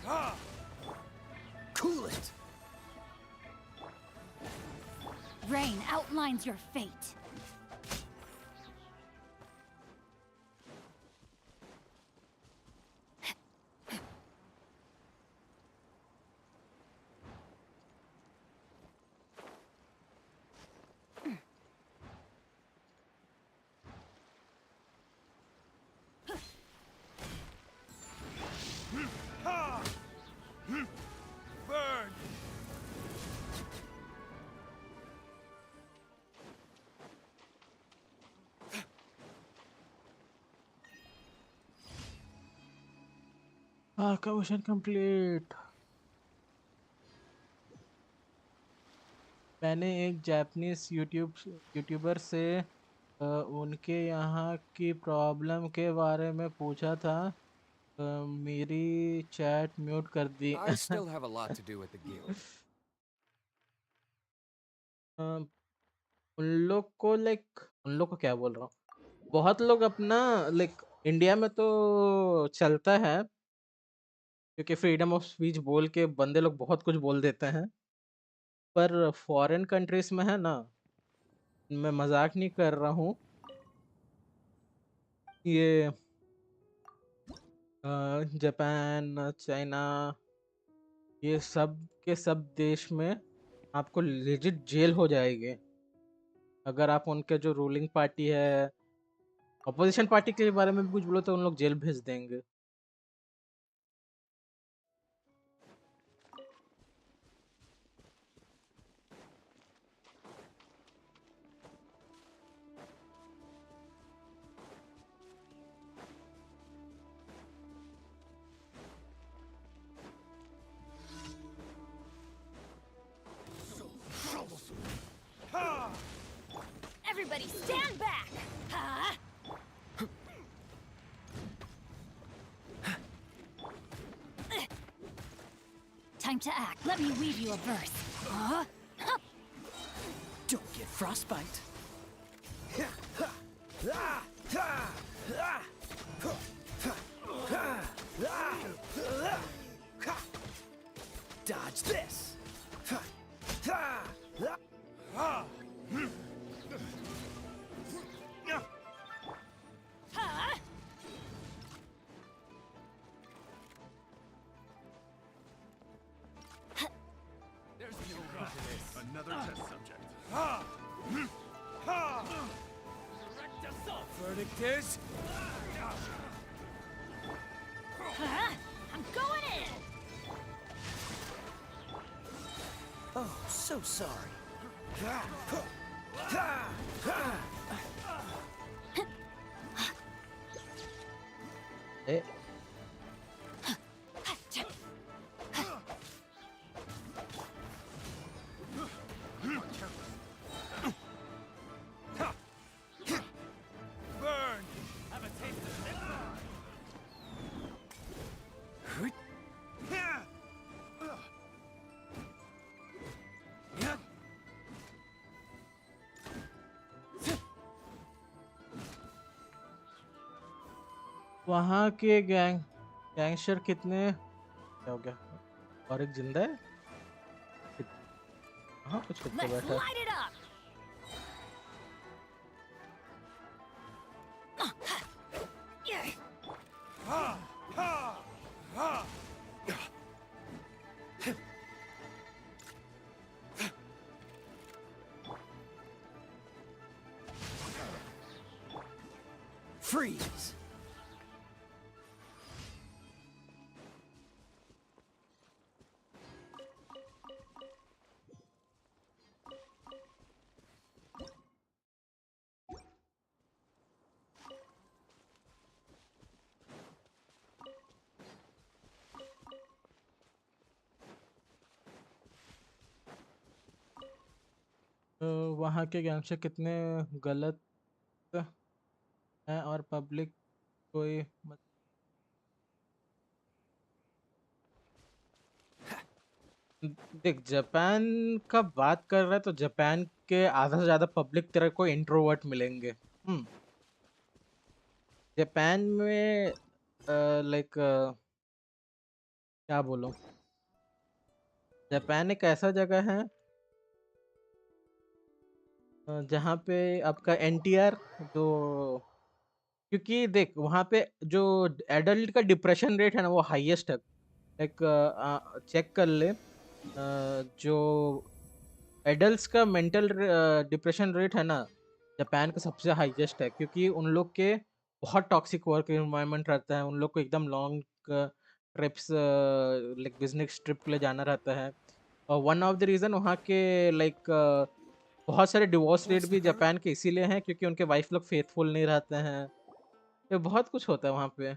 Ha. Cool it! Rain outlines your fate. Burn! का mission complete. मैंने एक Japanese YouTuber से उनके यहाँ की problem के बारे में पूछा था। मेरी चैट म्यूट कर दी। I still have a lot to do with the guild. उन लोग को उन लोग को क्या बोल रहा हूँ, बहुत लोग अपना इंडिया में तो चलता है क्योंकि फ्रीडम ऑफ स्पीच बोल के बंदे लोग बहुत कुछ बोल देते हैं, पर फॉरेन कंट्रीज में है ना, मैं मजाक नहीं कर रहा हूँ, ये जापान, चाइना, ये सब के सब देश में आपको लेजिट जेल हो जाएगी अगर आप उनके जो रूलिंग पार्टी है, अपोजिशन पार्टी के बारे में भी कुछ बोलो तो उन लोग जेल भेज देंगे। Everybody stand back! Huh? Time to act. Let me weave you a verse. Huh? Don't get frostbite. Dodge this. Huh? There's no room for this. Another test subject. Direct assault. Verdict is. Huh? I'm going in! Oh, so sorry. Eh? Burn! Have a taste of this. वहाँ के gangster कितने, क्या हो गया, और एक जिंदा है, हाँ कुछ छुप के Let's बैठा है। light it up! Freeze! तो वहाँ के गैंगस्टर कितने गलत हैं और पब्लिक कोई देख, जापान का बात कर रहा है तो जापान के आधा से ज्यादा पब्लिक तेरे को इंट्रोवर्ट मिलेंगे। जापान में लाइक क्या बोलूं, जापान एक ऐसा जगह है जहाँ पे आपका एनटीआर जो, क्योंकि देख वहाँ पे जो एडल्ट का डिप्रेशन रेट है ना वो हाईएस्ट है। लाइक चेक कर ले, जो एडल्ट्स का मेंटल डिप्रेशन रेट है ना जापान का सबसे हाईएस्ट है, क्योंकि उन लोग के बहुत टॉक्सिक वर्क एनवायरनमेंट रहता है, उन लोग को एकदम long trips like business trip के लिए जाना रहता है। और वन ऑफ द रीज़न वहाँ के लाइक बहुत सारे डिवोर्स रेट भी जापान के इसीलिए हैं क्योंकि उनके वाइफ लोग फेथफुल नहीं रहते हैं। ये बहुत कुछ होता है वहाँ पे।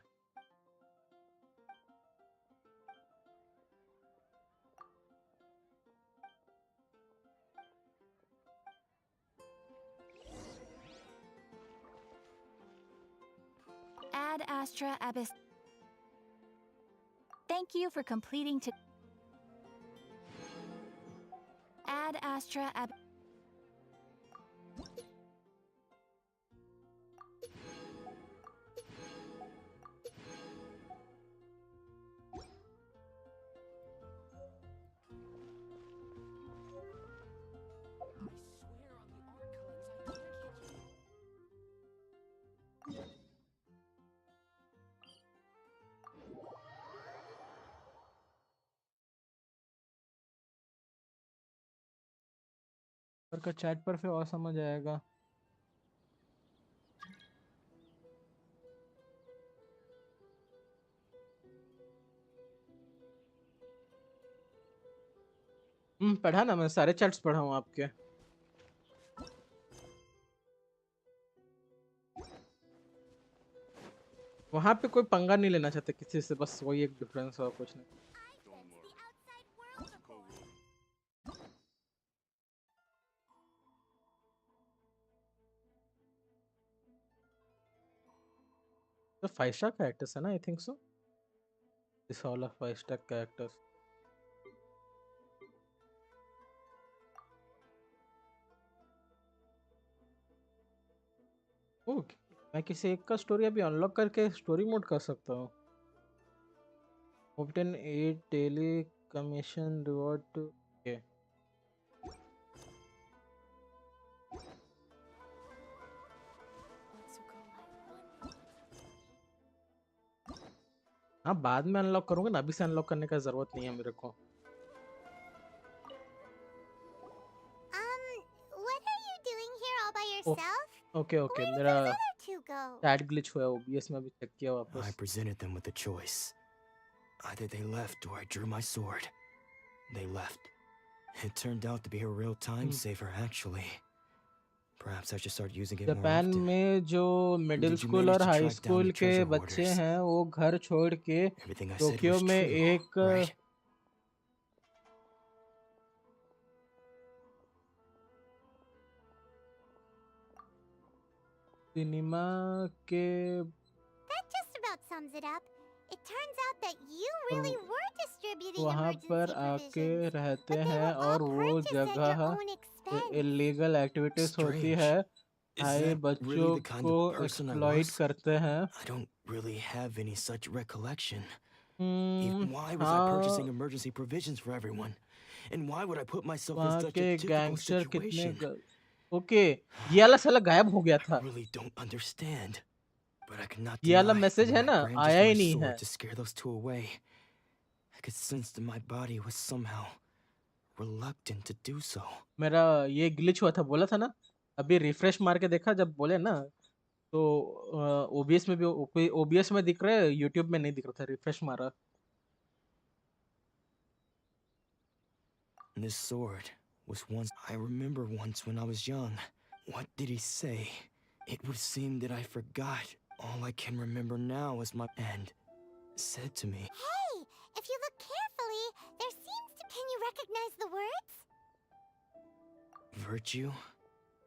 Ad Astra Abyss. Thank you for completing to Ad Astra Ab. पर का चैट पर फिर और समझ आएगा। पढ़ा ना, मैं सारे चैट्स पढ़ा हूँ आपके। वहाँ पे कोई पंगा नहीं लेना चाहते किसी से, बस वही एक डिफरेंस है और कुछ नहीं। तो 5 स्टार कैरेक्टर्स है ना, I think so this all of 5 star characters. Okay, मैं किसी एक का स्टोरी अभी अनलॉक करके स्टोरी मोड कर सकता हूँ। obtain 8 daily commission reward to okay. हाँ बाद में अनलॉक करूंगा ना, अभी से अनलॉक करने का जरूरत नहीं है मेरे को। What are you doing here all by yourself? Okay okay, Where did मेरा those other two go? Chat glitch हुआ, ओबीएस में अभी चेक किया वापस। I presented them with a choice. Either they left or I drew my sword. They left. It turned out to be a real time saver, actually. Perhaps I should start using it more Japan often. में जो middle Did you school manage और to high track down school the के treasure बच्चे hoarders? हैं वो घर छोड़ के Everything I said Tokyo was में true, एक right? सिनेमा के That just about sums it up. It turns out that you really were distributing वहाँ पर emergency आके provisions, रहते but they हैं were all और वो purchased at your जगह own expense. इलीगल एक्टिविटीज होती Strange. है, Is हाई that really बच्चों the kind को of person I exploit was? करते हैं। I don't really have any such recollection. Hmm, Why was I purchasing हाँ, emergency provisions for everyone? And why would I put myself in वहाँ such a के difficult gangster कितने situation? Okay, ये वाला साला गायब हो गया I था। really don't understand. But I cannot ये वाला deny that मैसेज when है I ना, brandished आया my ही नहीं है। sword to scare those two away, I could sense that my body was somehow reluctant to do so. मेरा ये glitch हुआ था, बोला था ना। अभी रिफ्रेश मार के देखा जब बोले ना, तो ओबीएस में भी, ओबीएस में दिख रहा है, यूट्यूब में नहीं दिख रहा था। रिफ्रेश मारा। This sword was once. I remember once when I was young. What did he say? It would seem that I forgot. All I can remember now is my and said to me. Hey, if you look carefully, there seems to. Can you recognize the words? Virtue?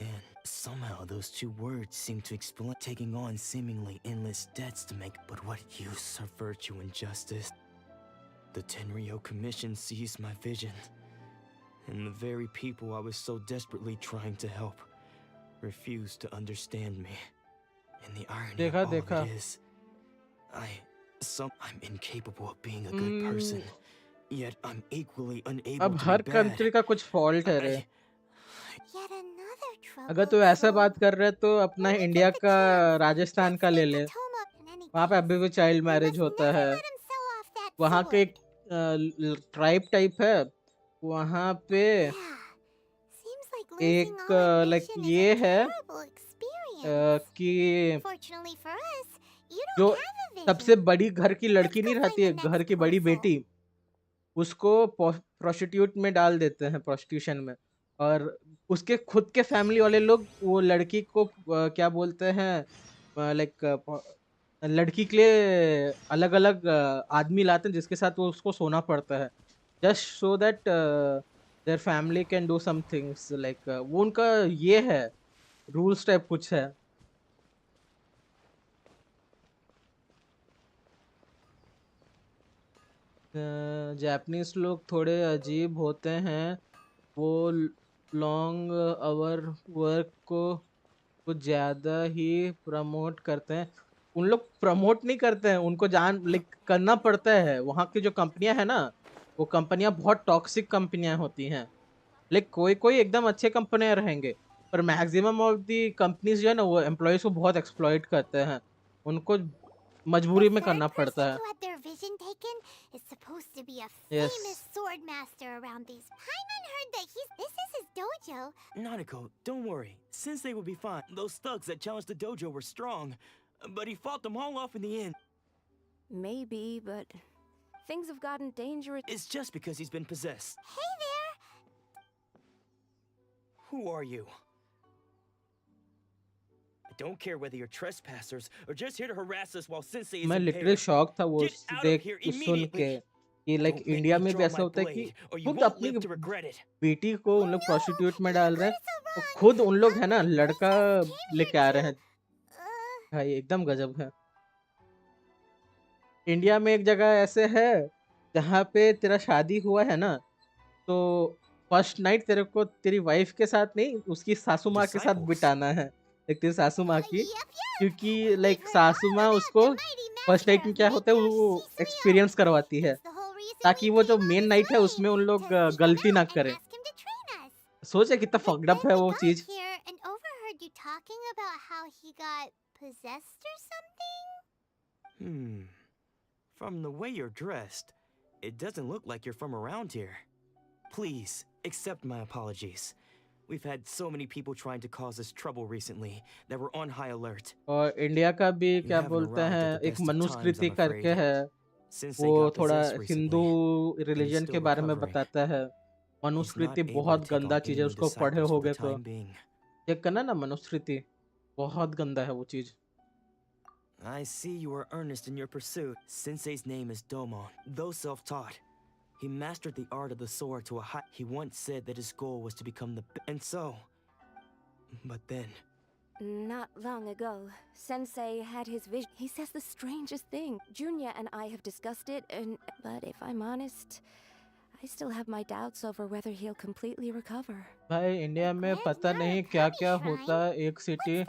And somehow those two words seem to explain taking on seemingly endless debts to make. But what use of virtue and justice? The Tenryo Commission seized my vision. And the very people I was so desperately trying to help refused to understand me. And the irony देखा of all देखा। of it is, I'm incapable of being a good person. Yet I'm equally unable अब to her be bad. Country का कुछ fault है रे। Yet another trouble. अगर तू ऐसा बात कर रहे तो अपना इंडिया का राजस्थान का ले ले। वहाँ पे अभी भी चाइल्ड मैरिज होता है। वहाँ के एक ट्राइब टाइप है, वहाँ पे एक लाइक ये है कि Fortunately for us, you जो don't have a vision. सबसे बड़ी घर की लड़की नहीं रहती है, घर की बड़ी बेटी, उसको प्रोस्टिट्यूट में डाल देते हैं, प्रोस्टिट्यूशन में। और उसके खुद के फैमिली वाले लोग वो लड़की को क्या बोलते हैं, लाइक लड़की के लिए अलग अलग आदमी लाते हैं जिसके साथ वो उसको सोना पड़ता है, just so that their family can do some things. Like वो उनका ये है, रूल्स टाइप कुछ है। जापानीज लोग थोड़े अजीब होते हैं, वो लॉन्ग आवर वर्क को कुछ ज़्यादा ही प्रमोट करते हैं। उन लोग प्रमोट नहीं करते हैं, उनको जान लाइक करना पड़ता है। वहाँ की जो कंपनियां हैं ना, वो कंपनियां बहुत टॉक्सिक कंपनियां होती हैं। लाइक कोई कोई एकदम अच्छे कंपनियां रहेंगे, पर मैक्सिमम ऑफ दी कंपनीज जो है ना, वो एम्प्लॉयज़ को बहुत एक्सप्लॉइट करते हैं। उनको मजबूरी में करना पड़ता है। Who had their vision taken is supposed to be a Yes. famous sword master around these. Paimon heard that this is his dojo. Nanako, don't worry. Sensei will be fine. Those thugs that challenged the dojo were strong, but he fought them all off in the end. Maybe, but things have gotten dangerous. It's just because he's been possessed. Hey there! Who are you? I don't care whether you're trespassers or just here to harass us while Sensei is मैं impaired. Literally shock था वो Get out of देख here soon immediately. के कि like Don't make India me में भी draw ऐसा my होता है कि blade, or you खुद won't अपनी live to regret it. बेटी को उन लोग प्रोस्टिट्यूट में डाल रहे हैं, तो खुद उन लोग है ना लड़का लेके आ रहे हैं। भाई एकदम गजब है। इंडिया में एक जगह ऐसे है जहाँ पे तेरा शादी हुआ है ना, तो फर्स्ट नाइट तेरे को तेरी वाइफ के साथ नहीं, उसकी सासू माँ के साथ बिताना है। एक तेरी सासू माँ की, क्योंकि लाइक सासू माँ उसको फर्स्ट नाइट में क्या होता है वो एक्सपीरियंस करवाती है, ताकि वो जो मेन नाइट है उसमें उन लोग गलती ना करें। सोचे कितना फक्ड अप है वो चीज। Here and overheard you talking about how he got possessed or something? From the way you're dressed, it doesn't look like you're from around here. Please, accept my apologies. We've had so many people trying to cause us trouble recently that we're on high alert. और India का भी क्या बोलते हैं, एक मनुस्मृति करके है, वो थोड़ा हिंदू रिलीजन के बारे में बताता है। मनुस्मृति बहुत गंदा चीज है, उसको पढ़े होगे तो चेक करना ना। मनुस्मृति बहुत गंदा है वो चीज। I see you are earnest in your pursuit. Sensei's name is Domon. Though self-taught, he mastered the art of the sword to a high. He once said that his goal was to become and so. But then. Not long ago, Sensei had his vision. He says the strangest thing. Junya and I have discussed it, but if I'm honest, I still have my doubts over whether he'll completely recover. भाई India में पता नहीं क्या क्या होता है एक city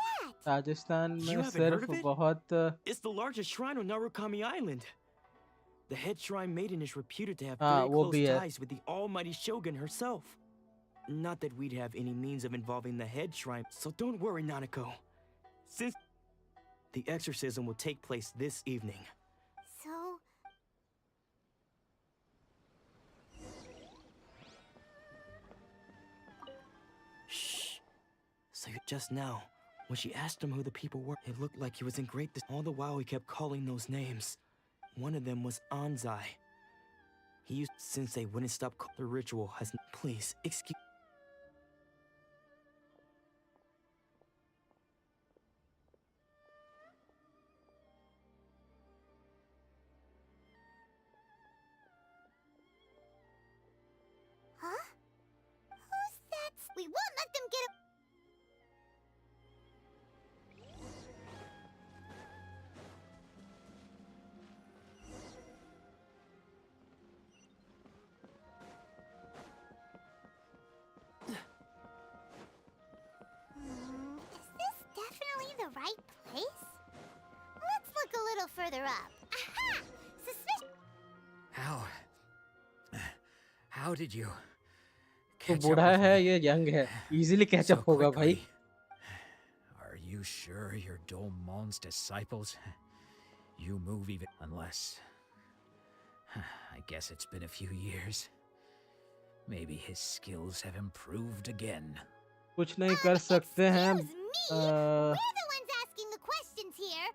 Rajasthan में You haven't heard सिर्फ of it? बहुत It's the largest shrine on Narukami Island. The head shrine maiden is reputed to have हाँ very वो close भी है ties with the almighty shogun herself. Not that we'd have any means of involving the head shrine, so don't worry, Nanako. Since the exorcism will take place this evening. So, Shh. So just now, when she asked him who the people were, it looked like he was in great all the while he kept calling those names. One of them was Anzai. He used since they wouldn't stop the ritual has please excuse huh? Who's that? We won't let them get a Is this definitely the right place? Let's look a little further up. Aha! Suspicion. How did you तो catch up बूढ़ा with है me ये young है easily so catch up होगा भाई quickly? Are you sure you're Domon's disciples? You move even unless I guess it's been a few years. Maybe his skills have improved again. कुछ नहीं कर सकते हैं We're the ones asking the questions here.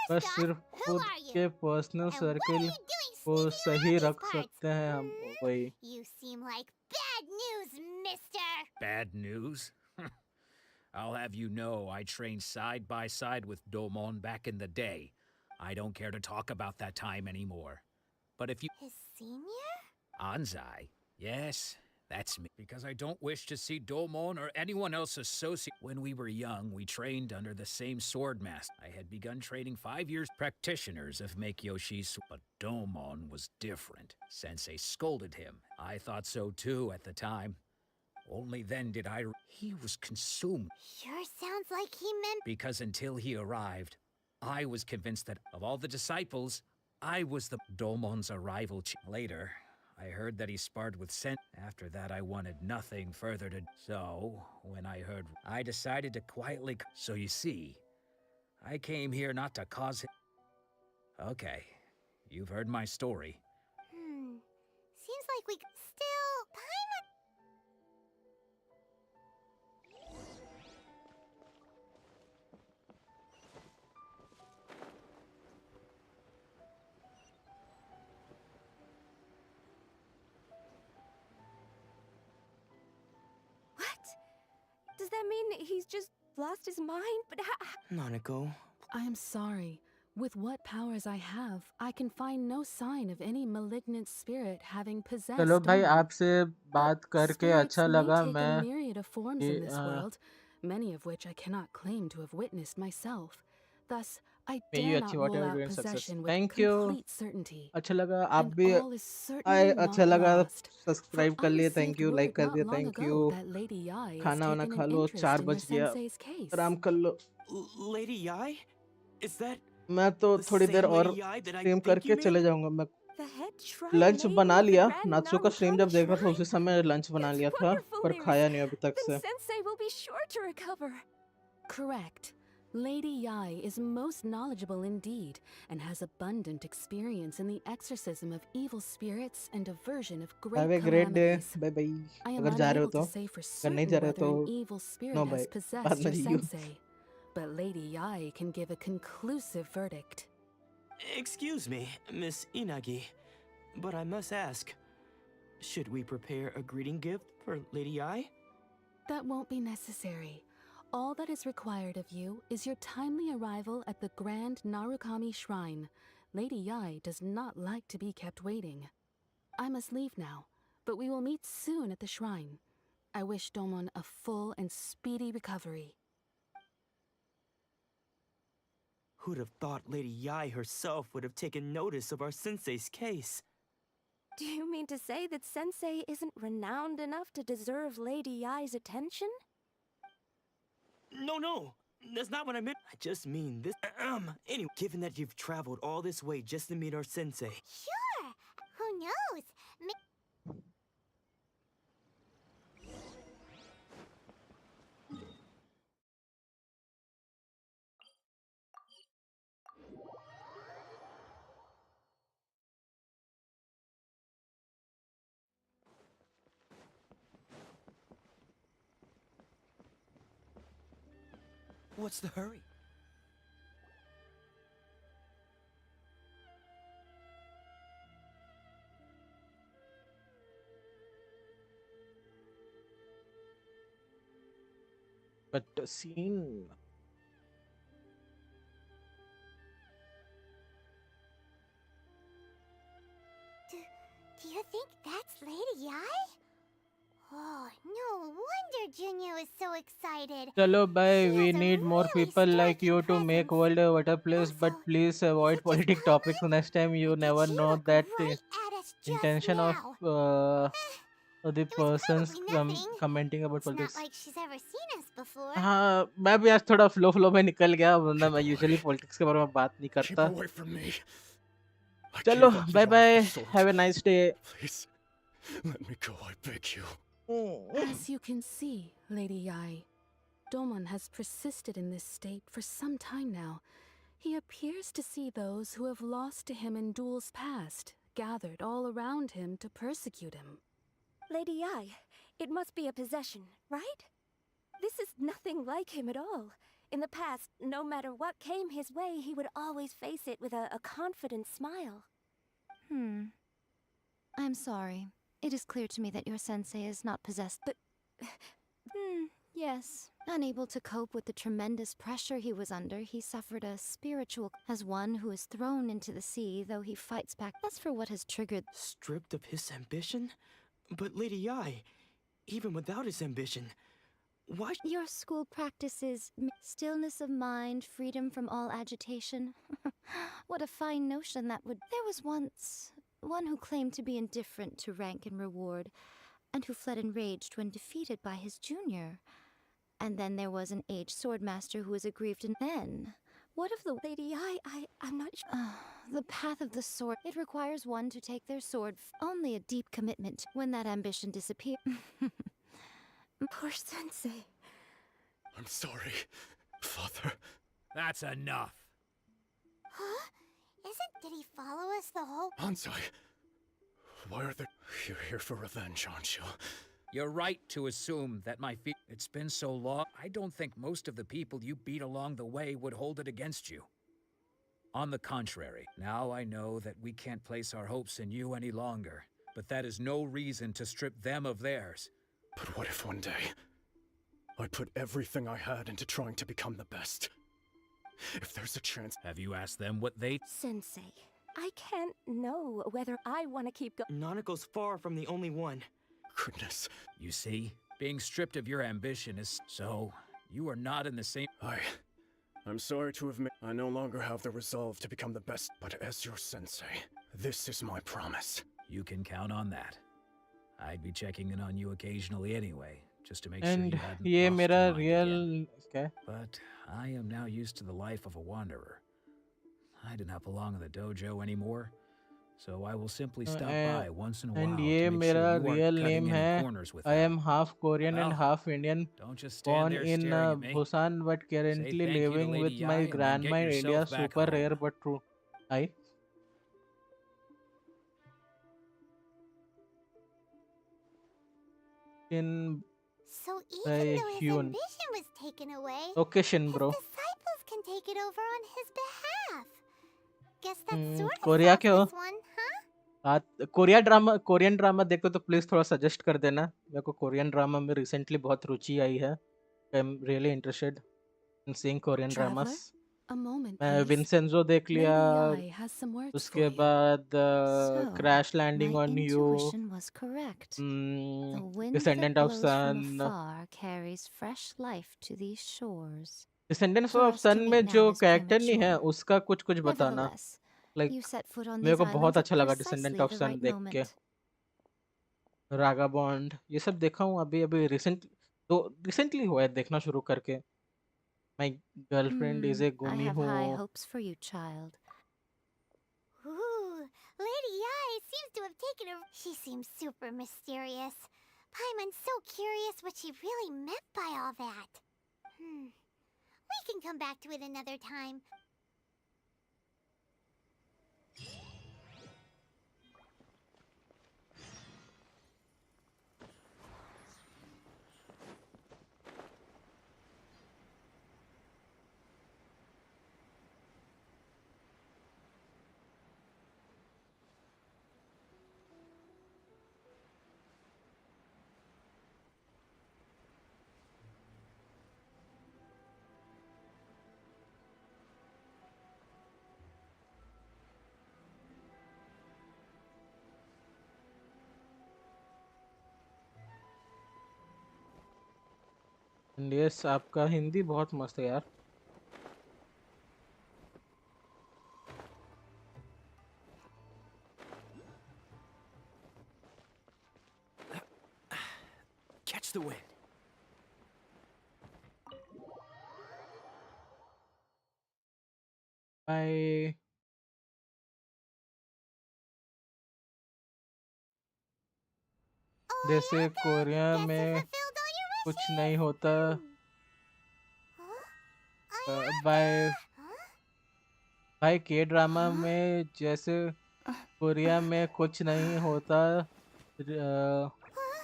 बस First off, सिर्फ who खुद are you? के personal And what are circle you doing को sneaking सही around these रख parts? सकते हैं हम वही You seem like bad news, mister. Bad news? I'll have you know I trained side by side with Domon back in the day. I don't care to talk about that time anymore. But if you... His senior? Anzai? Yes, that's me. Because I don't wish to see Domon or anyone else associate. When we were young, we trained under the same sword master. I had begun training 5 years practitioners of Make-Yoshi's, but Domon was different. Sensei scolded him. I thought so too at the time. Only then did I... He was consumed. Sure sounds like he meant... Because until he arrived, I was convinced that of all the disciples, I was the Domon's arrival. Later, I heard that he sparred with Sen. After that, I wanted nothing further to... So, when I heard... I decided to quietly... So you see, I came here not to cause him... Okay, you've heard my story. Seems like we still... Does that mean he's just lost his mind? But Nanako. I am sorry. With what powers I have, I can find no sign of any malignant spirit having possessed चलो भाई Domo. आपसे बात करके Spirits अच्छा may लगा take a मैं myriad of forms ये, in this world, many of which I cannot claim to have witnessed myself. Thus, I may you dare not achieve rule whatever out dream success possession with thank you complete certainty. अच्छा लगा आप And भी all is certainly अच्छा not लगा lost. Subscribe कर I लिए received thank you like word कर not दिया long thank ago you that Lady Yai has खाना वाना taken खा an low interest 4 in her बज गया sensei's case. आराम कर लो Lady Yai? Is that मैं तो the थोड़ी देर same और Lady Yai that I stream think करके you चले mean? जाऊंगा मैं the head shrine lunch maiden बना of the लिया Grand नात्सु का स्ट्रीम जब Narukami देखा था Shrine? उसी समय लंच बना लिया था Wonderful पर news. खाया नहीं अभी तक Then से Sensei will be sure to recover. Correct. Lady Yai is most knowledgeable indeed, and has abundant experience in the exorcism of evil spirits and aversion of have great a great day calamities. Bye bye I am अगर जा रहे हो unable to तो say for अगर नहीं certain जा रहे हो whether तो an evil spirit no has भाई बाद possessed में your Jio sensei, but Lady Yai can give a conclusive verdict. Excuse me, Miss Inagi, but I must ask, should we prepare a greeting gift for Lady Yai? That won't be necessary. All that is required of you is your timely arrival at the Grand Narukami Shrine. Lady Yai does not like to be kept waiting. I must leave now, but we will meet soon at the shrine. I wish Domon a full and speedy recovery. Who'd have thought Lady Yai herself would have taken notice of our sensei's case? Do you mean to say that Sensei isn't renowned enough to deserve Lady Yai's attention? No, that's not what I meant. I just mean this. Anyway, given that you've traveled all this way just to meet our sensei. Sure. Who knows? What's the hurry? But the scene. Do you think that's Lady Yai? Oh, no wonder Junior was so excited. Chalo bhai, She we has a need more really people like striking you to make presence. world a better place, but please avoid politic topics next time. You never know that At us just intention of now. the persons Nothing. commenting about It's not politics. like she's ever seen us before. हाँ, मैं भी आज थोड़ा flow में निकल गया, वरना मैं यूजुअली पॉलिटिक्स के बारे में बात नहीं Keep करता. away from me. I चलो, gave up bye the bye, honor of the sword. Have a nice day. Please, let me go, I beg you. As you can see, Lady Yai, Domon has persisted in this state for some time now. He appears to see those who have lost to him in duels past, gathered all around him to persecute him. Lady Yai, it must be a possession, right? This is nothing like him at all. In the past, no matter what came his way, he would always face it with a confident smile. I'm sorry. It is clear to me that your sensei is not possessed, but... yes. Unable to cope with the tremendous pressure he was under, he suffered a spiritual... as one who is thrown into the sea, though he fights back. As for what has triggered... Stripped of his ambition? But Lady Yai, even without his ambition, why... Your school practices stillness of mind, freedom from all agitation. What a fine notion that would... There was once one who claimed to be indifferent to rank and reward, and who fled enraged when defeated by his junior. And then there was an aged swordmaster who was aggrieved, and then... What of the... Lady Yai, I'm not sure... the path of the sword. It requires one to take their sword. Only a deep commitment. When that ambition disappears... Poor sensei. I'm sorry, Father. That's enough. Huh? Did he follow us the whole... Hansai, why are they... You're here for revenge, aren't you? You're right to assume that my feet... It's been so long, I don't think most of the people you beat along the way would hold it against you. On the contrary, now I know that we can't place our hopes in you any longer, but that is no reason to strip them of theirs. But what if one day I put everything I had into trying to become the best? If there's a chance... Have you asked them what they... Sensei, I can't know whether I want to keep going. Nanako's far from the only one. Goodness. You see, being stripped of your ambition is... So, you are not in the same... I'm sorry to admit I no longer have the resolve to become the best, but as your sensei, this is my promise. You can count on that. I'd be checking in on you occasionally anyway, just to make sure you And hadn't ये lost मेरा your mind real... again. क्या? But I am now used to the life of a wanderer. I do not belong in the dojo anymore, so I will simply stop by once in a while And to ये make मेरा sure you real aren't name cutting any है. corners with I them. am half Korean and Well, half Indian. don't just Born stand there in staring at me. Busan, but Say currently thank you to living Lady with Yai my and then grandma get in India. yourself back Super home. rare but true. I. In So even though his Hyun. ambition was taken away, Okay, Shin, bro. disciples can take it over on his behalf. Guess that's sort of Korea के हो? this one, huh? Korean drama देखो तो please थोड़ा suggest कर देना. मेरे को Korean drama में रिसेंटली बहुत रुचि आई है. I am really interested in seeing Korean Traveler, dramas. a moment, मैं please. विंसेंजो देख लिया. Lady Yai has some words for उसके you. बाद So, crash landing my on you. intuition was correct. The wind that descendant of blows from sun. afar carries fresh life to these shores. Descendants For of us to sun meet में now जो is character नहीं है premature. उसका कुछ बताना. Nevertheless, like you set foot on मेरे these को बहुत islands at अच्छा लगा precisely descendant of the sun right देख के. moment. रागा बॉन्ड ये सब देखा हूँ अभी अभी रिसेंटली हुआ है देखना शुरू करके my girlfriend is a I गुमी have हो high hopes for you, child. Ooh, Lady Yai seems to have taken a... She seems super mysterious. Paimon's so curious what she really meant by all that. We can come back to it another time. Yes आपका हिंदी बहुत मस्त है यार Catch the wind. Bye जैसे Korea में कुछ नहीं होता बाय भाई के ड्रामा में जैसे कोरिया में कुछ नहीं होता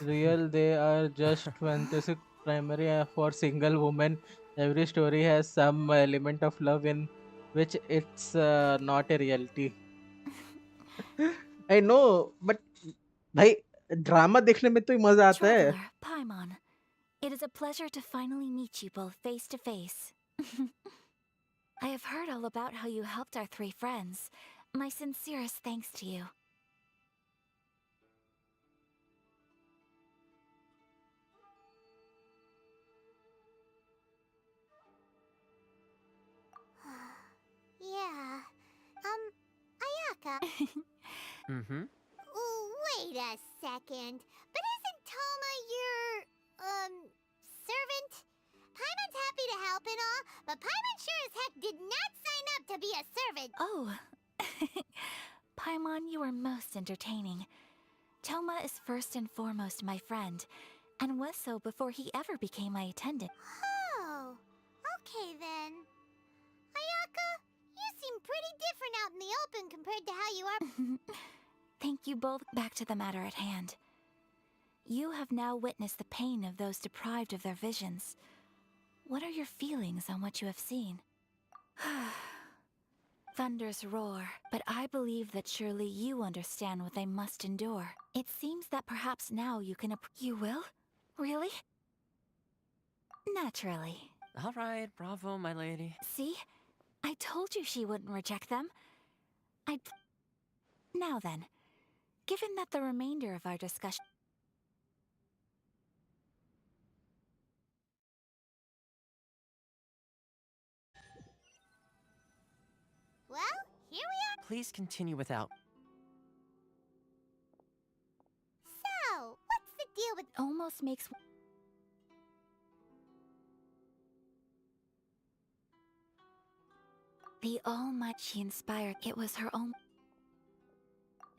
real they are just fantasy primary for single woman every story has some element of love in which it's not a reality I know but भाई ड्रामा देखने में तो ही मजा आता है Traveler, Paimon, it is a pleasure to finally meet you both face to face. I have heard all about how you helped our three friends. My sincerest thanks to you. Yeah. Ayaka. Mm-hmm. Wait a second. But isn't Toma your, servant? Paimon's happy to help and all, but Paimon sure as heck did not sign up to be a servant. Oh. Paimon, you are most entertaining. Toma is first and foremost my friend, and was so before he ever became my attendant. Oh, okay then. Ayaka, you seem pretty different out in the open compared to how you are. Thank you both. Back to the matter at hand. You have now witnessed the pain of those deprived of their visions. What are your feelings on what you have seen? Thunders roar, but I believe that surely you understand what they must endure. It seems that perhaps now you can You will? Really? Naturally. All right, bravo, my lady. See? I told you she wouldn't reject them. Now then, given that the remainder of our discussion... Well, here we are. Please continue without... So, what's the deal with... Almost makes... The All-Might she inspired, it was her own...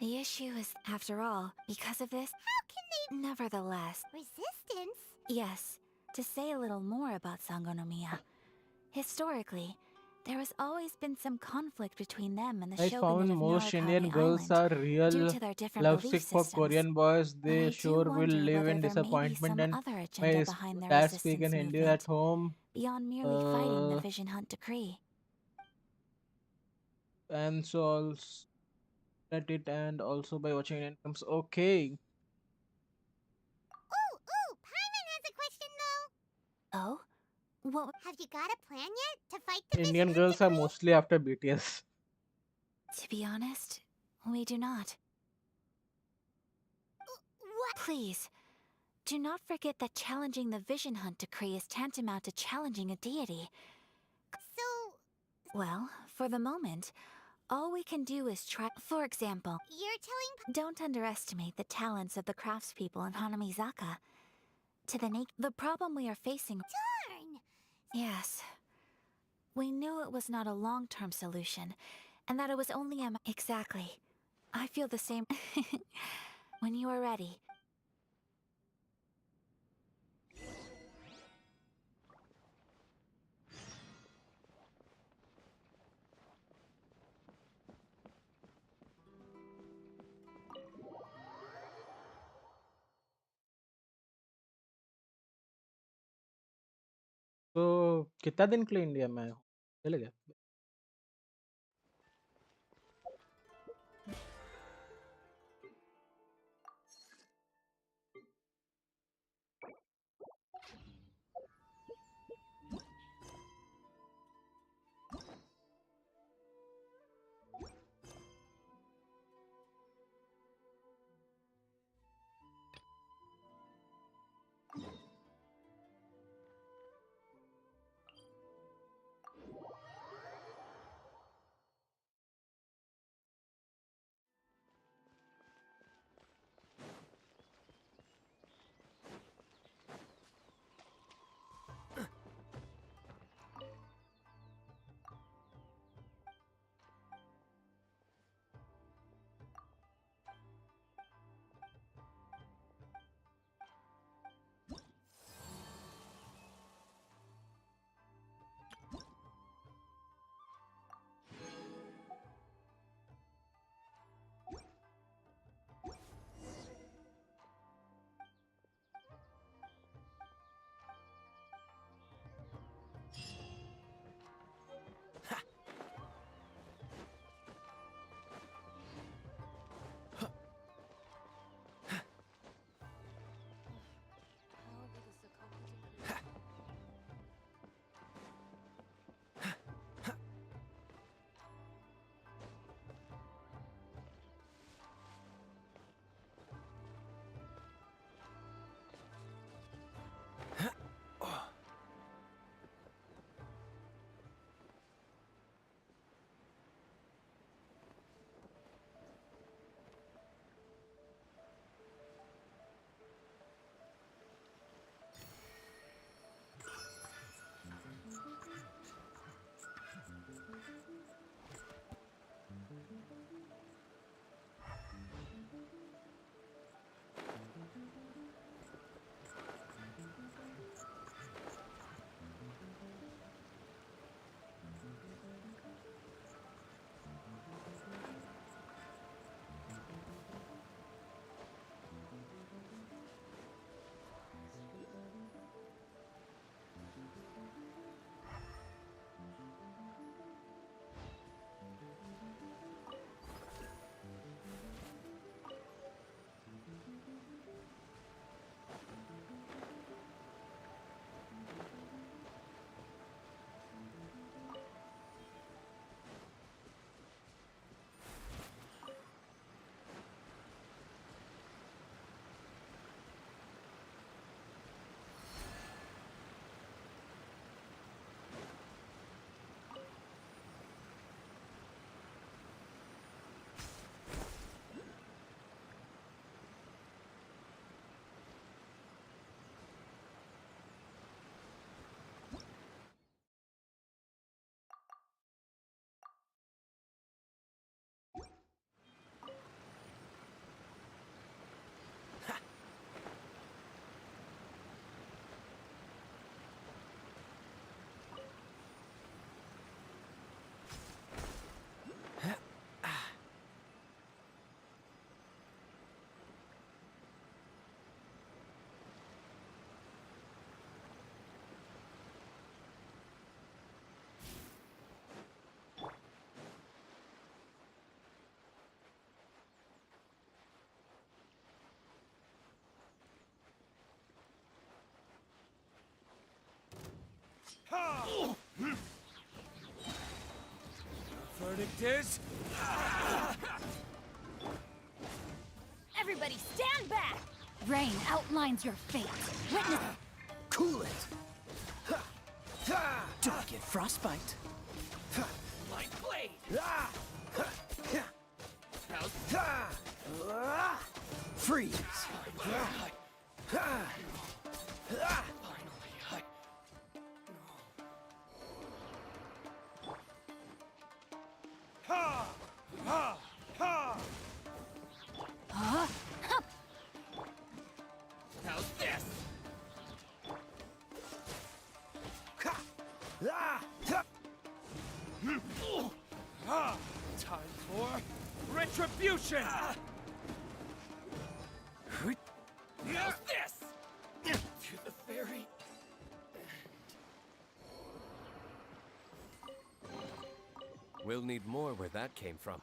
The issue is, after all, because of this... How can they... Nevertheless... Resistance? Yes, to say a little more about Sangonomiya. Historically, there has always been some conflict between them and the I shogunate found of most Narukami Indian girls Island, are due real to their different lovesick belief for systems. Korean boys. And They I sure do will wonder live whether in there may be disappointment. some And other my agenda behind their dad speak in resistance Hindi movement, at home. beyond merely fighting the Vision Hunt decree. And so also at it and also by watching incomes. Okay. Ooh, Paimon has a question though. Oh? What? Have you got a plan yet to fight the Indian Vision girls are mostly after BTS. To be honest, we do not. What? Please, do not forget that challenging the Vision Hunt decree is tantamount to challenging a deity. So... Well, for the moment, All we can do is try. For example, You're telling... don't underestimate the talents of the craftspeople in Hanamizaka. To the problem we are facing. Darn! Yes. We knew it was not a long-term solution, and that it was only a... Exactly. I feel the same. When you are ready. तो कितना दिन के लिए India में आए हो? चले गए? Verdict is... Everybody stand back! Rain outlines your fate. Witness... Cool it! Don't get frostbite. Light blade! Freeze! How's this? Time for retribution! How's this? To the very We'll need more where that came from.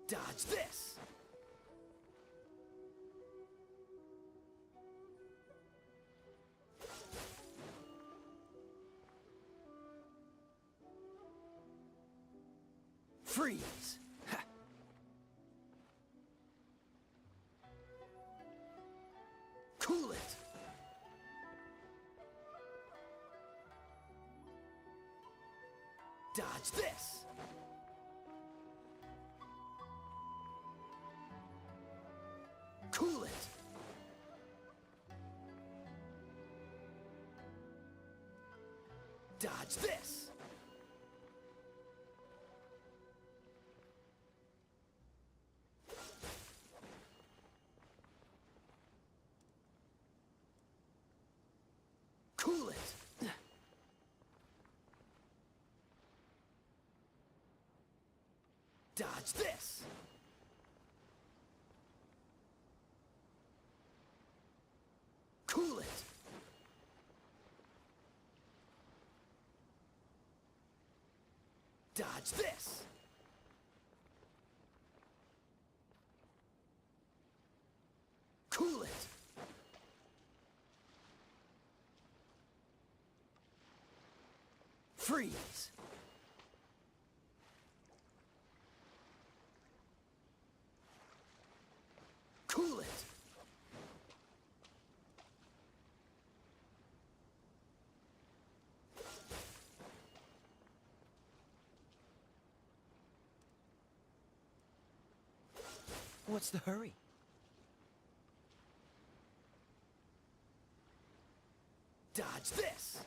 Dodge this! Freeze! Ha. Cool it! Dodge this! Cool it! Dodge this! Cool it! Dodge this! Cool it! Dodge this! Cool it! Freeze! Cool it! What's the hurry? Dodge this!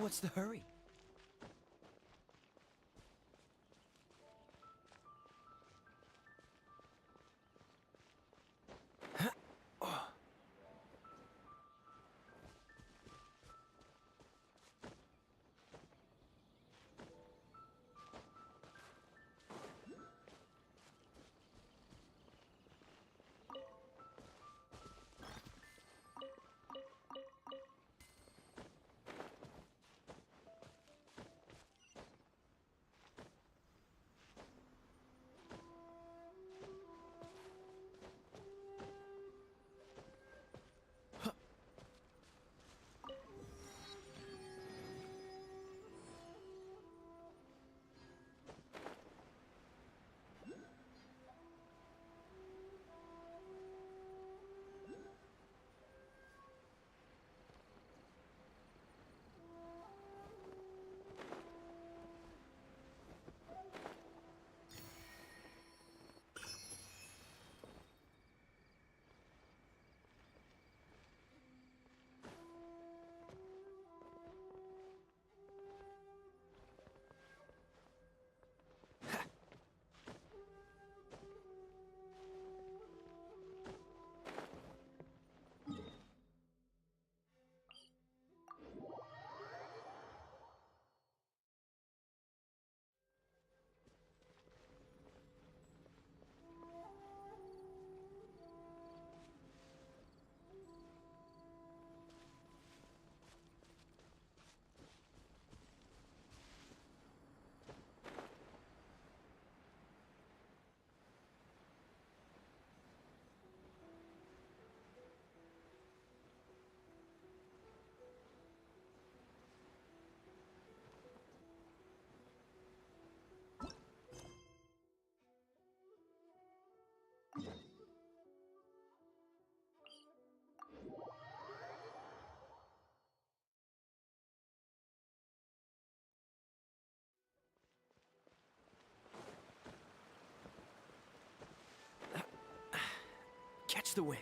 What's the hurry? Catch the wind.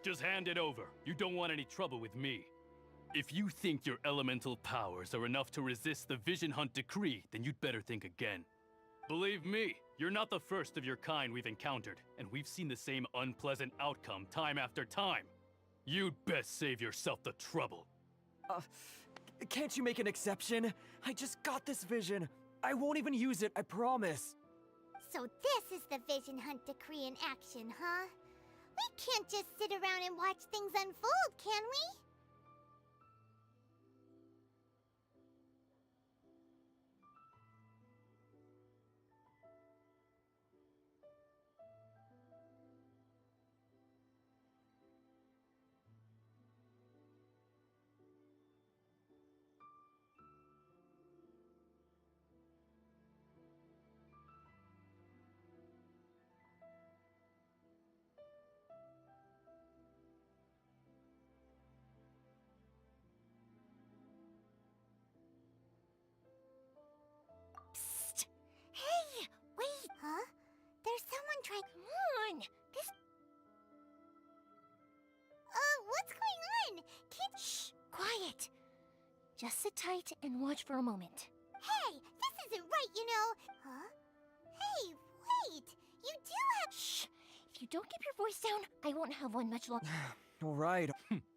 Just hand it over. You don't want any trouble with me. If you think your elemental powers are enough to resist the Vision Hunt decree, then you'd better think again. Believe me, you're not the first of your kind we've encountered, and we've seen the same unpleasant outcome time after time. You'd best save yourself the trouble. Can't you make an exception? I just got this vision. I won't even use it, I promise. So this is the Vision Hunt decree in action, huh? We can't just sit around and watch things unfold, can we? Hey, wait! Huh? There's someone trying. Come on! This. What's going on? Can't. Shh! Quiet! Just sit tight and watch for a moment. Hey! This isn't right, you know! Huh? Hey, wait! You do have. Shh! If you don't keep your voice down, I won't have one much longer. All right. What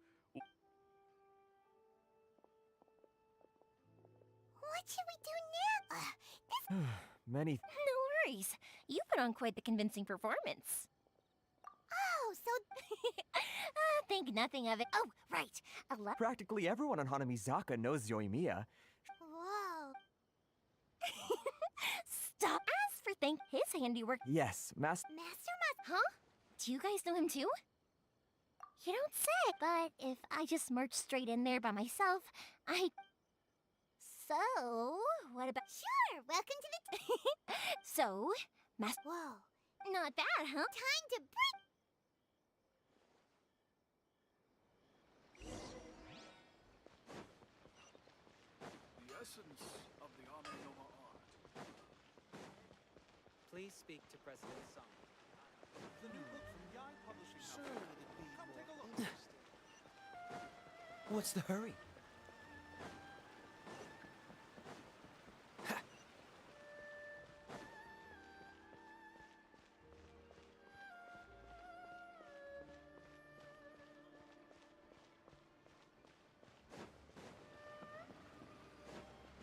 should we do now? Many. No worries. You put on quite the convincing performance. Oh, so. Think nothing of it. Oh, right. Practically everyone on Hanamizaka knows Yoimiya. Whoa. Stop. As for thank his handiwork. Yes, Master. Huh? Do you guys know him too? You don't say, but if I just march straight in there by myself, So, what about... Sure, welcome to the... So, Whoa. Not bad, huh? Time to break... The essence of the Ame Noma art. Please speak to President Song. The new book from Yai Publishing House. Sure, it'd be Come take a look. What's the hurry?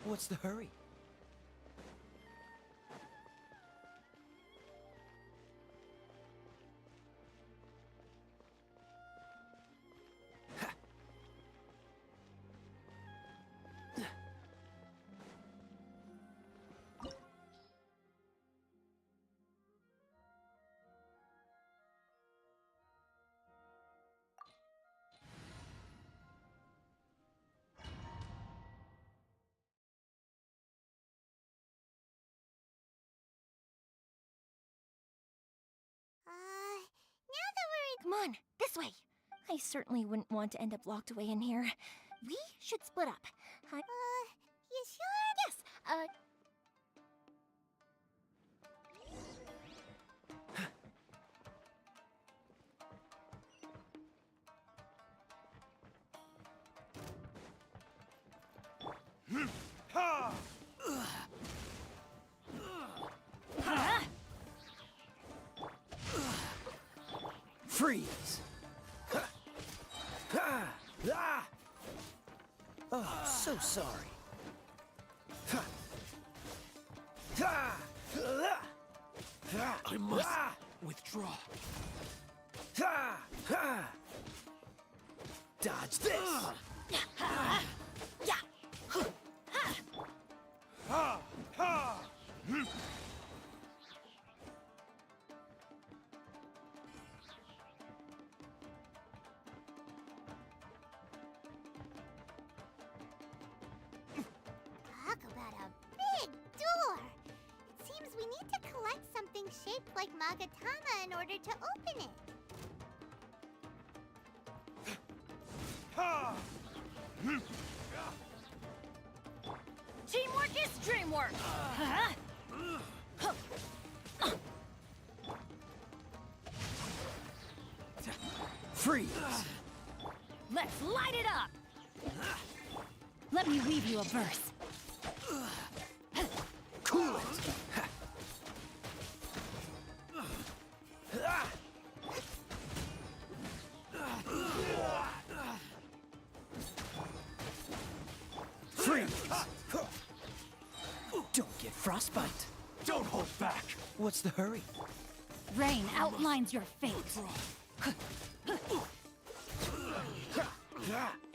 What's the hurry? Now that we're in... Come on, this way. I certainly wouldn't want to end up locked away in here. We should split up. You sure? Yes, Freeze! Oh, so sorry. I must withdraw. Dodge this! Talk about a big door. It seems we need to collect something shaped like Magatama in order to open it. Teamwork is dreamwork! Freeze! Let's light it up! Let me weave you a verse. Cool it! Freeze! Don't get frostbite. Don't hold back. What's the hurry? Rain outlines your fate.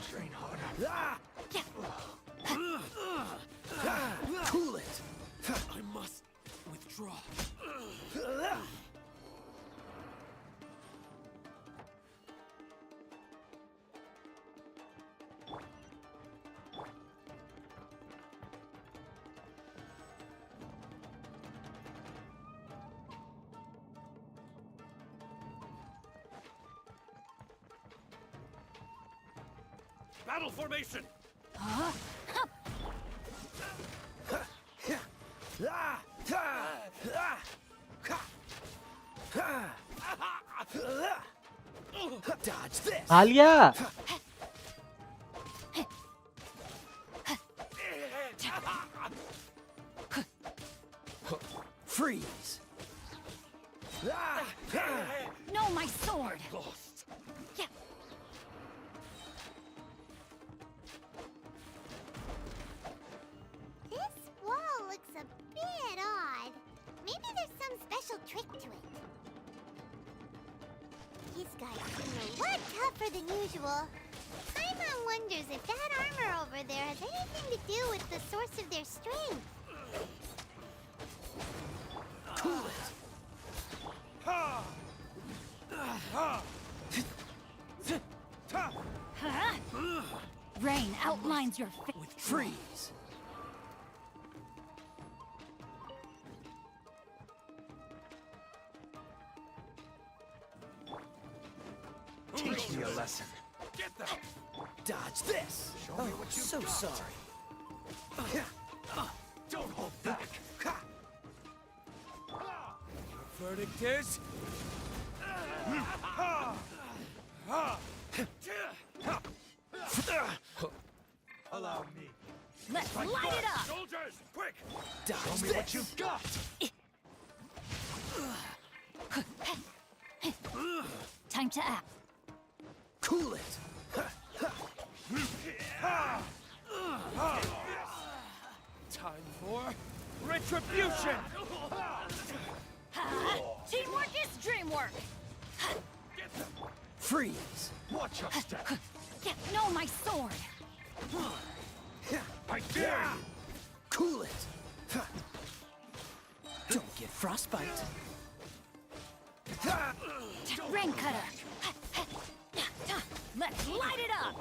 Train harder. Cool it! I must withdraw. Battle formation! Huh? Dodge this! Alia! Freeze! No, my sword! Lost. Yeah. This wall looks a bit odd. Maybe there's some special trick to it. These guys seem a lot tougher than usual. Paimon wonders if that armor over there has anything to do with the source of their strength. Cool it! Huh? Rain outlines your fate. Freeze! Teach me a lesson. Get that. Dodge this! Show me what you've so got. sorry. Don't hold back. verdict is... Allow me. Let's light it up! Soldiers, quick! Show me what you've got! Time to act. Cool it! Time for retribution! Teamwork is dreamwork! Freeze! Watch your step! No, my sword! I dare you! Cool it! Don't get frostbite! Rain cutter! Let's light it up!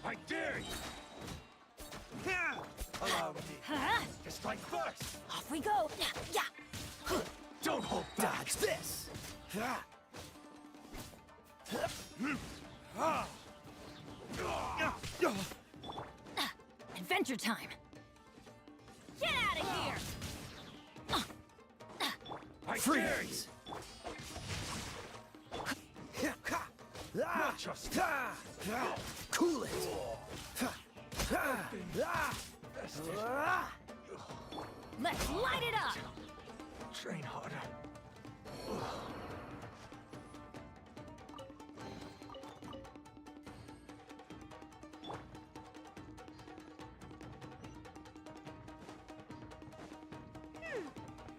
I dare you! Allow me. To strike first! Off we go! Yeah! Don't hold back! Dodge this! Adventure time! Get out of here! I Freeze! Watch your step! Cool it! Let's light it up! Train harder.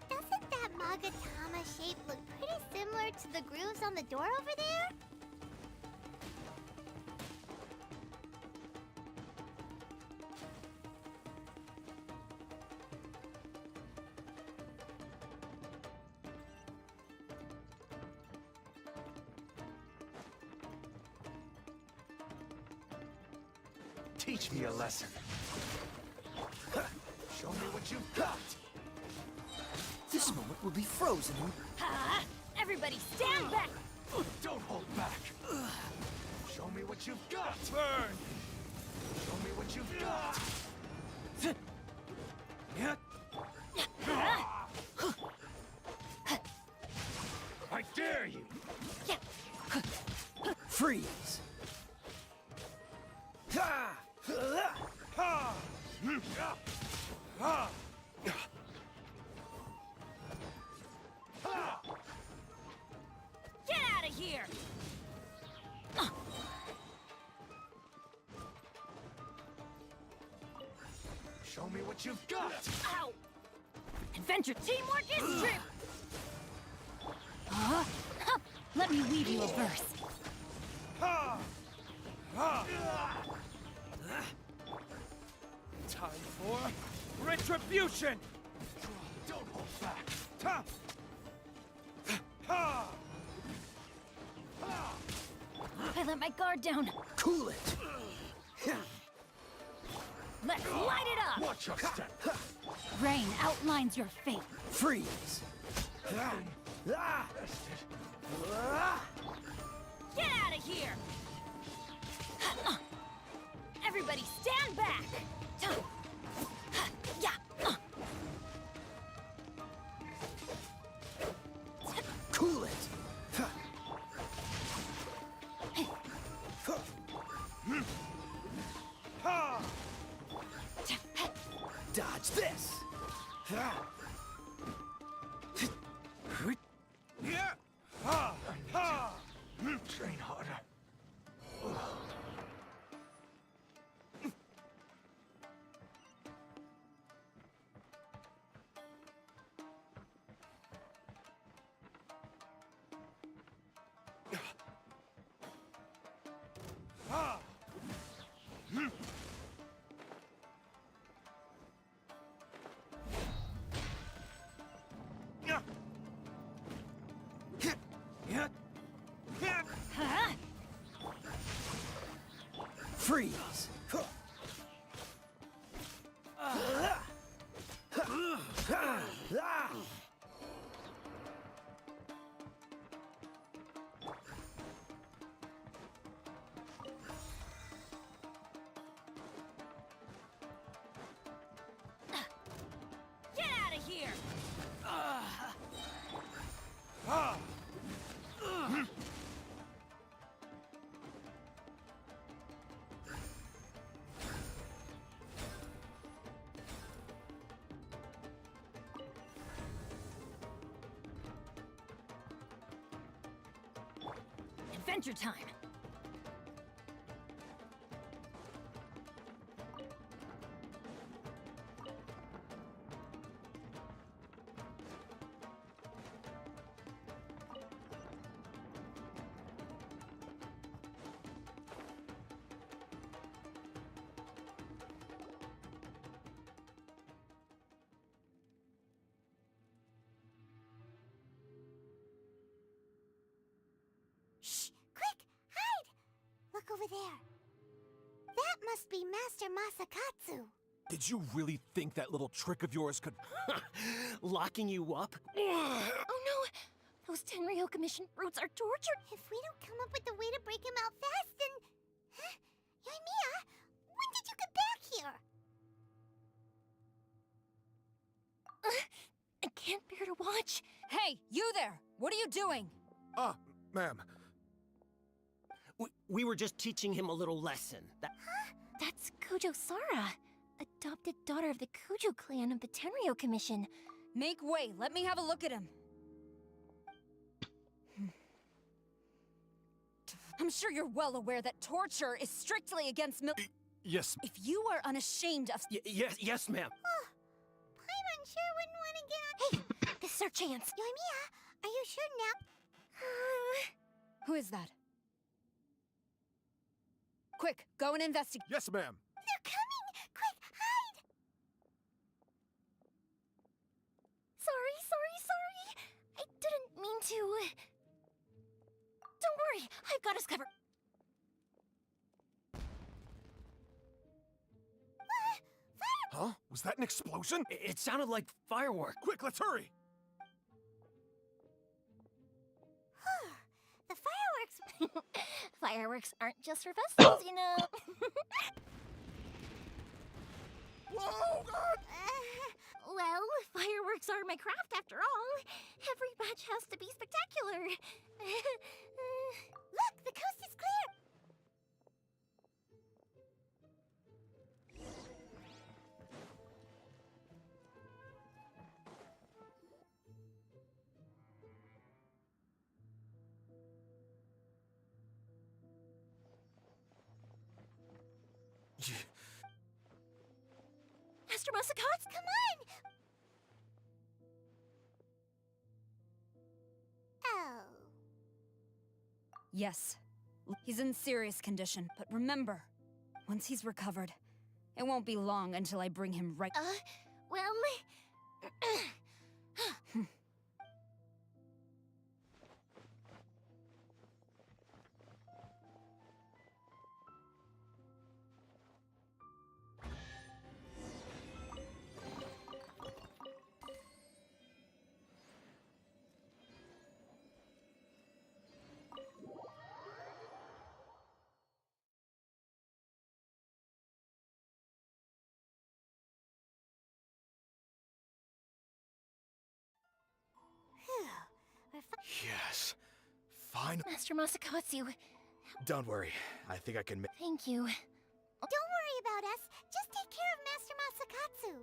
Doesn't that Magatama shape look pretty similar to the grooves on the door over there? Teach me a lesson. Show me what you've got. This moment will be frozen in... Everybody stand back! Don't hold back. Show me what you've got. Burn. Show me what you've got. I dare you. Freeze! Get out of here! Show me what you've got. Ow! Adventure teamwork is dream. Huh? Let me weave you a verse. Time for retribution! Don't hold back. I let my guard down. Cool it! Let's light it up! Watch your step. Rain outlines your fate. Freeze! Get out of here! Everybody stand back! Yeah! Cool it! Dodge this! Train harder. Freeze! Get out of here! Adventure time! Shh! Quick! Hide! Look over there. That must be Master Masakatsu. Did you really think that little trick of yours could... Locking you up? Oh no! Those Tenryo Commission brutes are tortured! If we don't come up with a way to break him out fast, then... Huh? Yoimiya, when did you get back here? I can't bear to watch. Hey, you there! What are you doing? Ma'am. We were just teaching him a little lesson. That's Kujo Sara, adopted daughter of the Kujo clan of the Tenryo Commission. Make way, let me have a look at him. I'm sure you're well aware that torture is strictly against Yes. If you are unashamed of— Yes, ma'am. Paimon sure wouldn't want to get on... Hey, this is our chance. Yoimiya, are you sure now? Who is that? Quick, go and investigate. Yes, ma'am. They're coming! Quick, hide! Sorry. I didn't mean to. Don't worry, I've got us covered. Huh? Was that an explosion? It sounded like fireworks. Quick, let's hurry! The fireworks... Fireworks aren't just for festivals, you know. Whoa, God! Well, fireworks are my craft after all. Every batch has to be spectacular. Look, the coast is clear! Master Masakatsu, Come on! Oh. Yes, he's in serious condition, but remember, once he's recovered, it won't be long until I bring him right— well... Yes. Fine. Master Masakatsu, Don't worry. I think I can thank you. Don't worry about us. Just take care of Master Masakatsu.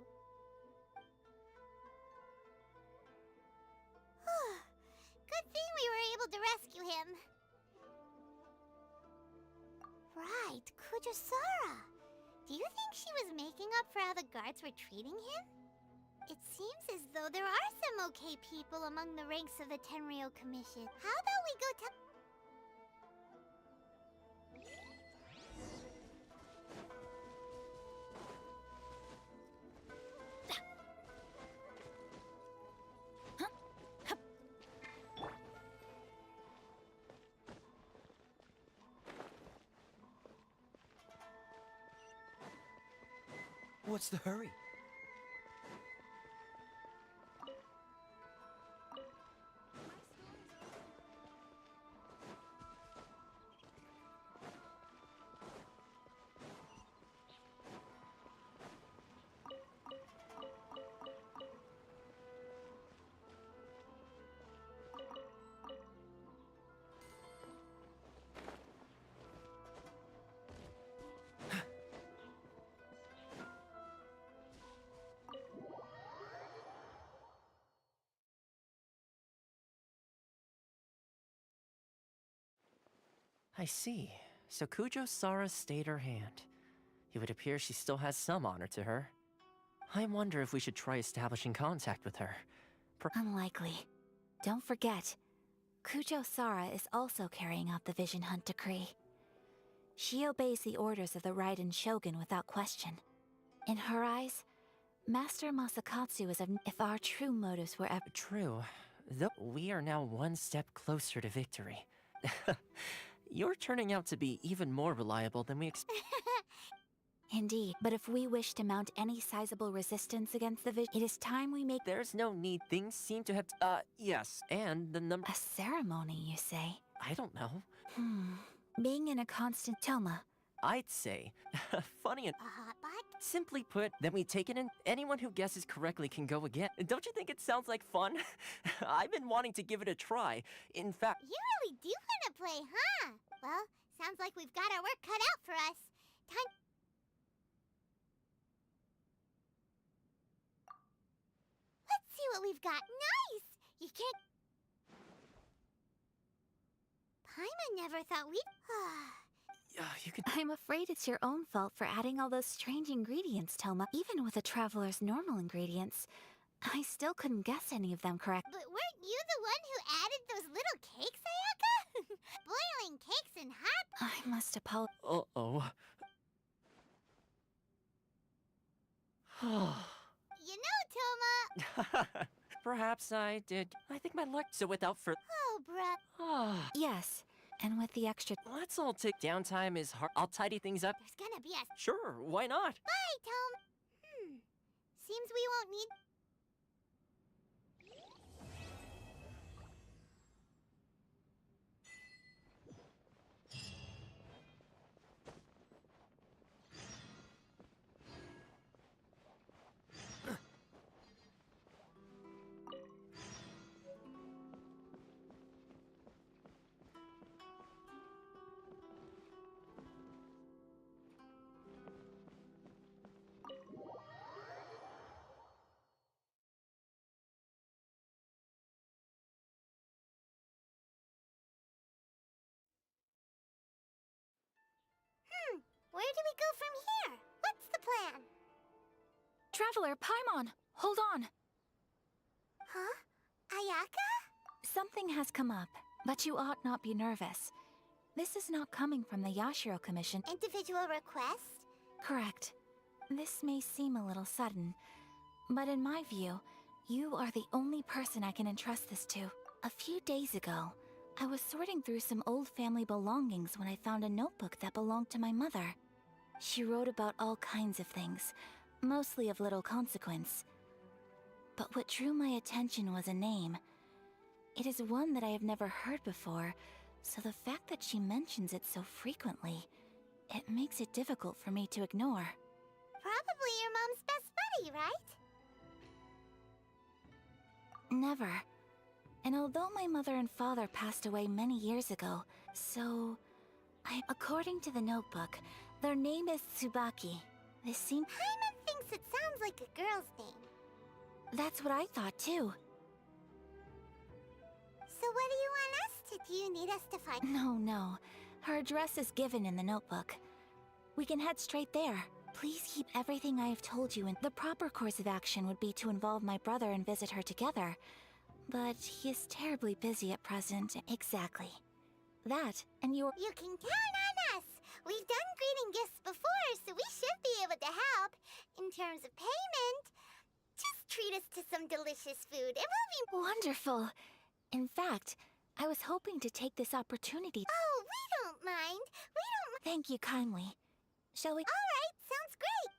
Good thing we were able to rescue him. Right, Kujusara. Do you think she was making up for how the guards were treating him? It seems as though there are some okay people among the ranks of the Tenryo Commission. How about we go to... What's the hurry? I see. So Kujo Sara stayed her hand. It would appear she still has some honor to her. I wonder if we should try establishing contact with her. Unlikely. Don't forget, Kujo Sara is also carrying out the Vision Hunt decree. She obeys the orders of the Raiden Shogun without question. In her eyes, Master Masakatsu is if our true motives were ever true. Though we are now one step closer to victory. You're turning out to be even more reliable than we expected. Indeed, but if we wish to mount any sizable resistance against the Vision, it is time we make— There's no need. Things seem to have— yes, and the number— A ceremony, you say? I don't know. Being in a constant Toma. I'd say, funny and— Simply put, then we take it in. Anyone who guesses correctly can go again. Don't you think it sounds like fun? I've been wanting to give it a try. In fact— You really do want to play, huh? Well, sounds like we've got our work cut out for us. Time... Let's see what we've got. Nice! You can't... Paimon never thought we'd... you can... I'm afraid it's your own fault for adding all those strange ingredients, Toma. Even with a traveler's normal ingredients, I still couldn't guess any of them correct. But weren't you the one who added those little cakes, Ayaka? Boiling cakes and hot... I must apologize. Uh-oh. You know, Toma... Perhaps I did. I think my luck... So without further... Oh, bruh. Yes, and with the extra... Let's all take downtime is hard. I'll tidy things up. There's gonna be a... Sure, why not? Bye, Tom. Seems we won't need... Where do we go from here? What's the plan? Traveler, Paimon, hold on. Huh? Ayaka? Something has come up, but you ought not be nervous. This is not coming from the Yashiro Commission. Individual request? Correct. This may seem a little sudden, but in my view, you are the only person I can entrust this to. A few days ago, I was sorting through some old family belongings when I found a notebook that belonged to my mother. She wrote about all kinds of things, mostly of little consequence. But what drew my attention was a name. It is one that I have never heard before, so the fact that she mentions it so frequently, it makes it difficult for me to ignore. Probably your mom's best buddy, right? Never. And although my mother and father passed away many years ago, according to the notebook, their name is Tsubaki. This seems... Paimon thinks it sounds like a girl's name. That's what I thought too. So what do you want us to do? You need us to find... No. Her address is given in the notebook. We can head straight there. Please keep everything I have told you in... The proper course of action would be to involve my brother and visit her together. But he is terribly busy at present. Exactly. That, and your... You can count on us! We've done greeting gifts before, so we should be able to help. In terms of payment, just treat us to some delicious food. It will be... Wonderful! In fact, I was hoping to take this opportunity... Oh, we don't mind. We don't... Thank you kindly. Shall we... Alright, sounds great.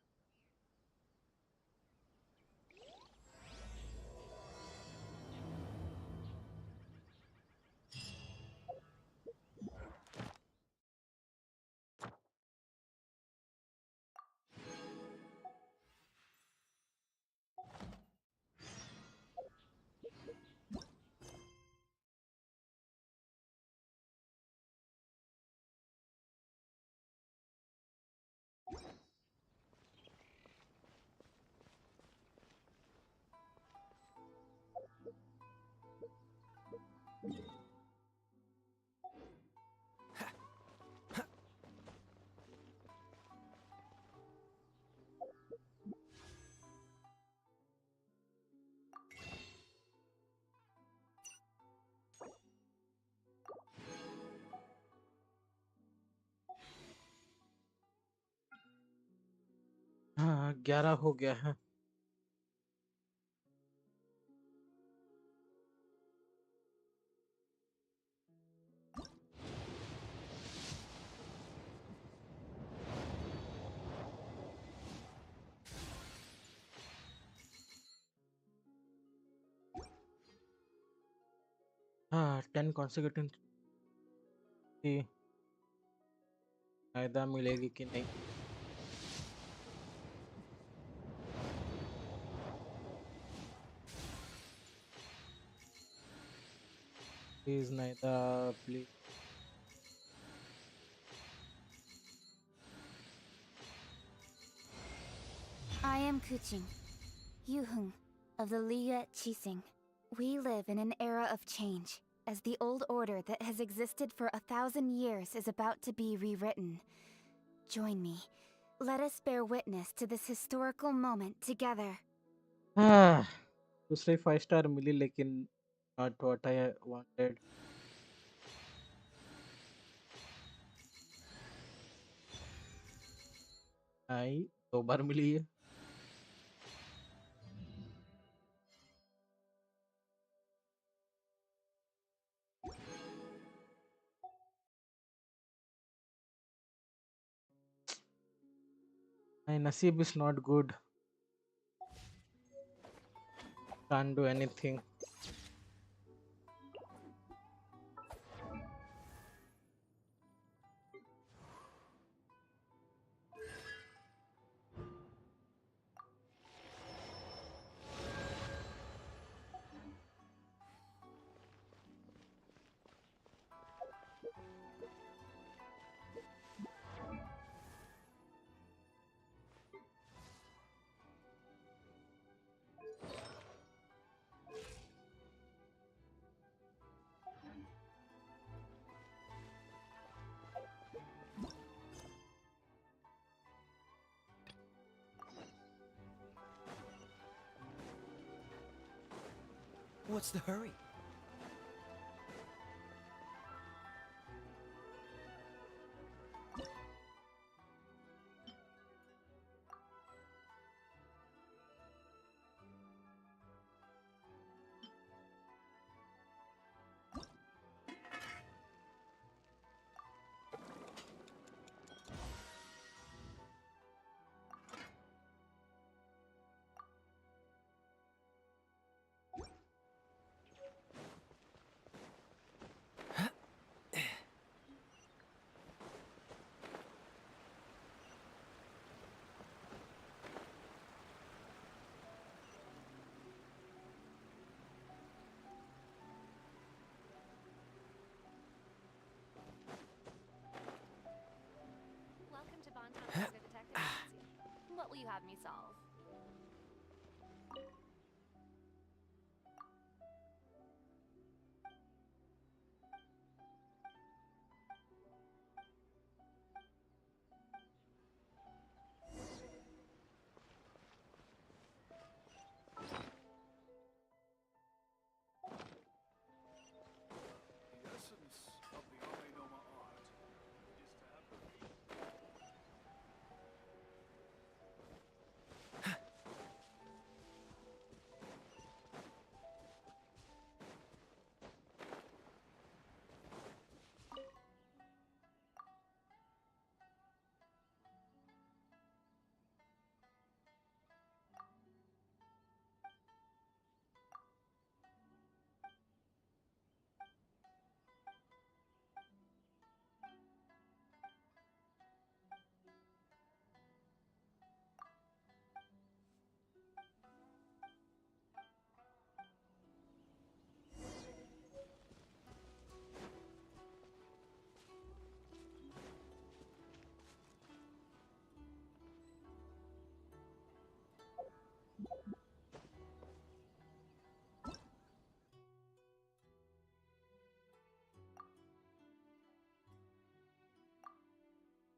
11 हो गया है. हाँ, 10 consecutive की फायदा मिलेगी कि नहीं. Please Naida, please. I am Kuching, Yuhung, of the Liga Chising. We live in an era of change, as the old order that has existed for 1,000 years is about to be rewritten. Join me. Let us bear witness to this historical moment together. हाँ, दूसरी 5 star मिली लेकिन not what I wanted. आई 2 बार मिली है. My nasib is not good. Can't do anything. What's the hurry? Welcome to Bonton Saga Detective Agency. What will you have me solve? The essence of the Amenoma art is to have the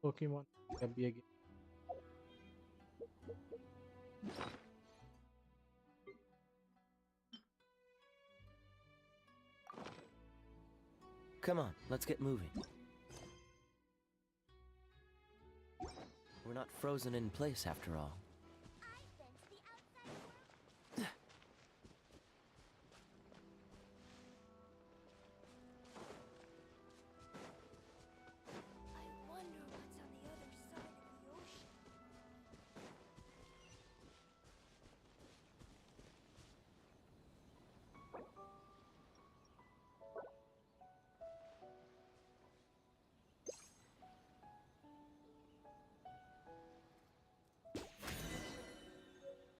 Pokemon अभी again. Come on, let's get moving. We're not frozen in place after all.